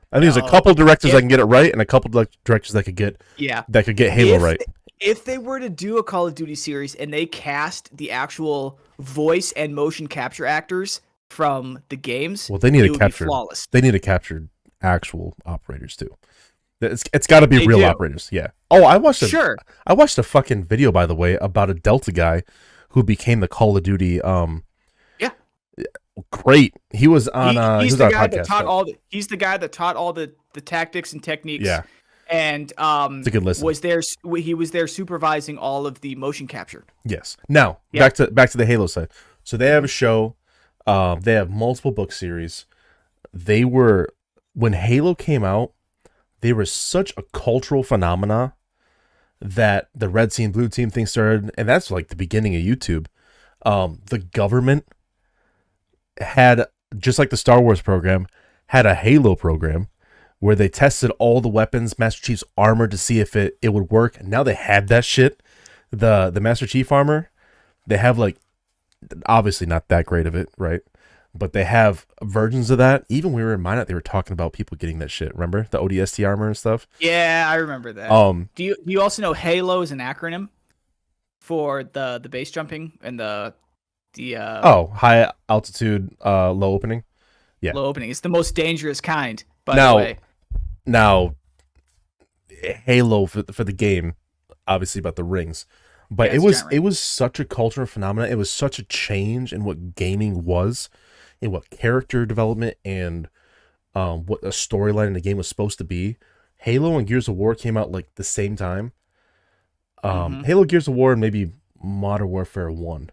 I think there's a couple directors that can get it right, and a couple directors that could get Halo right. If they were to do a Call of Duty series and they cast the actual voice and motion capture actors from the games, well, they need to capture flawless. They need to capture actual operators too. It's got to be real operators. Yeah. Oh, I watched a fucking video, by the way, about a Delta guy who became the Call of Duty. Great. He was on. He's the guy that taught all the. He's the guy that taught all the tactics and techniques. Yeah. And it's a good listen. He was there supervising all of the motion capture. Yes. Now back to the Halo side. So they have a show. They have multiple book series. They were when Halo came out. They were such a cultural phenomena that the red team, blue team thing started, and that's like the beginning of YouTube. The government had, just like the Star Wars program, had a Halo program where they tested all the weapons, Master Chief's armor, to see if it would work. And now they had that shit. The Master Chief armor, they have like, obviously not that great of it, right? But they have versions of that. Even when we were in Minot, they were talking about people getting that shit. Remember the ODST armor and stuff? Yeah, I remember that. Do you also know Halo is an acronym for the base jumping and the high altitude, low opening? Yeah, low opening. It's the most dangerous kind. By the way, now Halo for the game, obviously about the rings, but Yeah, it's a giant it ring. was such a cultural phenomenon. It was such a change in what gaming was, in what character development and what a storyline in the game was supposed to be. Halo and Gears of War came out like the same time. Hmm. Halo, Gears of War, and maybe Modern Warfare 1.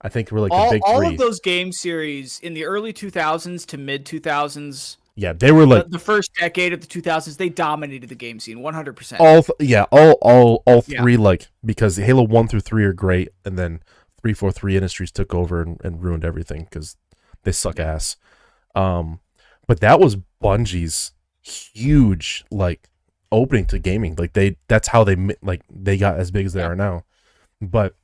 I think were like the big All of three. those game series in the early 2000s to mid 2000s, Yeah, they were like the first decade of the 2000s, they dominated the game scene 100%. all Yeah. three, like, because Halo 1 through 3 are great, and then 343 Industries took over and ruined everything because they suck Yeah. ass. But that was Bungie's huge like opening to gaming. Like that's how they got as big as they Yeah. are now. But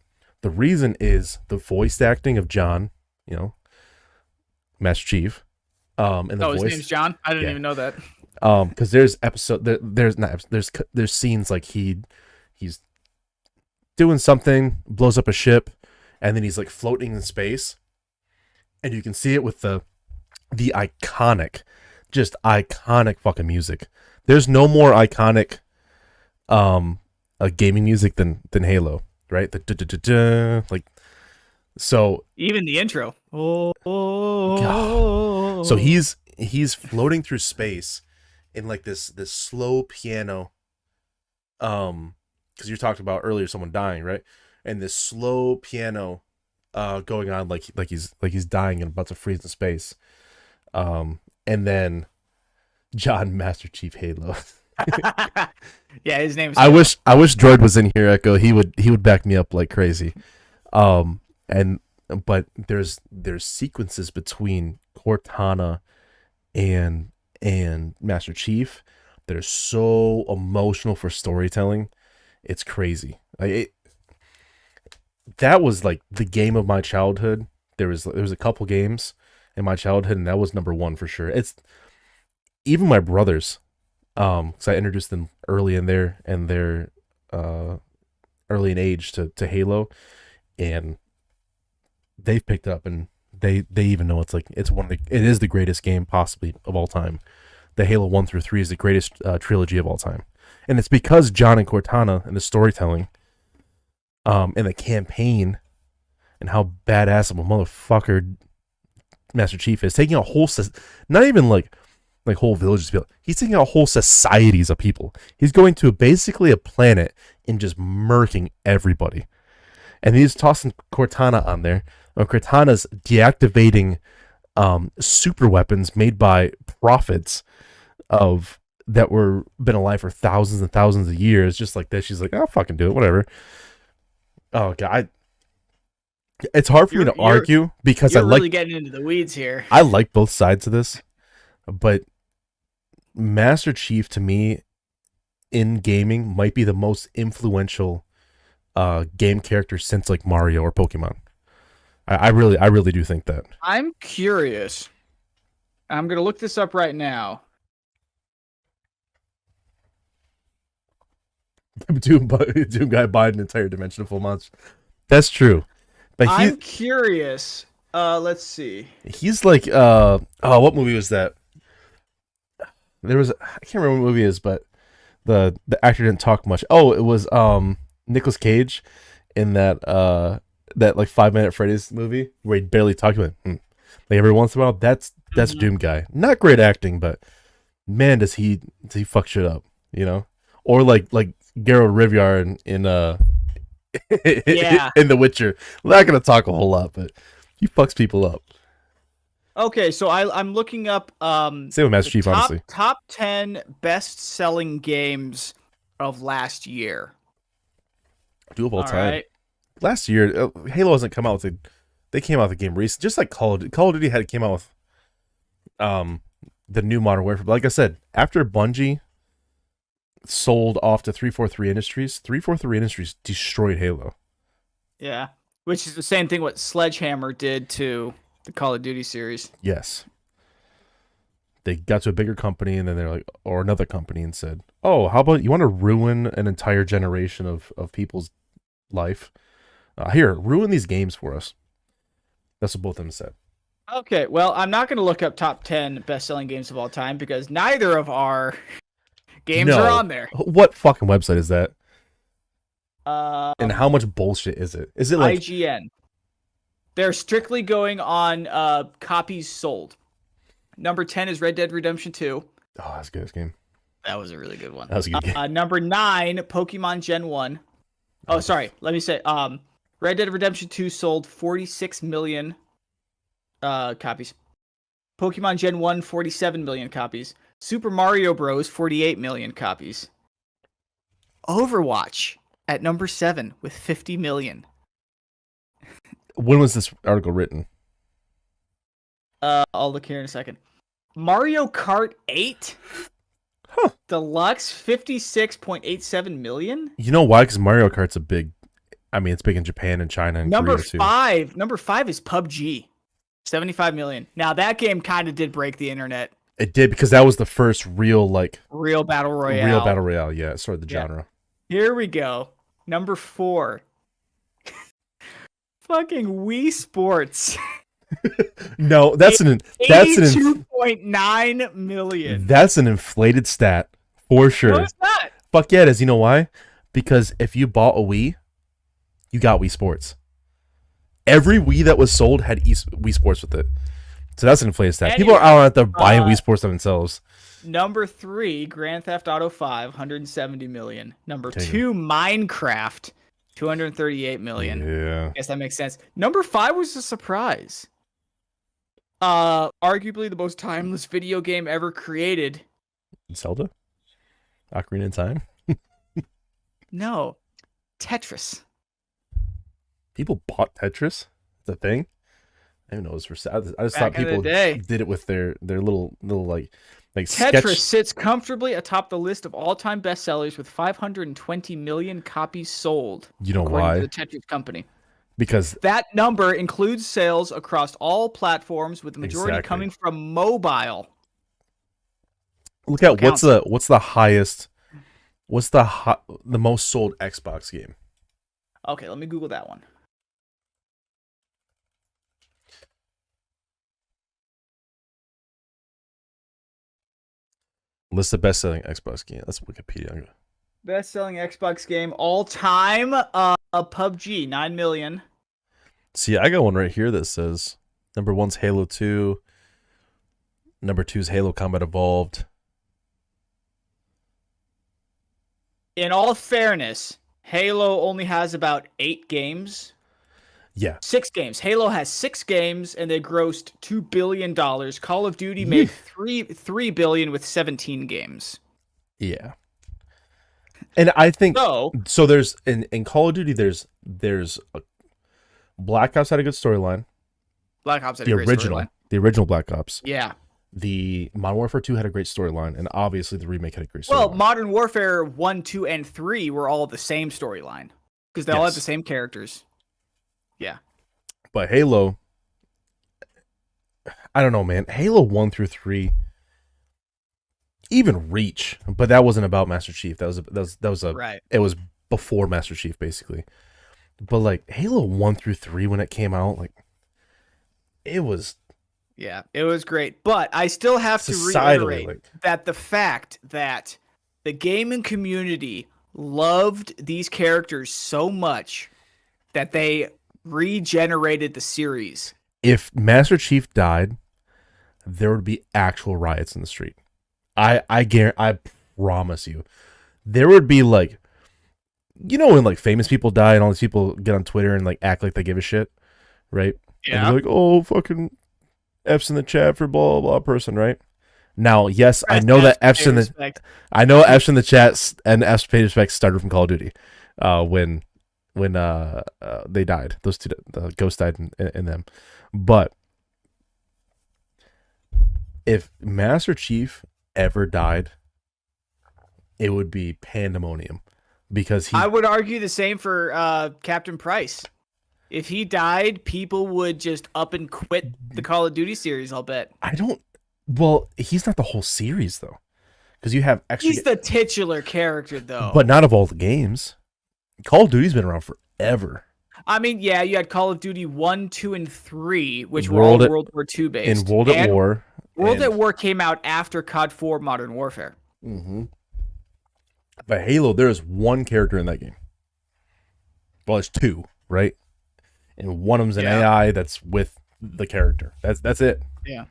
the reason is the voice acting of John, you know, Master Chief, and the Oh, his voice, name's John? I didn't yeah. even know that. Because there's there's not there's scenes like he's doing something, blows up a ship, and then he's like floating in space, and you can see it with the iconic, just iconic fucking music. There's no more iconic gaming music than Halo, right? The like so Even the intro. Oh, so he's floating through space in like this slow piano, because you talked about earlier someone dying, right? And this slow piano going on like he's dying and about to freeze in space. And then John Master Chief Halo. yeah, his name's I wish Droid was in here, Echo. He would back me up like crazy. And but there's sequences between Cortana and Master Chief that are so emotional for storytelling. It's crazy. That was like the game of my childhood. There was a couple games in my childhood, and that was number one for sure. It's even my brothers, because I introduced them early in their early in age to Halo, and they've picked it up, and they even know it's it is the greatest game possibly of all time. The Halo 1 through 3 is the greatest trilogy of all time, and it's because John and Cortana and the storytelling, and the campaign, and how badass of a motherfucker Master Chief is, taking a whole not even like whole villages of people. He's taking out whole societies of people. He's going to basically a planet and just murking everybody. And he's tossing Cortana on there. And Cortana's deactivating super weapons made by prophets of that were been alive for thousands and thousands of years, just like this. She's like, I'll fucking do it, whatever. Oh god, it's hard for me to argue because you're really getting into the weeds here. I like both sides of this, but Master Chief to me in gaming might be the most influential game character since like Mario or Pokemon. I really do think that. I'm curious. I'm gonna look this up right now. Doom guy buying an entire dimension of full months. That's true. But I'm curious. Let's see. He's like what movie was that? There was I can't remember what movie it is, but the actor didn't talk much. Oh, it was Nicolas Cage in that that like 5 Minute Freddy's movie where he barely talked about like every once in a while. That's Doom guy. Not great acting, but man, does he fuck shit up, you know? Or like Geralt Rivia in Yeah. in The Witcher. I'm not gonna talk a whole lot, but he fucks people up. Okay, so I'm looking up Same with Master Chief, honestly. Top 10 best-selling games of last year. Do of all time. Right. Last year, Halo hasn't come out with they came out with the game recent, just like Call of Duty came out with the new Modern Warfare. But like I said, after Bungie sold off to 343 Industries, 343 Industries destroyed Halo. Yeah, which is the same thing what Sledgehammer did to the Call of Duty series. Yes. They got to a bigger company, and then they're like, or another company, and said, "Oh, how about you want to ruin an entire generation of people's life? Here, ruin these games for us." That's what both of them said. Okay, well, I'm not going to look up top 10 best-selling games of all time because neither of our games are on there. What fucking website is that? And how much bullshit is it? Is it like IGN? They're strictly going on copies sold. Number 10 is Red Dead Redemption 2. Oh, that's a good game. That was a really good one. That was a good game. Number 9, Pokemon Gen 1. Oh, sorry. Let me say Red Dead Redemption 2 sold 46 million copies. Pokemon Gen 1 47 million copies. Super Mario Bros 48 million copies. Overwatch at number 7 with 50 million. When was this article written? I'll look here in a second. Mario Kart 8 Deluxe 56.87 million. You know why? Because Mario Kart's a big. I mean, it's big in Japan and China and Number Korea too. 5. Number 5 is PUBG. 75 million. Now that game kind of did break the internet. It did because that was the first real battle royale. Real battle royale. Yeah, it started the genre. Here we go. Number 4. Fucking Wii Sports. No, that's an 82.9 million. That's an inflated stat for sure. No, it's not. Fuck yeah, it is. You know why? Because if you bought a Wii, you got Wii Sports. Every Wii that was sold had Wii Sports with it. So that's an inflated stat. Anyway, people are out there buying Wii Sports themselves. Number 3, Grand Theft Auto 5, 170 million. Number 2, Minecraft, 238 million. Yeah. I guess that makes sense. Number 5 was a surprise. Arguably the most timeless video game ever created. Zelda? Ocarina of Time? No. Tetris. People bought Tetris? The thing? I didn't know it was for sale. I just Back thought people did it with their little like Tetris sketch. sits comfortably atop the list of all-time bestsellers with 520 million copies sold. You know according why? to the Tetris company. Because that number includes sales across all platforms, with the majority coming from mobile. Look at what's the most sold Xbox game? Okay, let me Google that one. List the best-selling Xbox game. That's Wikipedia. Best-selling Xbox game all time, PUBG, 9 million. See, I got one right here that says number 1's Halo 2, number 2's Halo Combat Evolved. In all fairness, Halo only has about 8 games. Yeah. 6 games. Halo has 6 games, and they grossed $2 billion. Call of Duty made $3 billion with 17 games. Yeah. And I think so there's in Call of Duty there's a Black Ops had a good storyline. Black Ops had a great storyline. The original Black Ops. Yeah. The Modern Warfare 2 had a great storyline, and obviously the remake had a great storyline. Well, Modern Warfare 1, 2, and 3 were all the same storyline because they all have the same characters. Yeah. But Halo, I don't know, man. Halo 1 through 3, even Reach, but that wasn't about Master Chief. That was a right. It was before Master Chief, basically. But like Halo 1 through 3 when it came out, like it was. Yeah, it was great. But I still have to reiterate that the fact that the gaming community loved these characters so much that they regenerated the series. If Master Chief died, there would be actual riots in the street. I guarantee, I promise you. There would be like, you know, when like famous people die and all these people get on Twitter and like act like they give a shit, right? Yeah. And they're like, oh, fucking F's in the chat for blah blah blah person, right? Now, yes, I know that F's in the chat and F's pay respect started from Call of Duty, when they died. Those two, the Ghost died in them. But if Master Chief ever died, it would be pandemonium, because I would argue the same for Captain Price. If he died, people would just up and quit the Call of Duty series, I'll bet. Well, he's not the whole series, though. Because you have extra... He's the titular character, though. But not of all the games. Call of Duty's been around forever. I mean, yeah, you had Call of Duty 1, 2, and 3, which were all World War II based. And World at War. World at War came out after COD 4 Modern Warfare. Mm-hmm. But Halo, there is one character in that game. Well, there's two, right? And one of them's an Yeah. AI that's with the character. That's it. Yeah.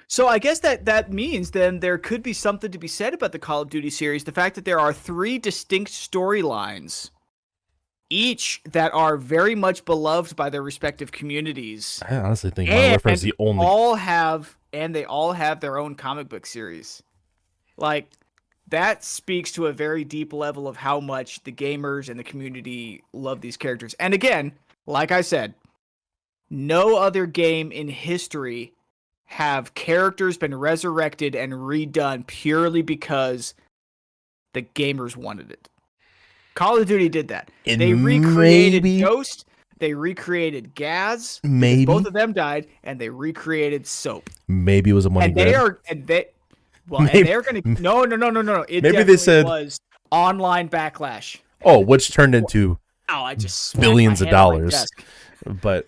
So I guess that means then there could be something to be said about the Call of Duty series. The fact that there are 3 distinct storylines, each that are very much beloved by their respective communities. I honestly think Modern Warfare is the only. They all have their own comic book series. Like, that speaks to a very deep level of how much the gamers and the community love these characters. And again, like I said, no other game in history have characters been resurrected and redone purely because the gamers wanted it. Call of Duty did that. And they recreated Ghost, they recreated Gaz, maybe both of them died, and they recreated Soap. Maybe it was a money grab. And they're gonna no. It maybe they said was online backlash. Oh, which turned into I just billions of dollars. But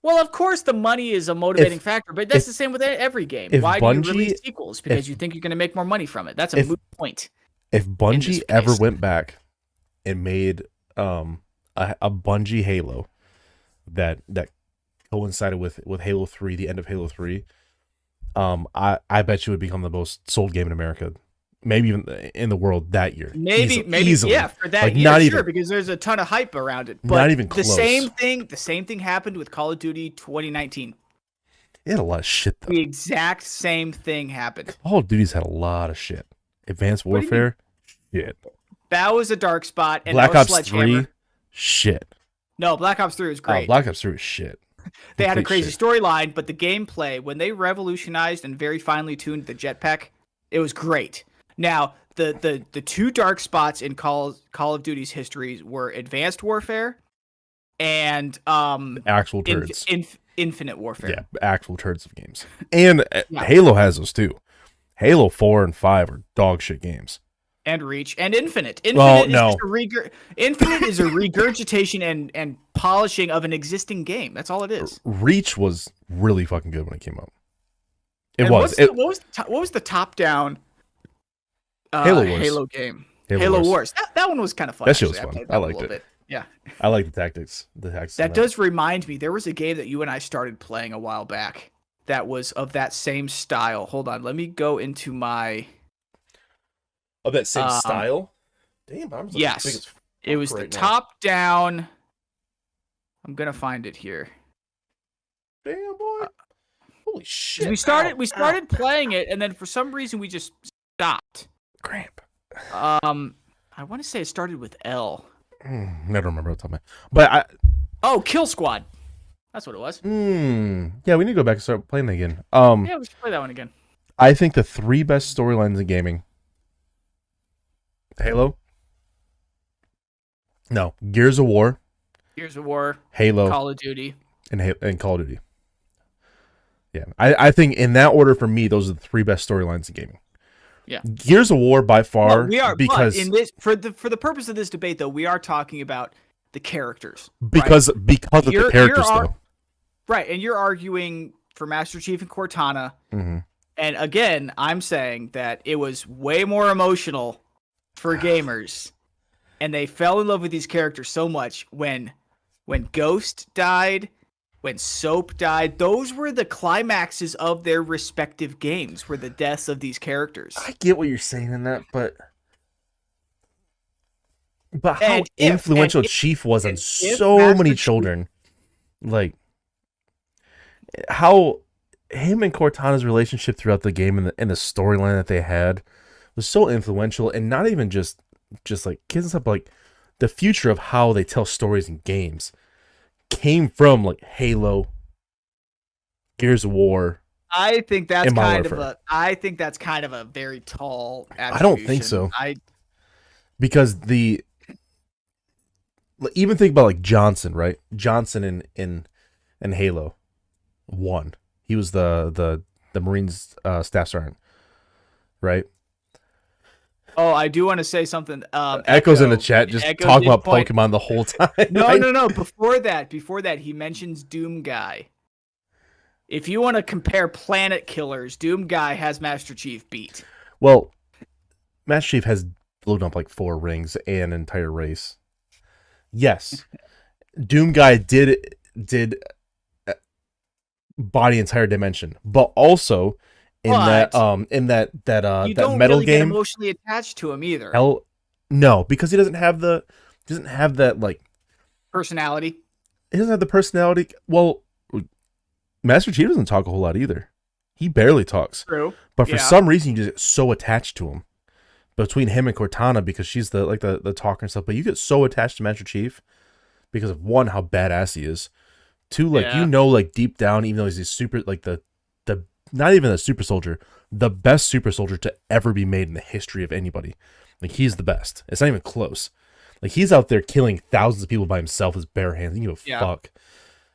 well, of course, the money is a motivating factor, but that's the same with every game. Why do you release sequels? Because you think you're going to make more money from it. That's a moot point. If Bungie ever went back and made a Bungie Halo that coincided with Halo 3, the end of Halo 3, I bet you would become the most sold game in America. Maybe even in the world that year. Maybe easily. Yeah, for that year, sure, because there's a ton of hype around it. But not even close. The same thing happened with Call of Duty 2019. It had a lot of shit, though. The exact same thing happened. Call of Duty's had a lot of shit. Advanced Warfare, shit. That was a dark spot. And Black Ops 3, shit. No, Black Ops 3 was great. Black Ops 3 was shit. They had a crazy storyline, but the gameplay, when they revolutionized and very finely tuned the jetpack, it was great. Now, the 2 dark spots in Call of Duty's history were Advanced Warfare and actual turds. Infinite Warfare. Yeah, actual turds of games. And Halo has those too. Halo 4 and 5 are dog shit games. And Reach and Infinite. Infinite is a regurgitation and polishing of an existing game. That's all it is. Reach was really fucking good when it came out. What was the top-down Halo game? Halo Wars. That one was kind of fun. That shit was fun. I liked it. Yeah. I like the tactics. That does remind me, there was a game that you and I started playing a while back that was of that same style. Hold on, let me go into my... Of that same style? Damn, I'm yes. big as fuck. It was the top-down... I'm going to find it here. Damn, boy. Holy shit. We started playing it, and then for some reason we just stopped. Cramp. I want to say it started with L. Never remember what I'm talking about. Kill Squad. That's what it was. Yeah, we need to go back and start playing that again. Yeah, we should play that one again. I think the 3 best storylines in gaming: Halo, Gears of War, Halo, Call of Duty, and Call of Duty. Yeah, I think in that order for me, those are the 3 best storylines in gaming. Yeah, Gears of War by far. Because in this for the purpose of this debate, though, we are talking about the characters. Because of the characters, though. Right, and you're arguing for Master Chief and Cortana. Mm-hmm. And again, I'm saying that it was way more emotional for gamers, and they fell in love with these characters so much when Ghost died, when Soap died. Those were the climaxes of their respective games, were the deaths of these characters. I get what you're saying in that, but how influential Chief was on so many children. Like, how him and Cortana's relationship throughout the game and the storyline that they had was so influential, and not even just like kids and stuff, but like the future of how they tell stories in games came from like Halo, Gears of War. I think that's kind of a very tall attribution. I don't think so. Because even think about like Johnson, right? Johnson in Halo 1. He was the Marines staff sergeant, right? Oh, I do want to say something. Echo's in the chat. Just talk about Pokemon the whole time. No. Before that, he mentions Doom Guy. If you want to compare planet killers, Doom Guy has Master Chief beat. Well, Master Chief has blown up like 4 rings and an entire race. Yes. Doom Guy did body entire dimension, but also But in you that don't metal really get game. emotionally attached to him either. Hell, no, because he doesn't have that like Personality. he doesn't have the personality. Well, Master Chief doesn't talk a whole lot either. He barely talks. True. But for Yeah. some reason, you just get so attached to him. Between him and Cortana, because she's the talker and stuff. But you get so attached to Master Chief because of one, how badass he is. Two, like Yeah. like deep down, even though he's a super like the not even a super soldier, the best super soldier to ever be made in the history of anybody. Like he's the best. It's not even close. Like he's out there killing thousands of people by himself with bare hands. You give a fuck.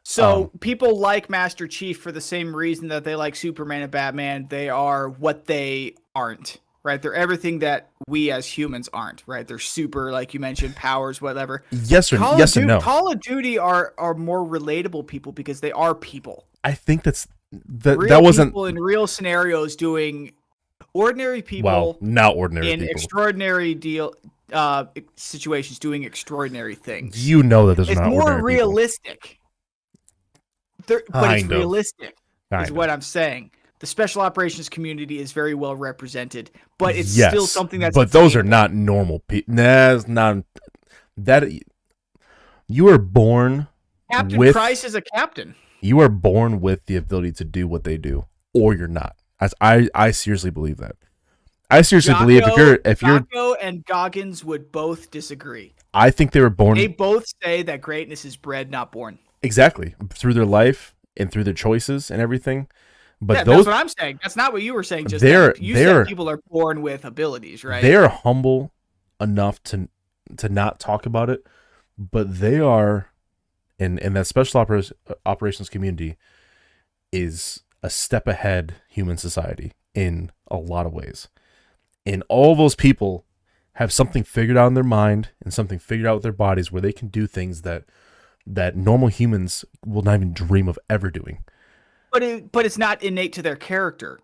So people like Master Chief for the same reason that they like Superman and Batman. They are what they aren't, right? They're everything that we as humans aren't, right? They're super, like you mentioned, powers, whatever. Yes and no. Call of Duty are more relatable people because they are people. I think that wasn't people in real scenarios doing ordinary people. Well, not ordinary in people. Extraordinary situations, doing extraordinary things. You know that those are It's not more ordinary realistic. But it's Kind of. realistic, is of. what I'm saying. The special operations community is very well represented, but it's Yes, still something that's. But those are not normal people. Nah, it's not. That you were born Captain Price is a captain. You are born with the ability to do what they do, or you're not. I seriously believe that. I seriously believe if you're Jocko and Goggins would both disagree. I think they were born. They both say that greatness is bred, not born. Exactly, through their life and through their choices and everything. But yeah, that's what I'm saying. That's not what you were saying. Just you said people are born with abilities, right? They are humble enough to not talk about it, but they are, in that special operations community, is a step ahead human society in a lot of ways. And all those people have something figured out in their mind and something figured out with their bodies where they can do things that normal humans will not even dream of ever doing. But it's not innate to their character.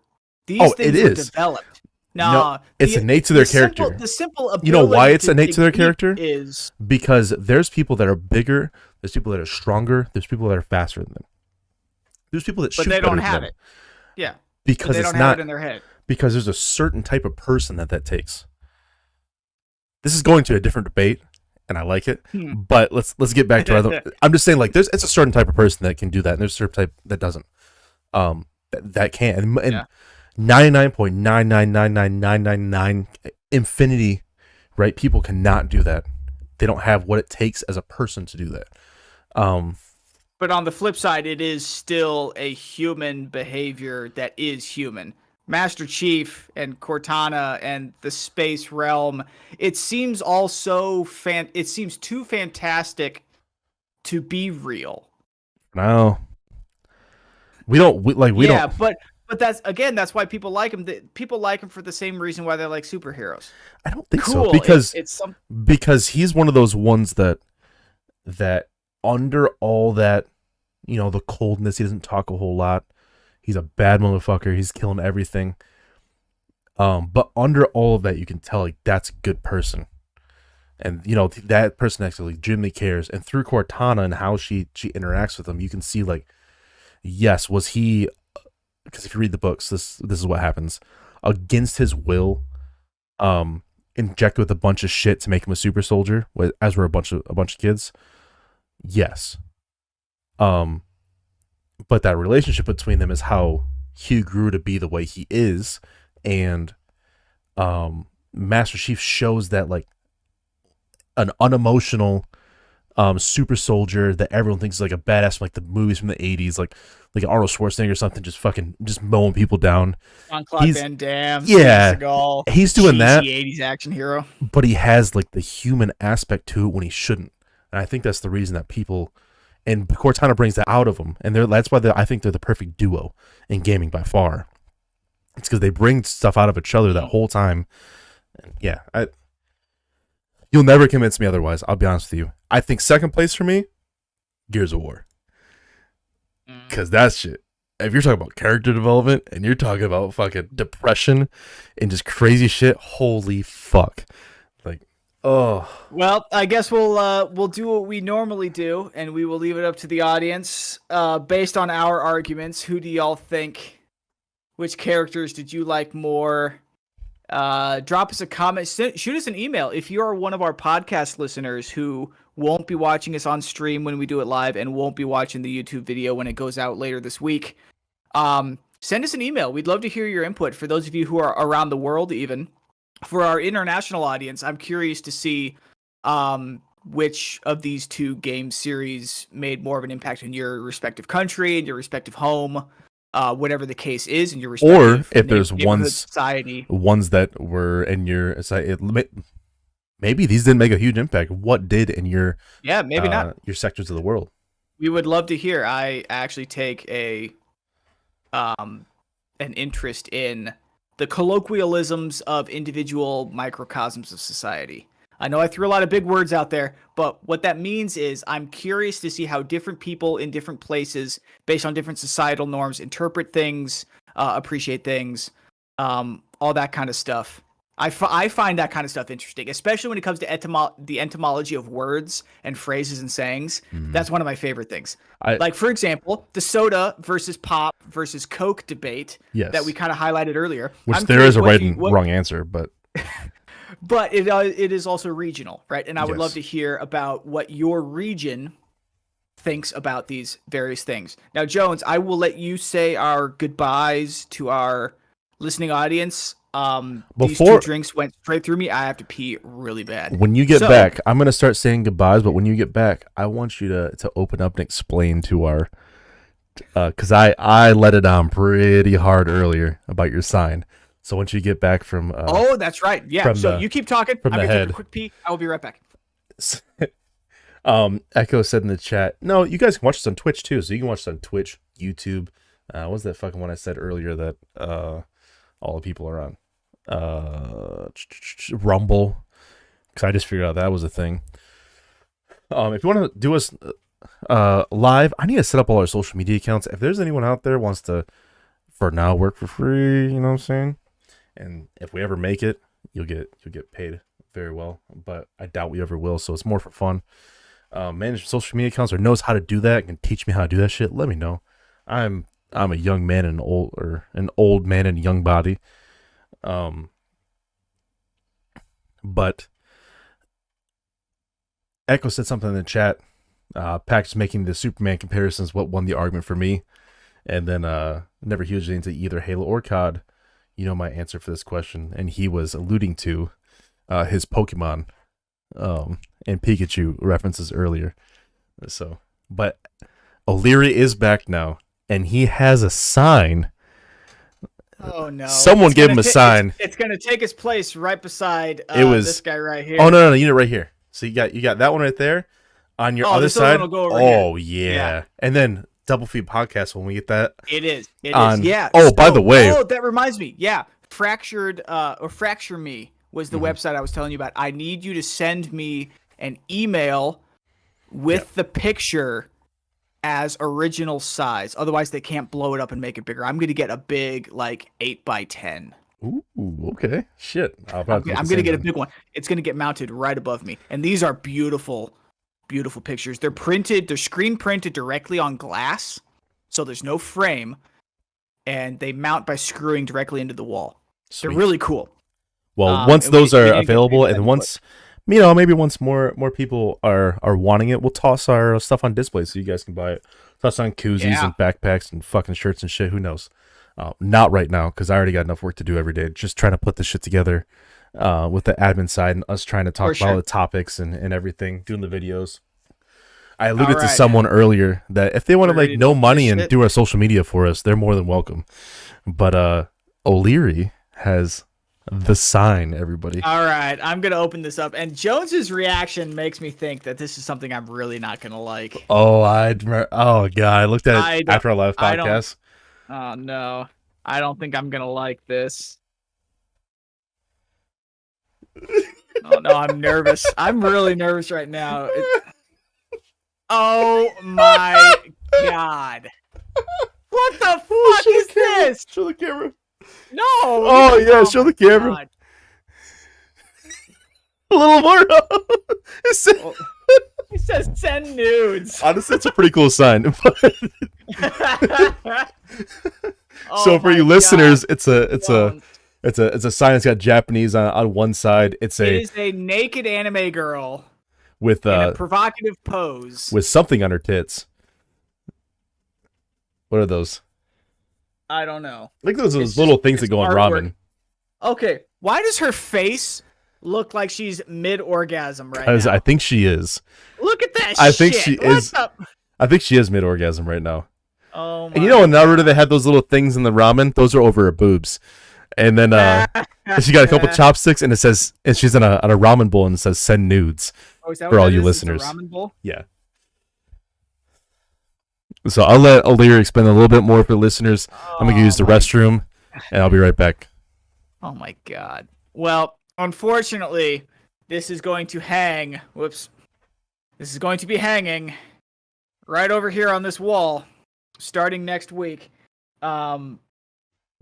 These things were developed. No, it's innate to their character. The simple ability. You know why it's innate to their character? Is because there's people that are bigger, there's people that are stronger, there's people that are faster than them. There's people that shoot better than them. But they don't have it. Yeah. Because they don't have it in their head. Because there's a certain type of person that takes. This is going to a different debate, and I like it. But let's get back to other. I'm just saying, like, it's a certain type of person that can do that, and there's a certain type that doesn't. That can, and 99.999999 infinity, right? People cannot do that. They don't have what it takes as a person to do that. But on the flip side, it is still a human behavior that is human. Master Chief and Cortana and the space realm, it seems it seems too fantastic to be real. No. We don't. But that's why people like him. People like him for the same reason why they like superheroes. I don't think so, because because he's one of those ones that under all that, the coldness, he doesn't talk a whole lot. He's a bad motherfucker. He's killing everything. But under all of that, you can tell, like, that's a good person. And, that person actually legitimately cares. And through Cortana and how she interacts with him, you can see, like, yes, was he... Because if you read the books, this is what happens. Against his will, injected with a bunch of shit to make him a super soldier, as were a bunch of kids. Yes. But that relationship between them is how he grew to be the way he is, and Master Chief shows that, like, an unemotional super soldier that everyone thinks is like a badass from, like, the movies from the 80s, like Arnold Schwarzenegger or something, just mowing people down. Jean-Claude Van Damme, yeah, Seagal, he's doing that. 80s action hero, but he has, like, the human aspect to it when he shouldn't, and I think that's the reason that people. And Cortana brings that out of them, and that's why I think they're the perfect duo in gaming by far. It's because they bring stuff out of each other that whole time. Yeah, you'll never convince me otherwise. I'll be honest with you. I think second place for me, Gears of War, because that's shit. If you're talking about character development and you're talking about fucking depression and just crazy shit, holy fuck! Like, Oh, Well, I guess we'll do what we normally do, and we will leave it up to the audience. Based on our arguments, who do y'all think? Which characters did you like more? Drop us a comment. Shoot us an email if you are one of our podcast listeners who won't be watching us on stream when we do it live and won't be watching the YouTube video when it goes out later this week. Send us an email. We'd love to hear your input. For those of you who are around the world, even for our international audience, I'm curious to see which of these two game series made more of an impact in your respective country, in your respective home, whatever the case is, in your respective or if there's society. ones that were in your society, maybe these didn't make a huge impact. What did in your maybe not your sectors of the world? We would love to hear. I actually take an interest in the colloquialisms of individual microcosms of society. I know I threw a lot of big words out there, but what that means is I'm curious to see how different people in different places, based on different societal norms, interpret things, appreciate things, all that kind of stuff. I find that kind of stuff interesting, especially when it comes to the etymology of words and phrases and sayings. Mm-hmm. That's one of my favorite things. Like, for example, the soda versus pop versus Coke debate that we kind of highlighted earlier. Which there is a right and wrong answer, but... But it is also regional, right? And I would love to hear about what your region thinks about these various things. Now, Jones, I will let you say our goodbyes to our listening audience. These two drinks went straight through me. I have to pee really bad. When you get back, I'm going to start saying goodbyes, but when you get back, I want you to open up and explain to our... Because I let it on pretty hard earlier about your sign. So once you get back from... oh, that's right. Yeah, so you keep talking. I'm going to take a quick pee. I will be right back. Echo said in the chat, no, you guys can watch this on Twitch too. So you can watch this on Twitch, YouTube. What was that fucking one I said earlier that all the people are on? Rumble. Because I just figured out that was a thing. If you want to do us live, I need to set up all our social media accounts. If there's anyone out there wants to, for now, work for free, you know what I'm saying? And if we ever make it, you'll get paid very well. But I doubt we ever will, so it's more for fun. Manage social media accounts or knows how to do that and can teach me how to do that shit, let me know. I'm a young man and an old man in a young body. But Echo said something in the chat. Pack's making the Superman comparisons what won the argument for me. And then never hugely into either Halo or COD. You know my answer for this question. And he was alluding to his Pokemon and Pikachu references earlier. So, but O'Leary is back now. And he has a sign. Oh, no. Someone gave him a sign. It's going to take his place right beside this guy right here. Oh, no, you know right here. So you got that one right there. On your other side. Oh, yeah. And then... DoubleFeed podcast when we get that. It is. Yeah. Oh, by the way. Oh, that reminds me. Yeah. Fracture Me was the website I was telling you about. I need you to send me an email with the picture as original size. Otherwise, they can't blow it up and make it bigger. I'm going to get a big, 8x10. Ooh, okay. Shit. I'm going to get a big one. It's going to get mounted right above me. And these are beautiful pictures. They're screen printed directly on glass, so there's no frame, and they mount by screwing directly into the wall. Sweet. They're really cool. Well, once those are available, and once maybe once more people are wanting it, we'll toss our stuff on display so you guys can buy it. Toss on koozies and backpacks and fucking shirts and shit. Who knows? Not right now because I already got enough work to do every day. Just trying to put this shit together. With the admin side and us trying to talk about all the topics and everything, doing the videos. I alluded to someone earlier that if they want to make no money and do our social media for us, they're more than welcome. But O'Leary has the sign, everybody. All right, I'm going to open this up. And Jones's reaction makes me think that this is something I'm really not going to like. Oh, God. I looked at it after our last podcast. Oh, no. I don't think I'm going to like this. Oh no, I'm nervous. I'm really nervous right now. Oh my God. What the fuck is this? Show the camera. No. Oh yeah, show the camera. little more. He says send nudes. Honestly, it's a pretty cool sign. Oh So for my you listeners, God. it's a sign that's got Japanese on one side. It is a naked anime girl with in a provocative pose. with something on her tits. What are those? I don't know. Like those little things that go in ramen. Okay, why does her face look like she's mid-orgasm right now? I think she is. Look at that I shit. think she What's is. up? I think she is mid-orgasm right now. Oh my And you know in Naruto they had those little things in the ramen? Those are over her boobs. And then she got a couple chopsticks and it says, and she's in a ramen bowl and it says send nudes for all you listeners. It's a ramen bowl? Yeah. So I'll let O'Leary explain a little bit more for the listeners. I'm going to use the restroom and I'll be right back. Oh my God. Well, unfortunately, this is going to hang. Whoops. This is going to be hanging right over here on this wall starting next week.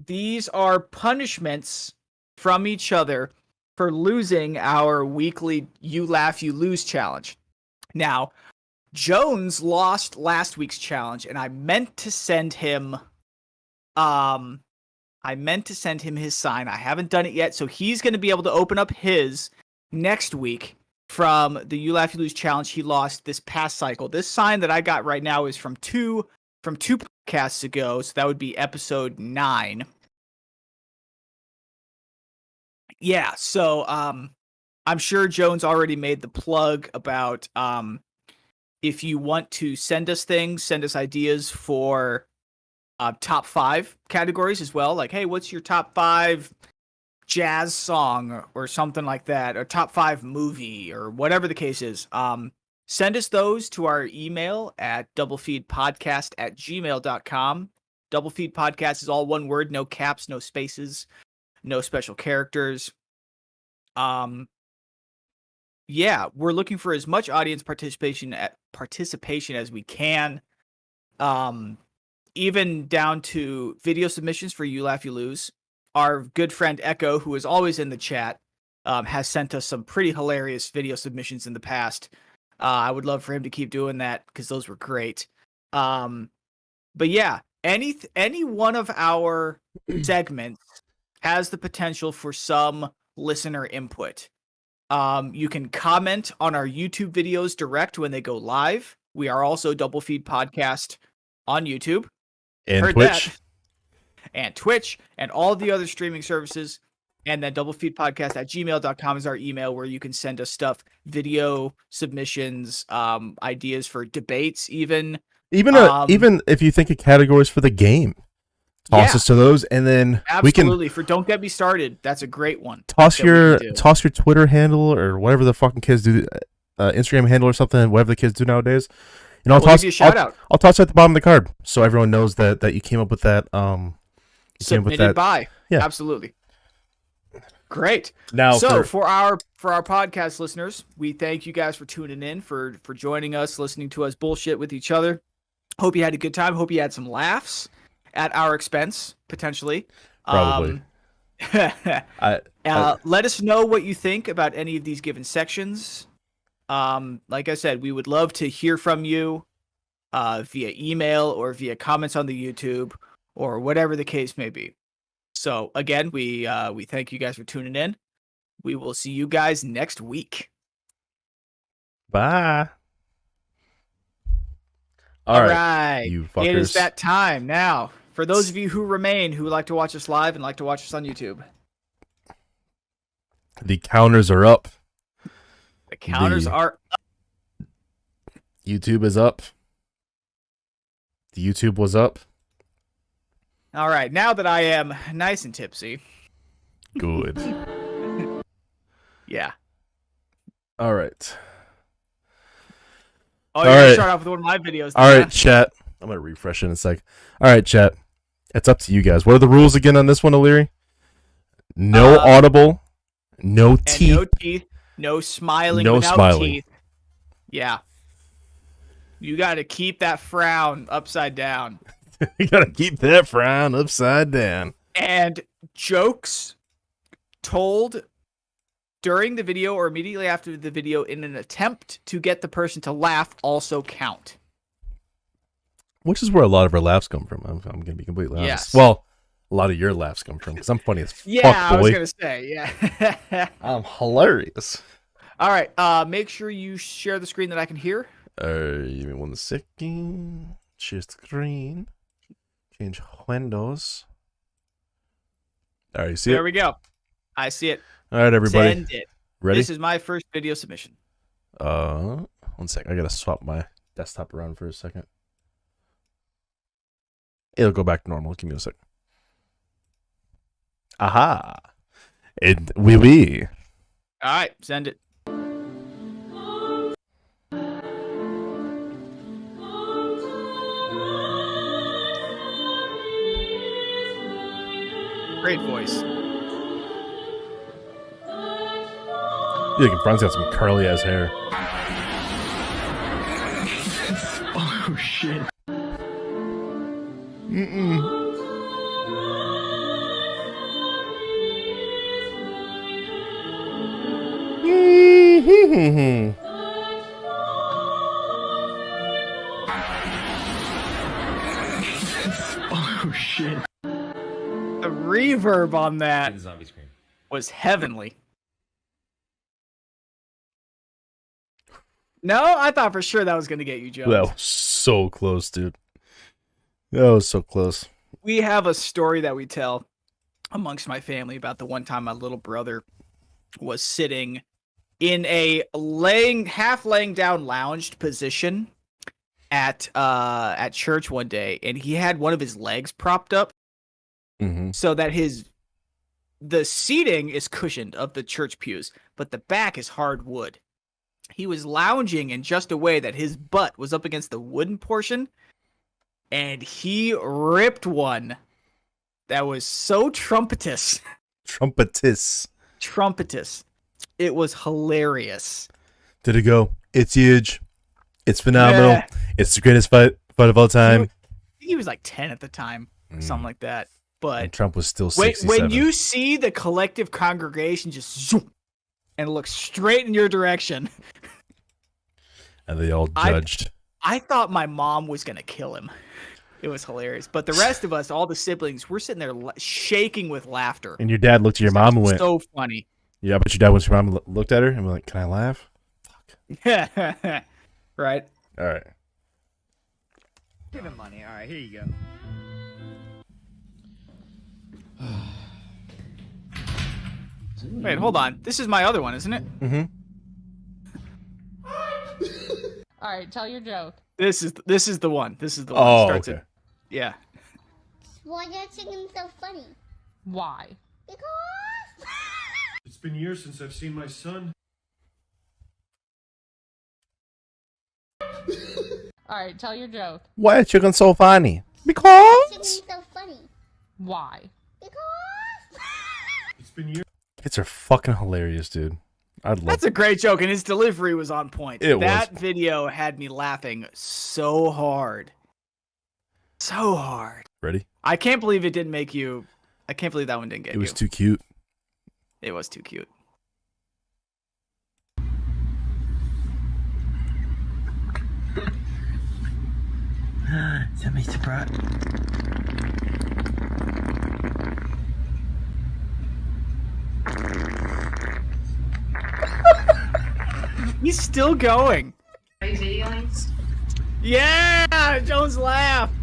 These are punishments from each other for losing our weekly You Laugh, You Lose challenge. Now, Jones lost last week's challenge, and I meant to send him his sign. I haven't done it yet, so he's going to be able to open up his next week from the You Laugh, You Lose challenge he lost this past cycle. This sign that I got right now is from two podcasts ago, so that would be episode 9. Yeah, so I'm sure Jones already made the plug about if you want to send us things, send us ideas for top 5 categories as well. Like, hey, what's your top 5 jazz song or something like that, or top 5 movie or whatever the case is. Send us those to our email at doublefeedpodcast@gmail.com. Doublefeed is all one word, no caps, no spaces, no special characters. Yeah, we're looking for as much audience participation as we can. Even down to video submissions for You Laugh, You Lose. Our good friend Echo, who is always in the chat, has sent us some pretty hilarious video submissions in the past. I would love for him to keep doing that because those were great. But yeah, any one of our segments has the potential for some listener input. You can comment on our YouTube videos direct when they go live. We are also DoubleFeed Podcast on YouTube. And Twitch. And Twitch and all the other streaming services. And then doublefeedpodcast@gmail.com is our email where you can send us stuff, video submissions, ideas for debates, even if you think of categories for the game. Toss us to those, and then absolutely for Don't Get Me Started. That's a great one. Toss your Twitter handle or whatever the fucking kids do, Instagram handle or something, whatever the kids do nowadays. And I'll give you a shout out. I'll toss it at the bottom of the card so everyone knows that you came up with that. Submitted by. Yeah, absolutely. Great. Now, for our podcast listeners, we thank you guys for tuning in, for joining us, listening to us bullshit with each other. Hope you had a good time. Hope you had some laughs at our expense, potentially. Probably. Let us know what you think about any of these given sections. Like I said, we would love to hear from you via email or via comments on the YouTube or whatever the case may be. So again, we thank you guys for tuning in. We will see you guys next week. Bye. All right. You fuckers. It is that time now. For those of you who remain, who like to watch us live and like to watch us on YouTube. The counters are up. The counters are up. YouTube is up. The YouTube was up. All right. Now that I am nice and tipsy. Good. Yeah. All right. Oh, you're going to start off with one of my videos. All right, chat. I'm going to refresh in a sec. All right, chat. It's up to you guys. What are the rules again on this one, O'Leary? No audible. No teeth. No teeth. No smiling without teeth. Yeah. You got to keep that frown upside down. You got to keep that frown upside down. And jokes told during the video or immediately after the video in an attempt to get the person to laugh also count. Which is where a lot of our laughs come from. I'm going to be completely honest. Yes. Well, a lot of your laughs come from because I'm funny as fuck, Yeah, I was boy. going to say, yeah. I'm hilarious. All right, make sure you share the screen that I can hear. Give me 1 second. Share screen. Change windows. All right, you see There it? we go. I see it. All right, everybody. Send it. Ready? This is my first video submission. 1 second. I got to swap my desktop around for a second. It'll go back to normal. Give me a second. Aha. Oui. All right, send it. Great voice. You think Frank's got some curly ass hair. Oh, shit. Oh, shit. The reverb on that was heavenly. No, I thought for sure that was going to get you, Joe. That was so close, dude. That was so close. We have a story that we tell amongst my family about the one time my little brother was sitting in a half laying down lounged position at church one day, and he had one of his legs propped up so that the seating is cushioned of the church pews, but the back is hard wood. He was lounging in just a way that his butt was up against the wooden portion, and he ripped one that was so trumpetous. Trumpetous. It was hilarious. Did it go? It's huge. It's phenomenal. Yeah. It's the greatest fight of all time. He was like 10 at the time, something like that. But and Trump was still 67. When you see the collective congregation just zoom and look straight in your direction, and they all judged. I thought my mom was gonna kill him. It was hilarious. But the rest of us, all the siblings, we're sitting there shaking with laughter. And your dad looked at your mom and went, "So funny." Yeah, but your dad went to your mom and looked at her and was like, "Can I laugh?" Fuck. Right. All right. Give him money. All right, here you go. Wait, hold on. This is my other one, isn't it? Mm-hmm. All right, tell your joke. This is the one. This is the one. Oh, Starts okay. Yeah. Why are chickens so funny? Why? Because It's been years since I've seen my son. All right, tell your joke. Why are chickens so funny? Because chickens so funny. Why? Because It's been years. Kids are fucking hilarious, dude. That's a great joke, and his delivery was on point. That was. video had me laughing so hard. So hard. Ready? I can't believe it didn't make you... I can't believe that one didn't get you. It was too cute. It was too cute. Send me to brat. He's still going. Are you videoing? Yeah! Jones laughed.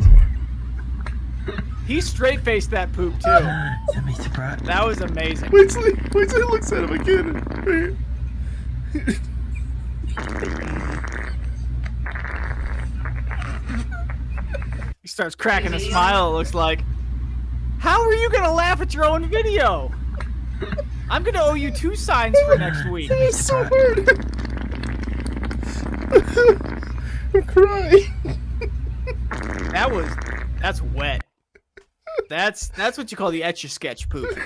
He straight-faced that poop, too. Send me to brat. That was amazing. Wait till he looks at him again. He starts cracking a smile, it looks like. How are you gonna laugh at your own video? I'm gonna owe you 2 signs for next week. That's so hard. I'm crying. That's wet. That's what you call the Etch-a-Sketch poop.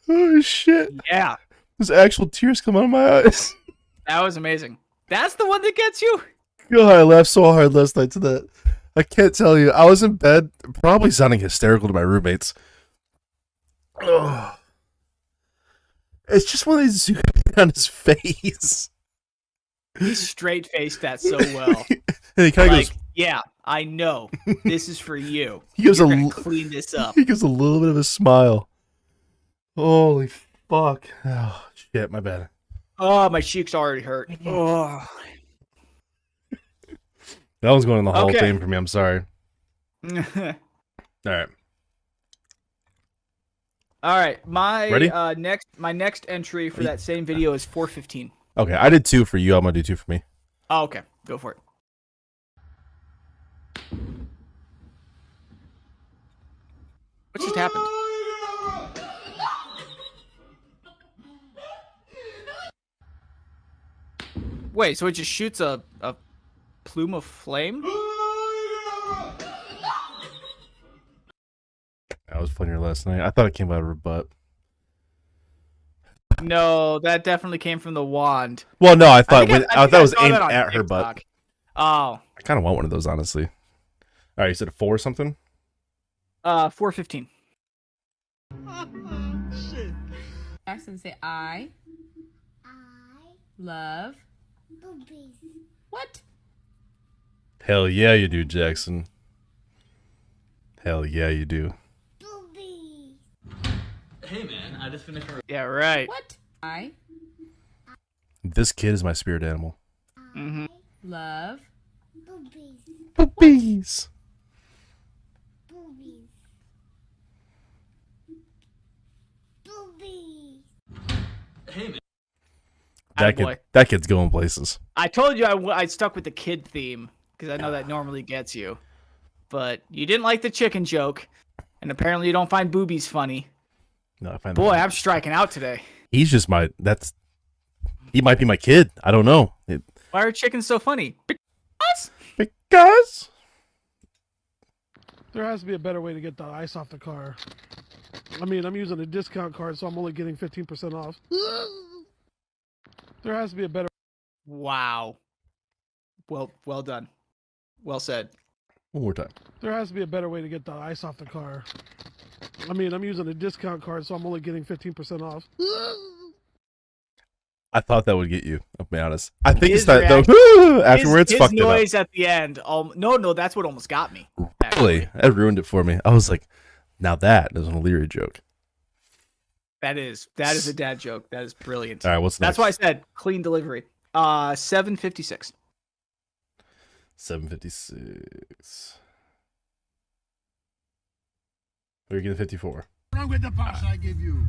Oh shit. Yeah. There's actual tears come out of my eyes. That was amazing. That's the one that gets you? God, I laughed so hard last night to that. I can't tell you. I was in bed, probably sounding hysterical to my roommates. Ugh. It's just one of these zoom on his face. He straight faced that so well. And he kind of Like, goes. yeah, I know. This is for you. He gives You're a gonna l- clean this up. He gives a little bit of a smile. Holy fuck! Oh shit, my bad. Oh, my cheeks already hurt. Oh. That was going in the Hall of Okay. Fame for me. I'm sorry. All right. All right, my Ready? my next entry for that same video is 4:15. Okay, I did 2 for you. I'm gonna do 2 for me. Oh, okay, go for it. What just happened? Wait, so it just shoots a plume of flame? I was playing her last night. I thought it came out of her butt. No, that definitely came from the wand. Well, no, I thought think I thought it was saw aimed that on at her butt. TikTok. Oh, I kind of want one of those, honestly. All right, you said a 4 or something. 4:15. Jackson, say I I love. boobies. What? Hell yeah, you do, Jackson. Hell yeah, you do. Boobies. Yeah, right. What? I This kid is my spirit animal. Mm-hmm. love. Boobies. Puppies. Boobies. Boobies. Attaboy. That kid's going places. I told you I stuck with the kid theme because I know that normally gets you, but you didn't like the chicken joke, and apparently you don't find boobies funny. No, I find Boy, that I'm striking out today. he's just my. He might be my kid. I don't know. Why are chickens so funny? Because There has to be a better way to get the ice off the car. I mean, I'm using a discount card, so I'm only getting 15% off. There has to be a better. Wow. Well done. Well said. one more time. There has to be a better way to get the ice off the car. I mean, I'm using a discount card, so I'm only getting 15% off. I thought that would get you. I'll be honest. I think His it's that reaction- though. Afterwards, his fucked it up. noise at the end. No, that's what almost got me. actually. Really, that ruined it for me. I was like, now that is an O'Leary joke. That is a dad joke. That is brilliant. All right, what's next? That's why I said clean delivery. 7:56. 7:56. We're getting 54. Wrong with the parts I give you.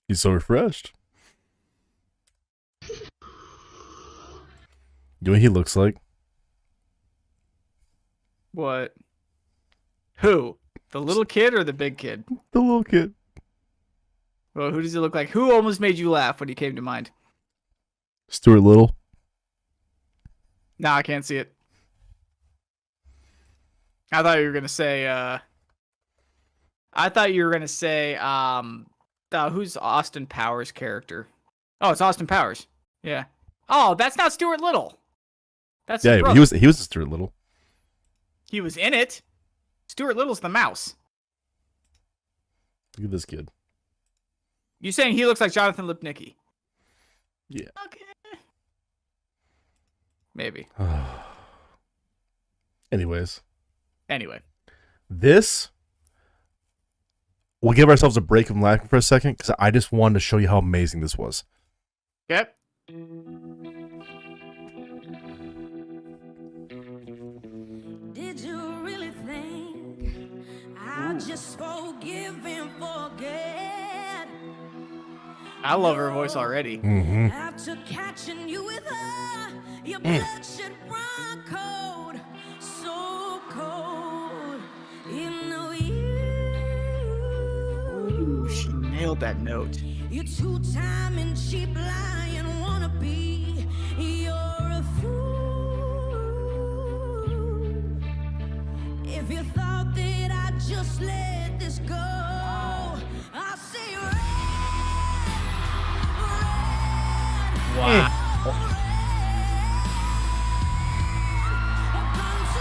He's so refreshed. You know what he looks like? What? Who? The little kid or the big kid? The little kid. Well, who does he look like? Who almost made you laugh when he came to mind? Stuart Little. Nah, I can't see it. I thought you were gonna say. Who's Austin Powers' character? Oh, it's Austin Powers. Yeah. Oh, that's not Stuart Little. That's his Yeah, brother. he was Stuart Little. He was in it. Stuart Little's the mouse. Look at this kid. You saying he looks like Jonathan Lipnicki? Yeah. Okay. Maybe. Anyways, Anyway. this. We'll give ourselves a break from laughing for a second because I just wanted to show you how amazing this was. Yep. Did you really think I'd just forgive and forget? I love her voice already. Mm-hmm. After catching you with her, your blood should run cold, so cold. You know Ooh, she nailed that note. you're two-time and cheap lying wannabe. You're a fool. If you thought just let this go. I say Wow.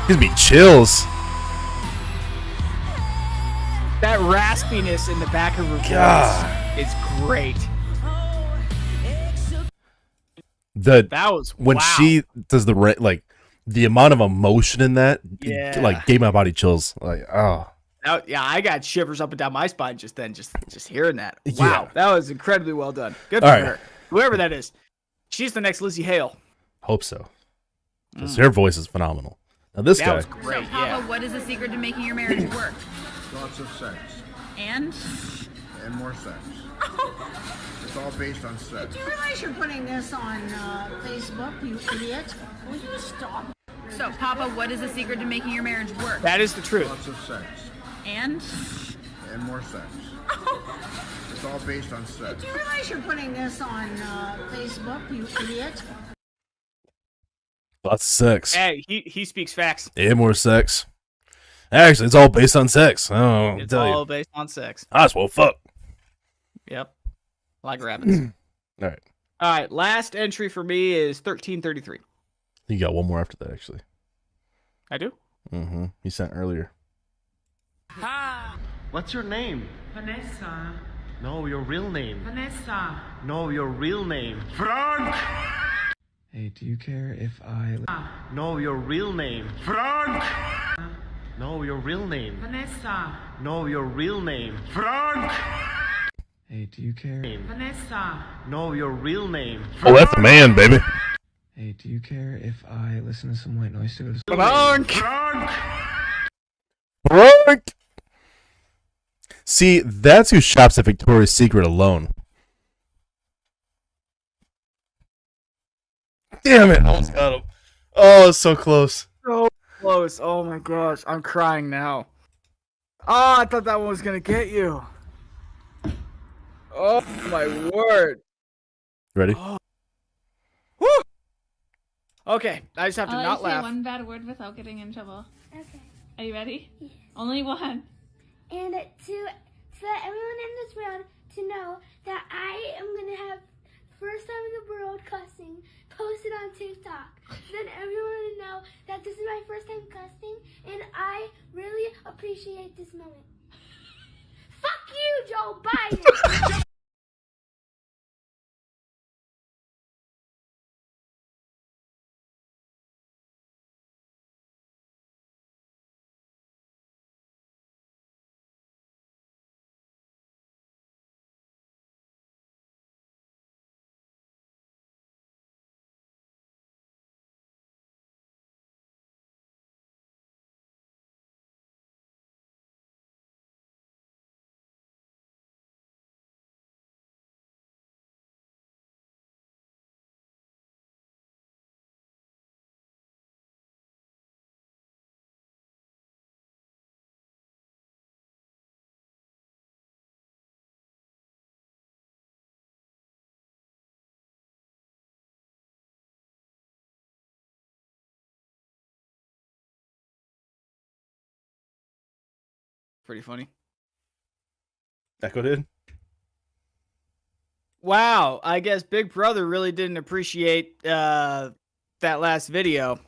Gives me chills. That raspiness in the back of her voice God. is great. The That was when wow. she does like the amount of emotion in that, Yeah. like gave my body chills. Like, oh. Yeah, I got shivers up and down my spine just then, just hearing that. Wow, Yeah. that was incredibly well done. Good All for right. her. Whoever that is. She's the next Lizzie Hale. Hope so. 'Cause her voice is phenomenal. Now this That guy, was great, Papa, yeah. what is the secret to making your marriage work? Lots of sex. And? And more sex. It's all based on sex. Do you realize you're putting this on Facebook, you idiot? Will you stop? So, Papa, what is the secret to making your marriage work? That is the truth. Lots of sex. And? And more sex. It's all based on sex. Do you realize you're putting this on Facebook, you idiot? lots of sex Hey, he speaks facts. and more sex. Actually, it's all based on sex. Oh, It's tell all you, based on sex. I just well fuck. Yep. Like rabbits. All right, All right, last entry for me is 1333. you got one more after that, actually. I do? Mm-hmm. You sent earlier. What's your name? Vanessa. No, your real name. Vanessa. No, your real name. Frank! Hey, do you care if I... No, your real name. Frank! No, your real name. Vanessa. No, your real name. Frank! Hey, do you care... Vanessa. No, your real name. Oh, that's the man, baby. Hey, do you care if I listen to some white noise to go to school? Bonk! Frank! Frank. See, that's who shops at Victoria's Secret alone. Damn it! Almost got him. Oh, it's so close. So close. Oh my gosh, I'm crying now. Oh, I thought that one was gonna get you. Oh my word. Ready? Woo! Okay, I just have to I'll let not you say laugh. one bad word without getting in trouble. Okay. Are you ready? Yes. Only one. And to let everyone in this world to know that I am gonna have first time in the world cussing posted on TikTok. Then everyone will know that this is my first time cussing, and I really appreciate this moment. Fuck you, Joe Biden. Pretty funny. Echo did. Wow, I guess Big Brother really didn't appreciate that last video.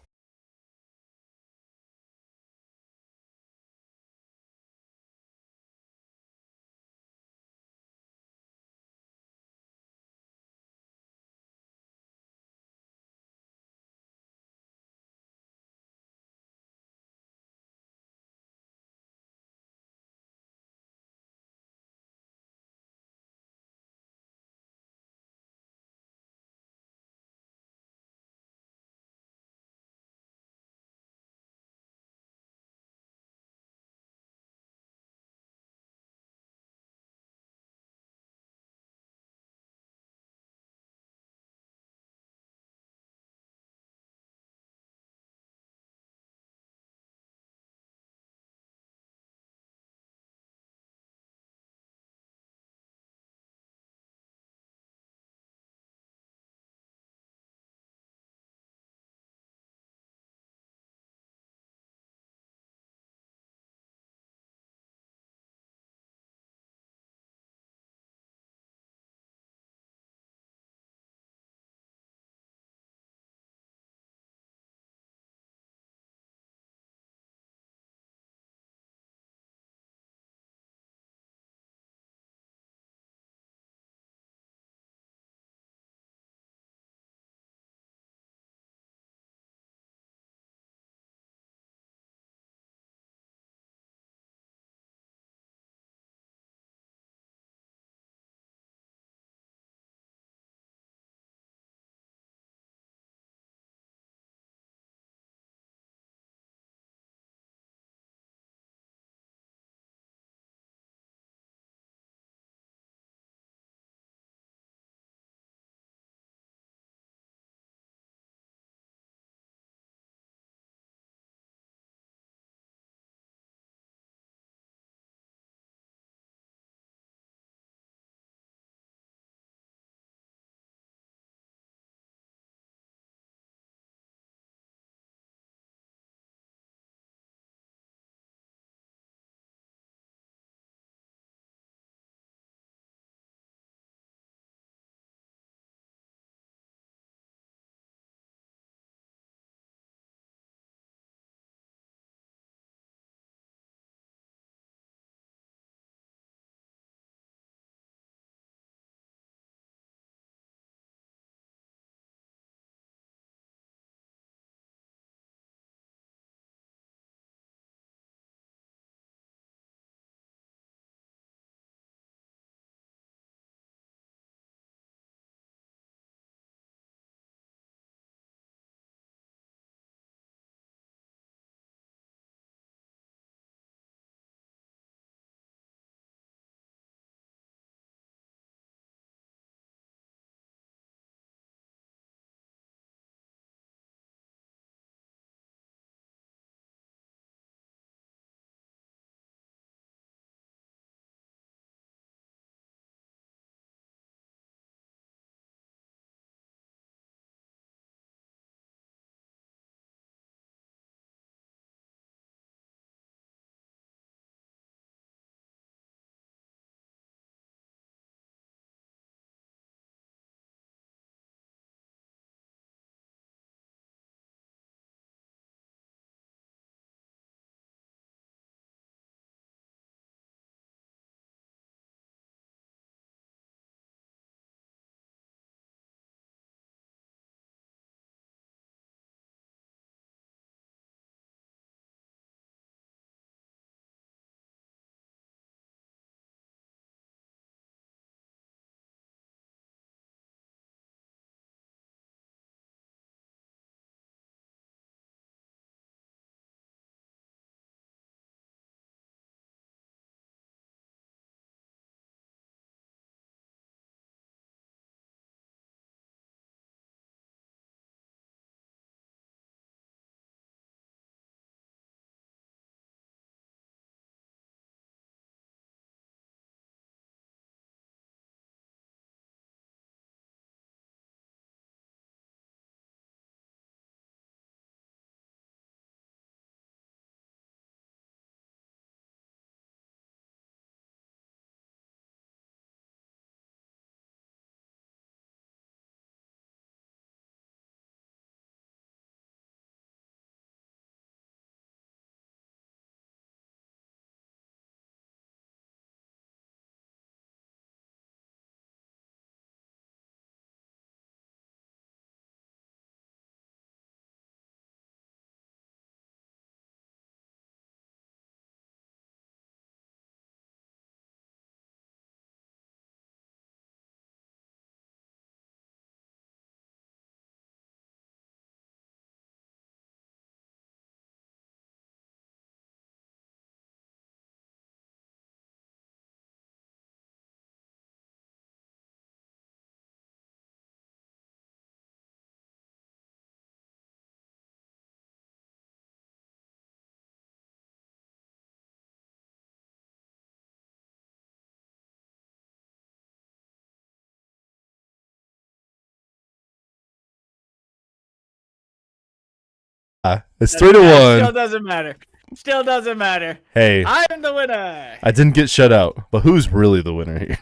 It's 3-1. Still doesn't matter. Still doesn't matter. Hey, I'm the winner. I didn't get shut out, but who's really the winner here?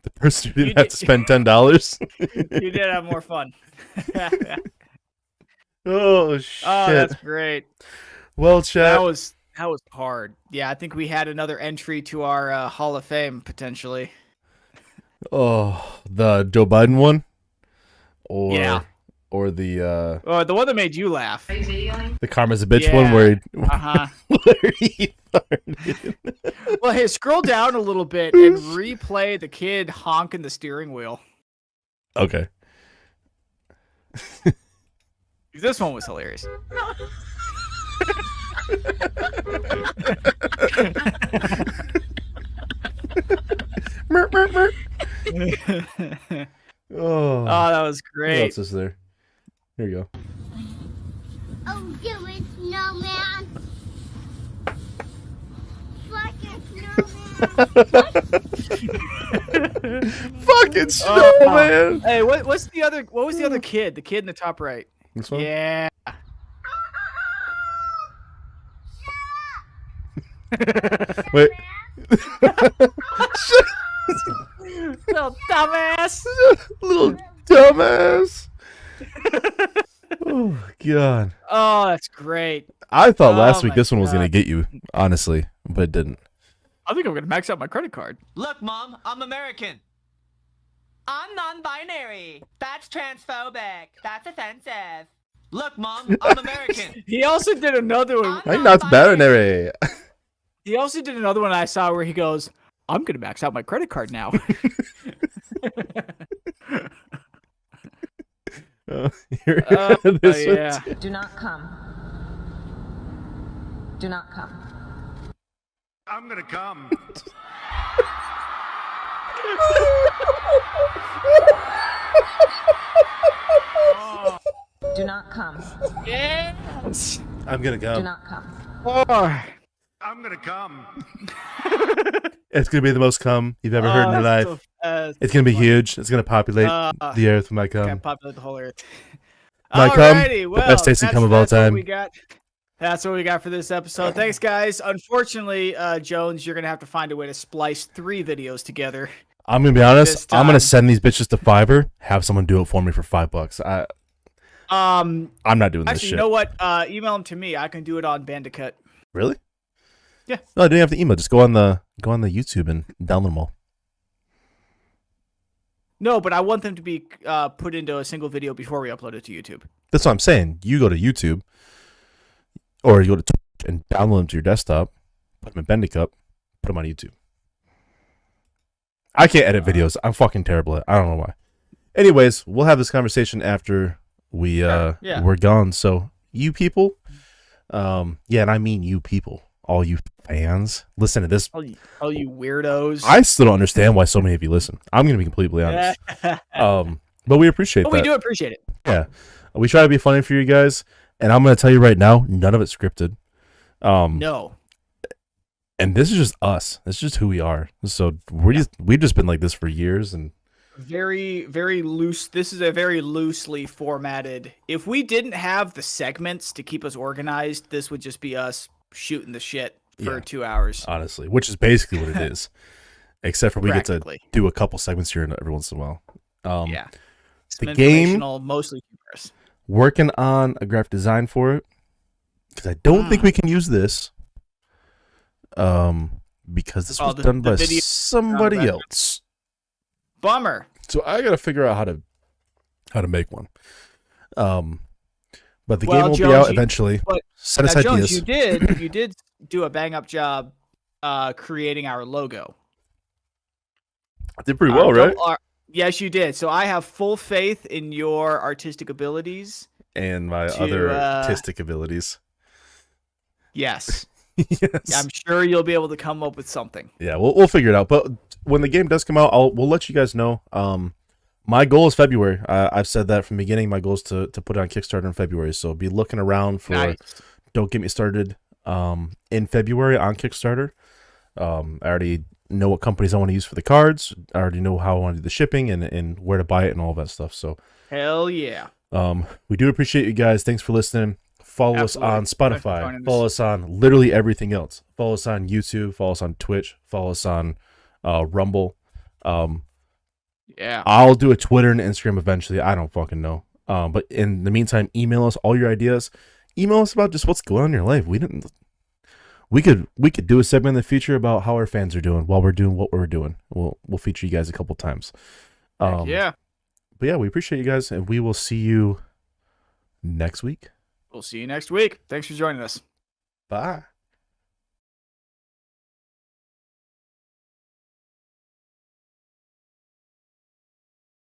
The person who didn't have to spend $10. You did have more fun. Oh shit! Oh, that's great. Well, chat. That was hard. Yeah, I think we had another entry to our Hall of Fame potentially. Oh, the Joe Biden one, or Yeah. or the the one that made you laugh. the Karma's a bitch one where he farted. Well, hey, scroll down a little bit and replay the kid honking the steering wheel. Okay. This one was hilarious. Oh, that was great. What else is there? Here you go. Oh, do it, snowman. Fucking snowman. Hey, what was the other kid? The kid in the top right. This one? Yeah. Wait. Little dumbass. Little dumbass. Oh god. Oh, that's great. I thought last Oh week my this one was God. gonna get you, honestly, but it didn't. I think I'm gonna max out my credit card. Look, Mom, I'm American. I'm non-binary. That's transphobic. That's offensive. Look, Mom, I'm American. He also did another one. I'm not binary. He also did another one I saw where he goes, "I'm gonna max out my credit card now." Here, this one yeah. Do not come. Do not come. I'm gonna come. Do not come. Yes. I'm gonna Do go. not come. Oh. I'm gonna come. It's gonna be the most cum you've ever heard in your life. It's gonna be huge. It's gonna populate the earth with my cum. Can populate the whole earth. My cum, Alrighty, the well, best tasting cum of all that's what time. we got. That's what we got for this episode. Thanks, guys. Unfortunately, Jones, you're gonna have to find a way to splice 3 videos together. I'm gonna be honest. This I'm gonna time. send these bitches to Fiverr. Have someone do it for me for $5. I'm not doing this Actually, shit. you know what? Email them to me. I can do it on Bandicoot. Really? Yeah. No, I didn't have to email. Just go on the YouTube and download them all. No, but I want them to be put into a single video before we upload it to YouTube. That's what I'm saying. You go to YouTube, or you go to Twitch and download them to your desktop, put them in Bandicoot, put them on YouTube. I can't edit videos. I'm fucking terrible at it. I don't know why. Anyways, we'll have this conversation after we're gone. So you people, and I mean you people, all you fans, listen to this. All you weirdos. I still don't understand why so many of you listen. I'm gonna be completely honest. But we appreciate that. We do appreciate it. Yeah, we try to be funny for you guys, and I'm gonna tell you right now, none of it's scripted. No. And this is just us. This is just who we are. So we've just been like this for years, and Very, very loose. This is a very loosely formatted. If we didn't have the segments to keep us organized, this would just be us shooting the shit for 2 hours. honestly, which is basically what it is. Except for we get to Practically. do a couple segments here and every once in a while. Yeah. The Some game, informational, mostly humorous. working on a graphic design for it, because I don't think we can use this. Because this was done by video- somebody else. Bummer. So I gotta figure out how to make one. But the game will be out eventually. Send us Jones, ideas. you did do a bang up job creating our logo. I did pretty well, right? Yes, you did. So I have full faith in your artistic abilities. And my other artistic abilities. Yes. Yes. I'm sure you'll be able to come up with something. Yeah, we'll figure it out. But when the game does come out, we'll let you guys know. My goal is February. I've said that from the beginning. My goal is to put it on Kickstarter in February. So be looking around for Don't Get Me Started in February on Kickstarter. I already know what companies I want to use for the cards. I already know how I want to do the shipping and where to buy it and all that stuff. So hell yeah. we do appreciate you guys. Thanks for listening. Follow us Absolutely. on Thanks for Spotify. joining us. Follow us on literally everything else. Follow us on YouTube. Follow us on Twitch. Follow us on Rumble. Yeah. I'll do a Twitter and Instagram eventually. I don't fucking know. But in the meantime, email us all your ideas. Email us about just what's going on in your life. We could do a segment in the future about how our fans are doing while we're doing what we're doing. We'll feature you guys a couple times. Yeah. But yeah, we appreciate you guys, and we will see you next week. We'll see you next week. Thanks for joining us. Bye.